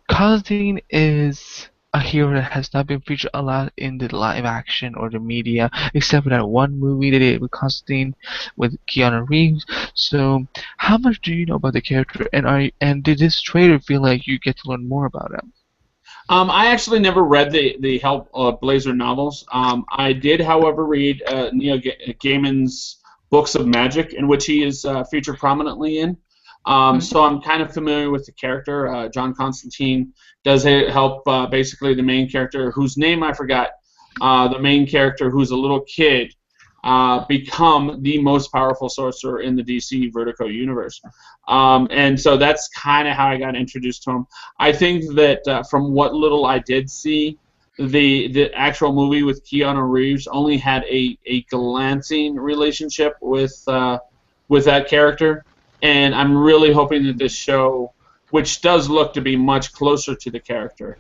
S1: Constantine is a hero that has not been featured a lot in the live action or the media, except for that one movie they did with Constantine with Keanu Reeves. So, how much do you know about the character, and did this trailer feel like you get to learn more about him?
S2: I actually never read the Blazer novels. I did, however, read Neil Gaiman's books of magic, in which he is featured prominently in. So I'm kind of familiar with the character. John Constantine does help basically the main character, whose name I forgot. The main character, who's a little kid, become the most powerful sorcerer in the DC Vertigo universe. And so that's kind of how I got introduced to him. I think that from what little I did see, the actual movie with Keanu Reeves only had a glancing relationship with that character, and I'm really hoping that this show, which does look to be much closer to the character,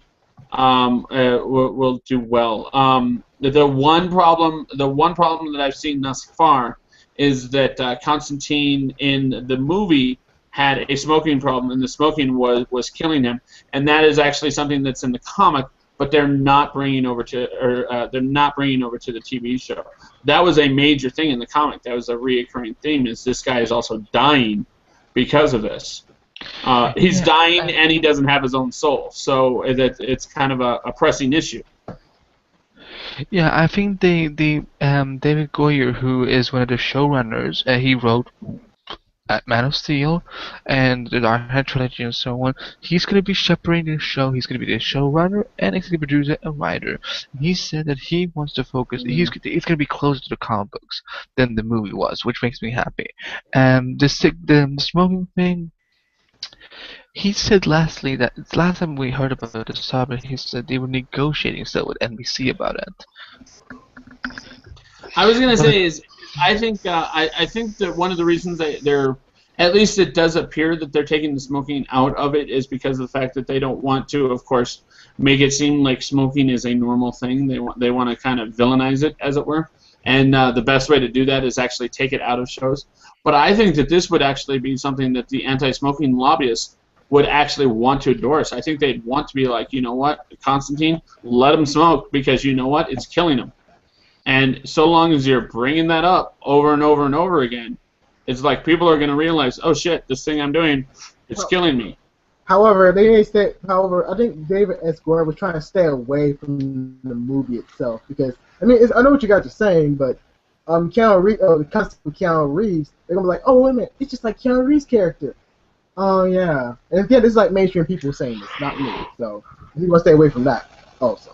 S2: will do well. The one problem that I've seen thus far is that Constantine in the movie had a smoking problem, and the smoking was killing him, and that is actually something that's in the comic, but they're not bringing over to the TV show. That was a major thing in the comic. That was a reoccurring theme. Is this guy is also dying because of this. He's dying, and he doesn't have his own soul, so it's kind of a pressing issue.
S1: Yeah, I think David Goyer, who is one of the showrunners, he wrote Man of Steel and the Dark Knight trilogy and so on. He's going to be shepherding the show. He's going to be the showrunner and executive producer and writer. And he said that he wants to focus. It's going to be closer to the comic books than the movie was, which makes me happy. The smoking thing. He said lastly that last time we heard about the subject, he said they were negotiating still with NBC about it.
S2: I was gonna say is I think that one of the reasons that they're, at least it does appear that they're taking the smoking out of it, is because of the fact that they don't want to, of course, make it seem like smoking is a normal thing. They want to kind of villainize it, as it were, and the best way to do that is actually take it out of shows. But I think that this would actually be something that the anti-smoking lobbyists would actually want to endorse. I think they'd want to be like, you know what, Constantine, let him smoke, because you know what, it's killing him. And so long as you're bringing that up over and over and over again, it's like people are going to realize, oh shit, this thing I'm doing, it's killing me.
S5: However, I think David S. Goyer was trying to stay away from the movie itself, because I know what you guys are saying, but Keanu Reeves, they're gonna be like, oh wait a minute, it's just like Keanu Reeves' character. Oh yeah, and again, this is like mainstream people saying this, not me. So we want to stay away from that also.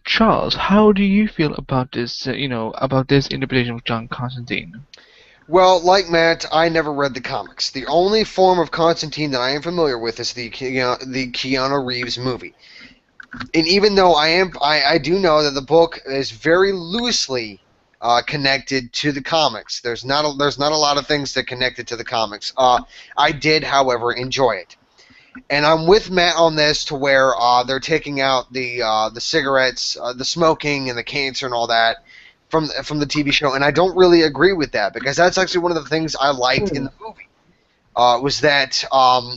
S1: Charles, how do you feel about this? About this interpretation of John Constantine?
S3: Well, like Matt, I never read the comics. The only form of Constantine that I am familiar with is the Keanu Reeves movie. And even though I do know that the book is very loosely connected to the comics. There's not a lot of things that connected to the comics. I did, however, enjoy it. And I'm with Matt on this to where they're taking out the cigarettes, the smoking, and the cancer and all that from the TV show, and I don't really agree with that because that's actually one of the things I liked in the movie. Was that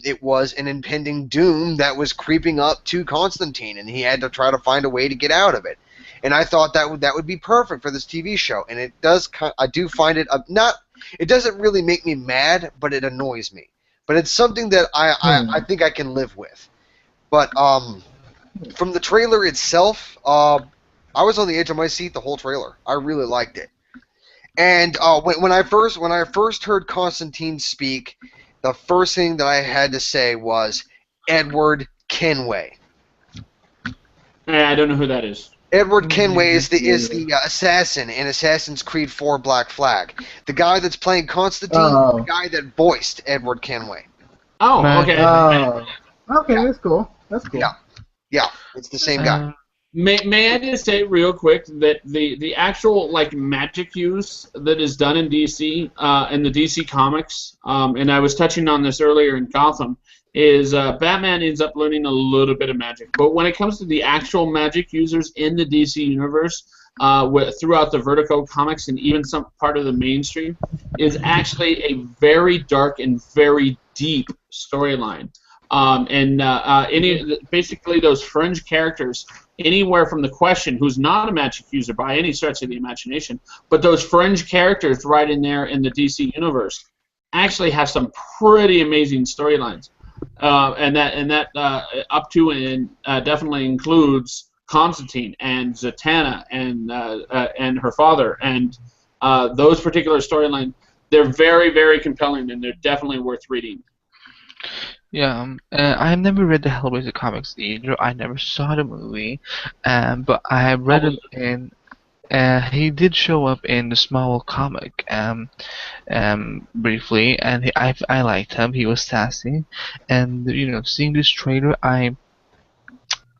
S3: it was an impending doom that was creeping up to Constantine, and he had to try to find a way to get out of it. And I thought that would be perfect for this TV show, and it does. I do find it not. It doesn't really make me mad, but it annoys me. But it's something that I think I can live with. But from the trailer itself, I was on the edge of my seat the whole trailer. I really liked it. And when I first heard Constantine speak, the first thing that I had to say was Edward Kenway.
S2: I don't know who that is.
S3: Edward Kenway is the assassin in Assassin's Creed 4 Black Flag. The guy that's playing Constantine, the guy that voiced Edward Kenway.
S2: Oh, okay.
S5: Okay, that's cool. That's cool.
S3: Yeah, it's the same guy.
S2: May I just say real quick that the actual magic use that is done in DC in the DC comics, and I was touching on this earlier in Gotham, is Batman ends up learning a little bit of magic. But when it comes to the actual magic users in the DC universe, throughout the Vertigo comics and even some part of the mainstream, is actually a very dark and very deep storyline. Basically those fringe characters, anywhere from the Question, who's not a magic user by any stretch of the imagination, but those fringe characters right in there in the DC universe actually have some pretty amazing storylines. And that up to and definitely includes Constantine and Zatanna and her father, and those particular storylines. They're very, very compelling, and they're definitely worth reading.
S1: Yeah, I've never read the Hellraiser comics either. I never saw the movie, but I have read it in. He did show up in the Smallville comic, briefly, and I liked him. He was sassy, and seeing this trailer, I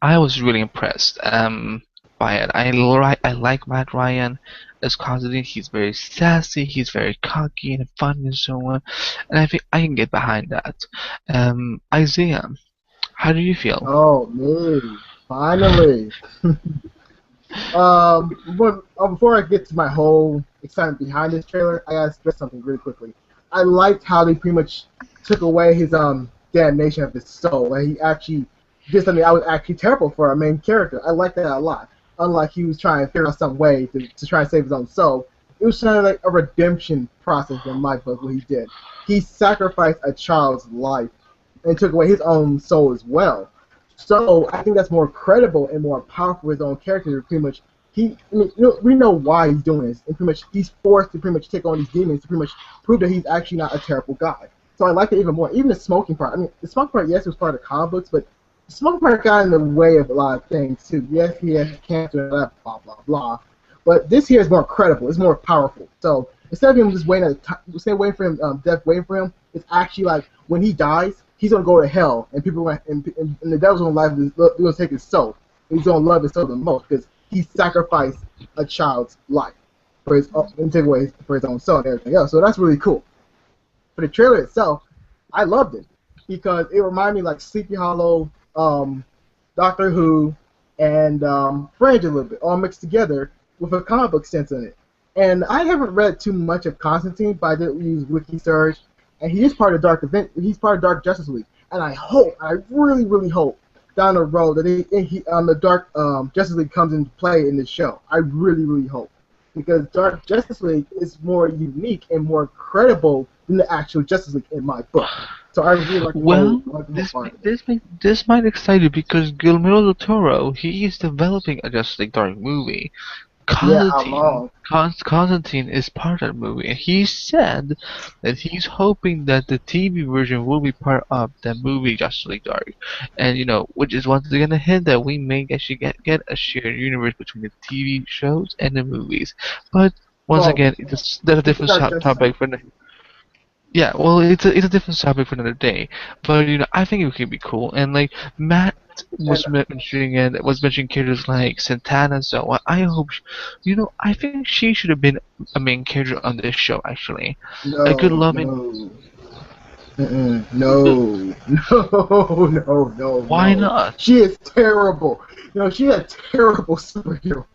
S1: was really impressed by it. I like Matt Ryan as Constantine. He's very sassy, he's very cocky and funny and so on, and I think I can get behind that. Isaiah, how do you feel?
S5: Oh, me, finally. Before I get to my whole excitement behind this trailer, I gotta stress something really quickly. I liked how they pretty much took away his damnation of his soul. Like, he actually did something that was actually terrible for our main character. I liked that a lot. Unlike he was trying to figure out some way to try and save his own soul, it was kind of like a redemption process in my book. What he did, he sacrificed a child's life and took away his own soul as well. So I think that's more credible and more powerful for his own character. Pretty much, we know why he's doing this, and pretty much he's forced to pretty much take on these demons to pretty much prove that he's actually not a terrible guy. So I like it even more. Even the smoking part. I mean, the smoking part, yes, it was part of the comic books, but the smoking part got in the way of a lot of things too. Yes, he has cancer and that, blah blah blah. But this here is more credible. It's more powerful. So instead of him just waiting for him, death waiting for him, it's actually like when he dies, he's gonna go to hell, and people and the devil's gonna take his soul. He's gonna love his soul the most because he sacrificed a child's life for his and take away for his own soul and everything else. So that's really cool. For the trailer itself, I loved it because it reminded me like Sleepy Hollow, Doctor Who, and Fringe a little bit, all mixed together with a comic book sense in it. And I haven't read too much of Constantine, but I did use Wiki Search, and he is part of He's part of Dark Justice League. And I really, really hope down the road that the Dark Justice League comes into play in this show. I really, really hope, because Dark Justice League is more unique and more credible than the actual Justice League in my book. So I really like
S1: this might excite you because Guillermo del Toro, he is developing a Justice League Dark movie. Constantine is part of that movie, and he said that he's hoping that the TV version will be part of the movie Justice League Dark, and which is once again a hint that we may actually get a shared universe between the TV shows and the movies. But once again, that's a different topic for. Yeah, well, it's a different topic for another day, but I think it could be cool. And like Matt was mentioning characters like Santana, so I hope, I think she should have been a main character on this show. Actually, I could love it.
S5: No, no.
S1: Why not?
S5: She is terrible. She's a terrible superhero.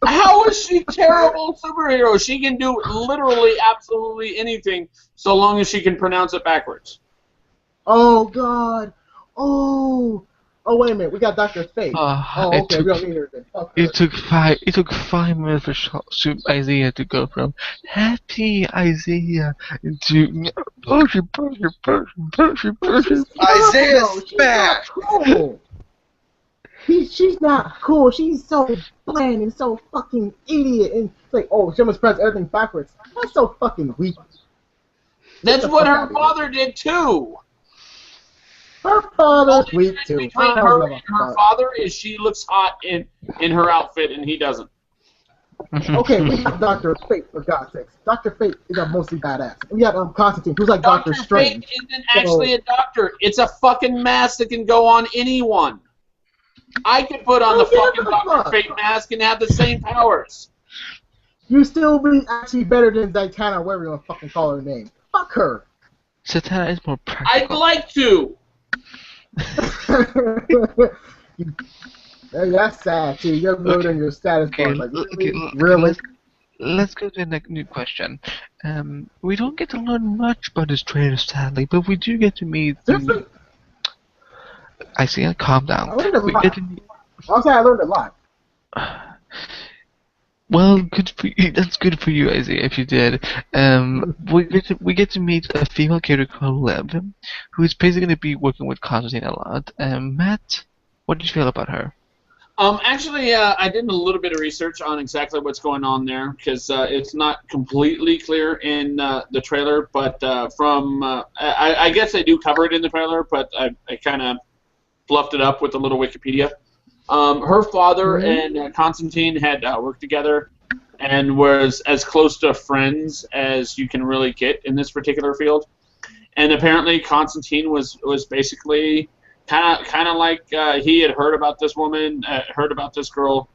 S2: How is she terrible superhero? She can do literally absolutely anything so long as she can pronounce it backwards.
S5: Oh God. Oh. Oh wait a minute. We got Dr. Fate.
S1: It
S5: Okay.
S1: took
S5: We don't need her then. Fuck her.
S1: it took 5 minutes for Isaiah to go from happy Isaiah into Persian.
S5: She's
S3: Isaiah
S5: terrible. She's not
S3: smash.
S5: cool. She's not cool. She's so bland and so fucking idiot. And it's like, oh, she almost pressed everything backwards. That's so fucking weak.
S2: That's
S5: the
S2: what
S5: fuck
S2: her
S5: outta
S2: father did too.
S5: Her father's
S2: Only
S5: weak
S2: difference
S5: too.
S2: between her and her father is she looks hot in her outfit and he doesn't.
S5: Okay, we got Dr. Fate for God's sakes. Dr. Fate is a mostly badass. And we got Constantine, who's like Doctor
S2: Dr.
S5: Strange.
S2: Fate isn't actually a doctor. It's a fucking mask that can go on anyone. I could put on the fucking Dr. Fate mask and have the same powers.
S5: You still be actually better than Zatanna, whatever you want to fucking call her name. Fuck her.
S1: Zatanna is more
S2: I'd
S1: practical.
S2: like to.
S5: That's sad too. You're loading your status bar. Like, really?
S1: Let's go to the next new question. We don't get to learn much about this trailer, sadly, but we do get to meet.
S5: Seriously?
S1: Isaiah, calm down.
S5: I learned a
S1: We
S5: lot.
S1: get to meet.
S5: I'll say I learned a lot.
S1: Well, good for you. That's good for you, Isaiah, if you did. We get to meet a female character called Lev, who is basically going to be working with Constantine a lot. Matt, what did you feel about her?
S2: Actually, I did a little bit of research on exactly what's going on there because it's not completely clear in the trailer. But I guess they do cover it in the trailer, but I kind of fluffed it up with a little Wikipedia. Her father and Constantine had worked together and was as close to friends as you can really get in this particular field. And apparently, Constantine was basically kind of like he had heard about this woman, heard about this girl.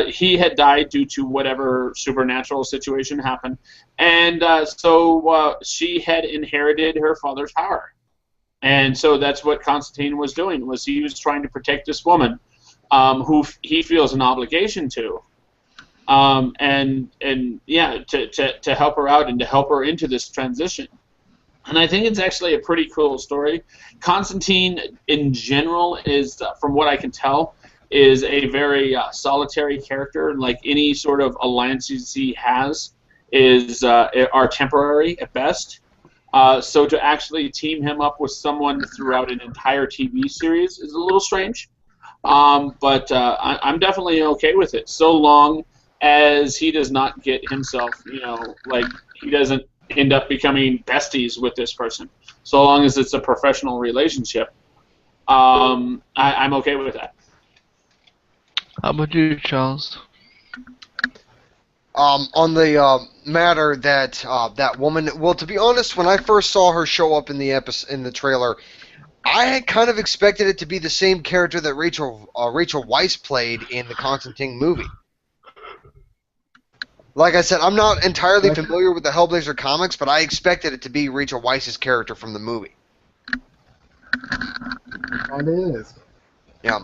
S2: He had died due to whatever supernatural situation happened, and so she had inherited her father's power. And so that's what Constantine was doing, was he was trying to protect this woman who he feels an obligation to. And yeah, to help her out and to help her into this transition. And I think it's actually a pretty cool story. Constantine, in general, is, from what I can tell, is a very solitary character. Like any sort of alliances he has are temporary at best. So to actually team him up with someone throughout an entire TV series is a little strange. But I'm definitely okay with it, so long as he does not get himself, like he doesn't end up becoming besties with this person. So long as it's a professional relationship, I'm okay with that.
S1: How about you, Charles?
S3: On the matter that that woman, well, to be honest, when I first saw her show up in the trailer, I had kind of expected it to be the same character that Rachel Weisz played in the Constantine movie. Like I said, I'm not entirely familiar with the Hellblazer comics, but I expected it to be Rachel Weisz's character from the movie.
S5: And it is.
S3: Yeah.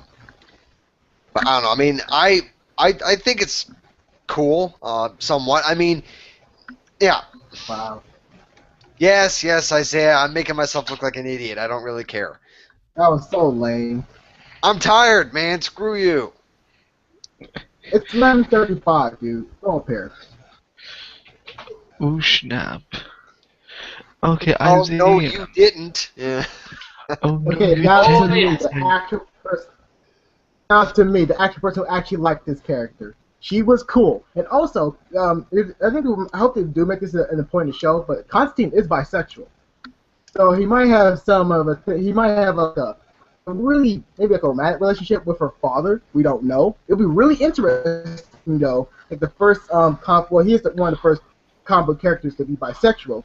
S3: But I don't know. I mean, I think it's cool, somewhat. I mean, yeah.
S5: Wow.
S3: Yes, Isaiah, I'm making myself look like an idiot. I don't really care.
S5: That was so lame.
S3: I'm tired, man. Screw you.
S5: It's 11:35, dude. Don't care.
S1: Ooh, snap. Okay,
S3: Oh,
S1: Isaiah.
S3: no, you didn't. Yeah.
S1: Oh, no,
S5: Okay,
S1: you
S5: now to
S1: didn't.
S5: me, the actual person. Now to me, the actual person who actually liked this character. She was cool, and also, I hope they do make this a point of show. But Constantine is bisexual, so he might have he might have like a really maybe like a romantic relationship with her father. We don't know. It'll be really interesting though. Like the first he is one of the first comic book characters to be bisexual.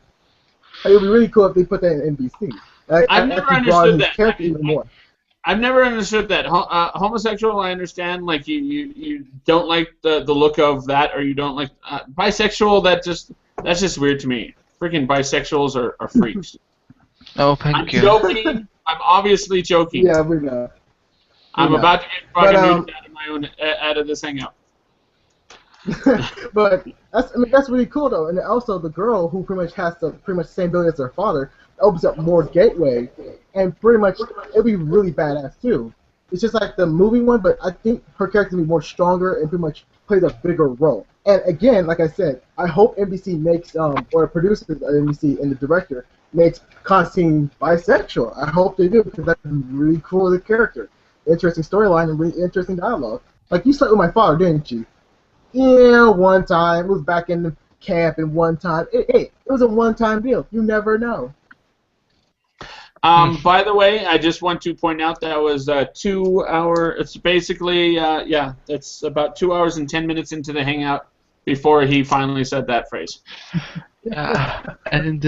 S5: It would be really cool if they put that in NBC.
S2: I've never understood that.
S5: Character even more.
S2: I've never understood that. Homosexual, I understand. Like you don't like the look of that, or you don't like bisexual. That's just weird to me. Freaking bisexuals are freaks.
S1: Oh,
S2: I'm
S1: thank you.
S2: joking. I'm obviously joking.
S5: Yeah, we know.
S2: I'm
S5: know.
S2: about to get
S5: But,
S2: fucking moved out of my own out of this hangout.
S5: But that's really cool though, and also the girl who pretty much has the pretty much same ability as her father opens up more gateway, and pretty much it'll be really badass too. It's just like the movie one, but I think her character will be more stronger and pretty much plays a bigger role. And again, like I said, I hope NBC makes or producers at NBC and the director makes Constantine bisexual. I hope they do because that's really cool as a character, interesting storyline and really interesting dialogue. Like you slept with my father, didn't you? Yeah, one time. It was back in the camp and one time. It was a one-time deal. You never know.
S2: By the way, I just want to point out that was 2 hour. It's basically it's about 2 hours and 10 minutes into the hangout before he finally said that phrase.
S1: And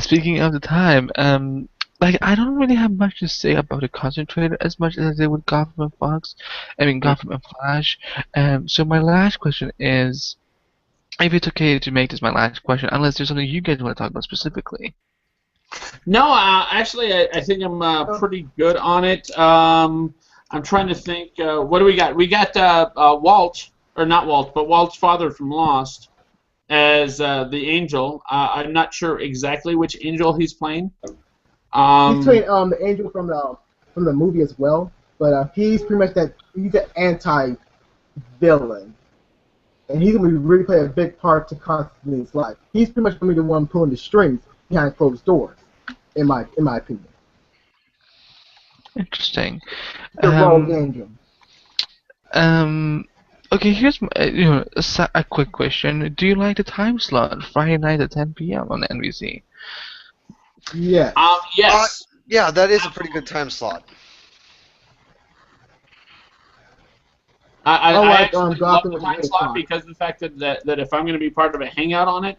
S1: speaking of the time, like I don't really have much to say about the concentrator as much as I did with Gotham and Fox. I mean Gotham and Flash. So my last question is, if it's okay to make this my last question, unless there's something you guys want to talk about specifically.
S2: No, actually, I think I'm pretty good on it. I'm trying to think. What do we got? We got Walt, or not Walt, but Walt's father from Lost as the angel. I'm not sure exactly which angel he's playing.
S5: He's playing the angel from the movie as well, but he's pretty much he's an anti-villain, and he's gonna really play a big part to Constantine's life. He's pretty much gonna be the one pulling the strings behind closed doors, in my opinion.
S1: Interesting.
S5: The rogue angel.
S1: Okay, here's a quick question. Do you like the time slot, Friday night at 10 p.m. on NBC?
S5: Yes.
S2: Yes.
S3: Yeah, that is a pretty good time slot.
S2: I
S5: like,
S2: actually love
S5: Gotham
S2: the
S5: with
S2: time
S5: the
S2: slot
S5: time.
S2: because of the fact that if I'm going to be part of a hangout on it,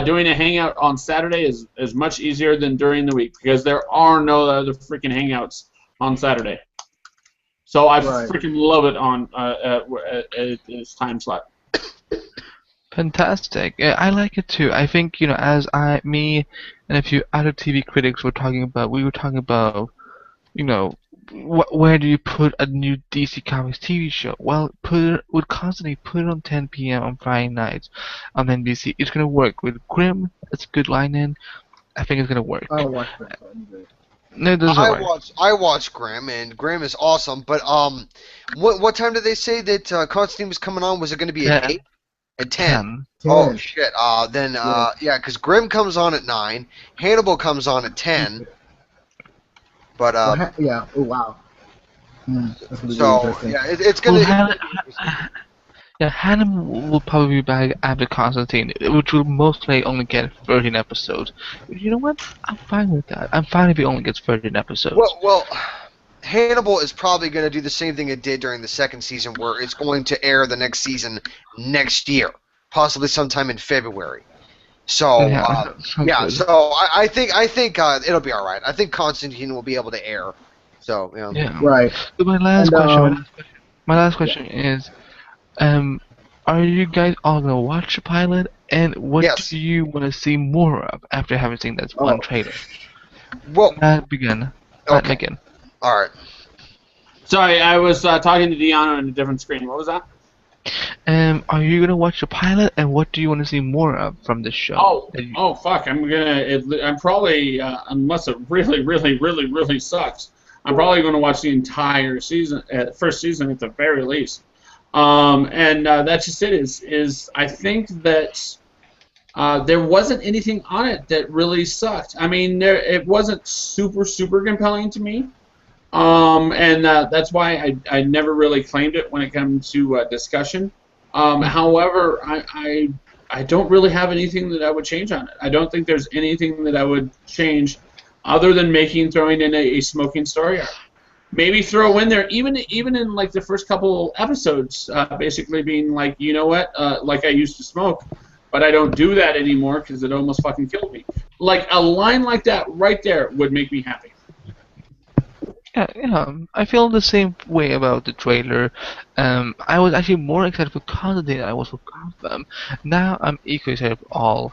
S2: doing a hangout on Saturday is much easier than during the week because there are no other freaking hangouts on Saturday. So I freaking love it on this time slot.
S1: Fantastic. Yeah, I like it too. I think, as me and a few other TV critics were talking about, where do you put a new DC Comics TV show? Well, would constantly put it on 10 p.m. on Friday nights on NBC. It's gonna work with Grimm. It's a good line-in. I think it's gonna work.
S5: I don't watch that.
S1: No, it doesn't work.
S3: I watched Grimm, and Grimm is awesome. But what time did they say that Constantine was coming on? Was it going to be at 8? At 10?
S5: 10.
S3: Oh shit. Then because Grimm comes on at 9, Hannibal comes on at 10. But
S5: yeah. Oh wow. That's gonna be
S3: so
S5: interesting.
S3: yeah, it's gonna.
S1: Hannibal will probably be back after Constantine, which will mostly only get 13 episodes. But you know what? I'm fine with that. I'm fine if he only gets 13 episodes.
S3: Well, Hannibal is probably going to do the same thing it did during the second season, where it's going to air the next season next year, possibly sometime in February. So so I think it'll be all right. I think Constantine will be able to air. So
S1: yeah.
S5: Right.
S1: So my last question is, are you guys all gonna watch the pilot, and what do you want to see more of after having seen that one trailer?
S3: Well,
S1: begin.
S3: All right.
S2: Sorry, I was talking to Deanna on a different screen. What was that?
S1: Are you gonna watch the pilot, and what do you want to see more of from this show?
S2: Oh, fuck! I'm probably unless it really, really, really, really sucks. I'm probably going to watch the entire season, first season at the very least. And that's just it. Is I think that there wasn't anything on it that really sucked. I mean, it wasn't super, super compelling to me. And that's why I never really claimed it when it comes to discussion. However, I don't really have anything that I would change on it. I don't think there's anything that I would change other than throwing in a smoking story arc. Maybe throw in there, even in like the first couple episodes, basically being like, you know what, like I used to smoke, but I don't do that anymore because it almost fucking killed me. Like a line like that right there would make me happy.
S1: Yeah, I feel the same way about the trailer. I was actually more excited for Constantine than I was for Gotham. Now I'm equally excited for all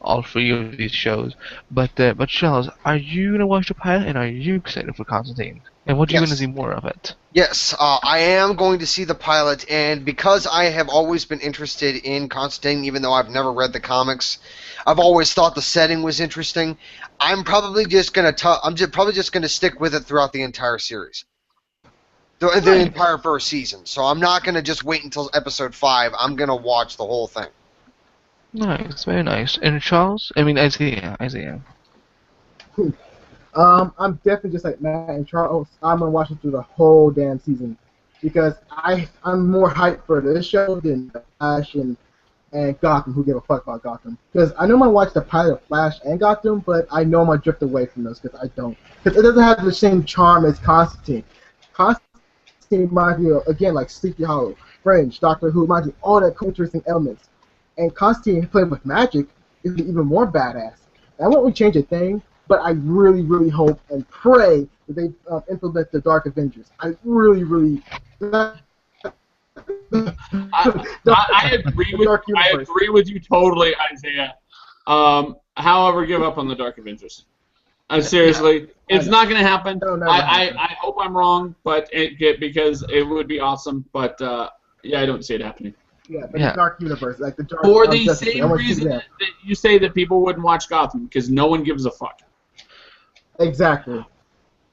S1: all three of these shows. But Charles, are you gonna watch the pilot, and are you excited for Constantine? And what are you gonna see
S3: Yes.
S1: more of it?
S3: Yes, I am going to see the pilot, and because I have always been interested in Constantine, even though I've never read the comics, I've always thought the setting was interesting. I'm probably just gonna probably just gonna stick with it throughout the entire series, the
S1: Nice,
S3: entire first season. So I'm not gonna just wait until episode 5. I'm gonna watch the whole thing.
S1: nice, very nice. And Charles, I mean Isaiah.
S5: I'm definitely just like Matt and Charles. I'm gonna watch it through the whole damn season because I'm more hyped for this show than Flash and Gotham. Who give a fuck about Gotham? Because I know I'm gonna watch the pilot of Flash and Gotham, but I know I'm gonna drift away from those because I don't. Because it doesn't have the same charm as Constantine. Constantine reminds me of, again, like Sleepy Hollow, Fringe, Doctor Who, reminds me of all that cool, interesting elements. And Constantine playing with magic is even more badass. And I won't really change a thing, but I really, really hope and pray that they implement the Dark Avengers. I really, really.
S2: I agree with
S5: Dark
S2: I
S5: Universe.
S2: agree with you totally, Isaiah. However, give up on the Dark Avengers. Seriously, it's not going to happen.
S5: That'll never
S2: I
S5: happen.
S2: hope I'm wrong, but because it would be awesome. But yeah, I don't see it happening.
S5: Yeah, but
S1: Yeah.
S5: the Dark Universe, like the Dark
S2: For the
S5: Justice League. I
S2: same
S5: want to see
S2: reason
S5: that.
S2: that you say that people wouldn't watch Gotham, because no one gives a fuck.
S5: Exactly.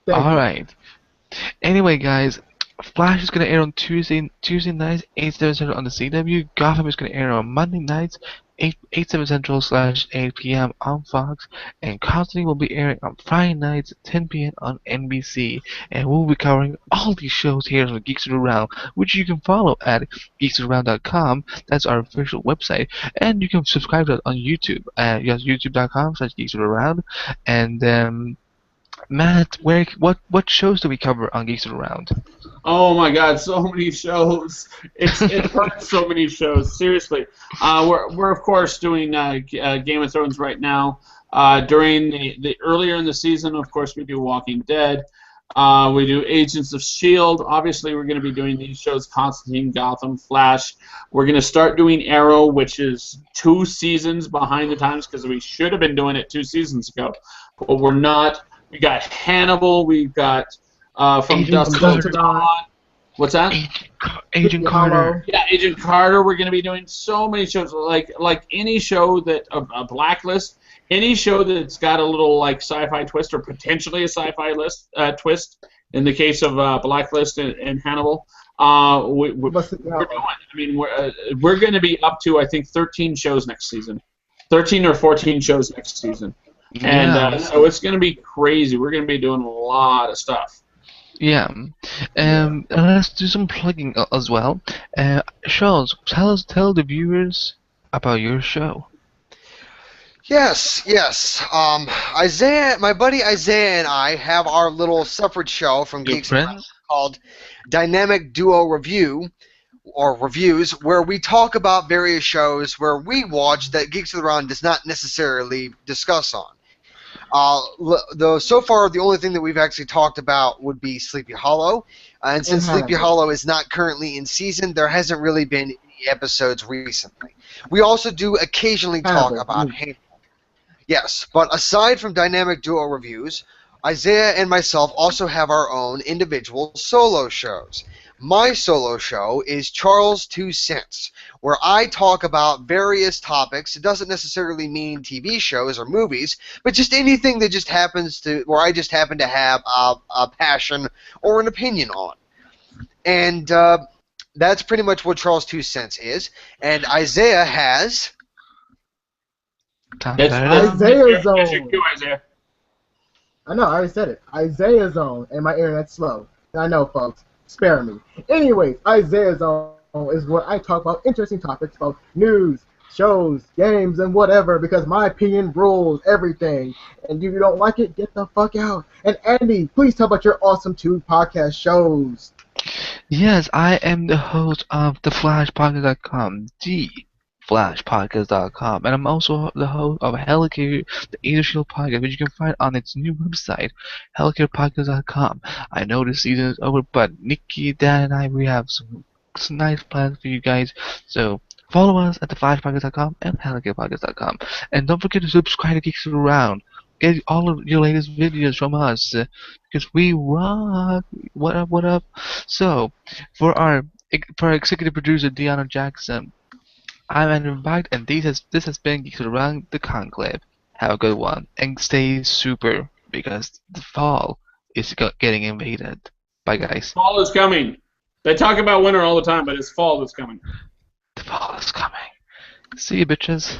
S5: Thank
S1: All
S5: you.
S1: right. Anyway, guys, Flash is gonna air on Tuesday nights, 8/7 Central on the CW. Gotham is gonna air on Monday nights, 8/7 Central / 8 p.m. on Fox, and Constantine will be airing on Friday nights, 10 p.m. on NBC. And we'll be covering all these shows here on Geeks Around, which you can follow at geeksaround.com. That's our official website, and you can subscribe to it on YouTube. Yes, youtube.com/geeksaround. And Matt, what shows do we cover on Geeks Around?
S2: Oh my God, so many shows! It hurts so many shows. Seriously, we're of course doing Game of Thrones right now. During the earlier in the season, of course, we do Walking Dead. We do Agents of Shield. Obviously, we're going to be doing these shows: Constantine, Gotham, Flash. We're going to start doing Arrow, which is 2 seasons behind the times because we should have been doing it 2 seasons ago, but we're not. We got Hannibal. We've got From
S1: Agent
S2: Dusk Till
S1: Carter.
S2: Dawn. What's that?
S1: Agent
S5: Hollow.
S1: Carter.
S2: Yeah, Agent Carter. We're going to be doing so many shows, like any show that a Blacklist, any show that's got a little like sci-fi twist or potentially a sci-fi twist. In the case of Blacklist and Hannibal, we're doing. I mean, we're going to be up to I think 13 shows next season, 13 or 14 shows next season, and
S1: Yeah.
S2: so it's going to be crazy. We're going to be doing a lot of stuff.
S1: Yeah. And let's do some plugging as well. Charles, tell the viewers about your show.
S3: Yes, yes. Isaiah, my buddy Isaiah and I have our little separate show from
S1: Your
S3: Geeks Around
S1: friends?
S3: called Dynamic Duo Review or Reviews, where we talk about various shows where we watch that Geeks Around does not necessarily discuss on. So far, the only thing that we've actually talked about would be Sleepy Hollow, and since Sleepy
S5: Hannibal.
S3: Hollow is not currently in season, there hasn't really been any episodes recently. We also do occasionally talk
S5: Hannibal.
S3: about Hannibal. Yes, but aside from Dynamic Duo Reviews, Isaiah and myself also have our own individual solo shows. My solo show is Charles 2 Cents, where I talk about various topics. It doesn't necessarily mean TV shows or movies, but just anything that just happens to, where I just happen to have a passion or an opinion on. And that's pretty much what Charles 2 Cents is. And Isaiah has...
S2: That's
S5: Isaiah Zone.
S2: That's your cue, Isaiah.
S5: I know, I already said it. Isaiah Zone, and my internet's slow. I know, folks. Spare me. Anyways, Isaiah Zone is where I talk about interesting topics about news, shows, games, and whatever, because my opinion rules everything. And if you don't like it, get the fuck out. And Andy, please tell about your awesome 2 podcast shows.
S1: Yes, I am the host of theflashpodcast.com, theflashpodcast.com, and I'm also the host of Helicarrier, the Asia Shield podcast, which you can find on its new website, helicarrierpodcast.com. I know the season is over, but Nikki, Dan, and I, we have some nice plans for you guys, so Follow us at theflashpodcast.com and HelloGamePodcast.com. And don't forget to subscribe to Geeks Around. Get all of your latest videos from us because we rock. What up? What up? So, for our executive producer Deanna Jackson, I'm Andrew Bite, and this has been Geeks Around the Conclave. Have a good one and stay super because the fall is getting invaded. Bye, guys.
S2: Fall is coming. They talk about winter all the time, but it's fall that's coming.
S1: The fall is coming. See you, bitches.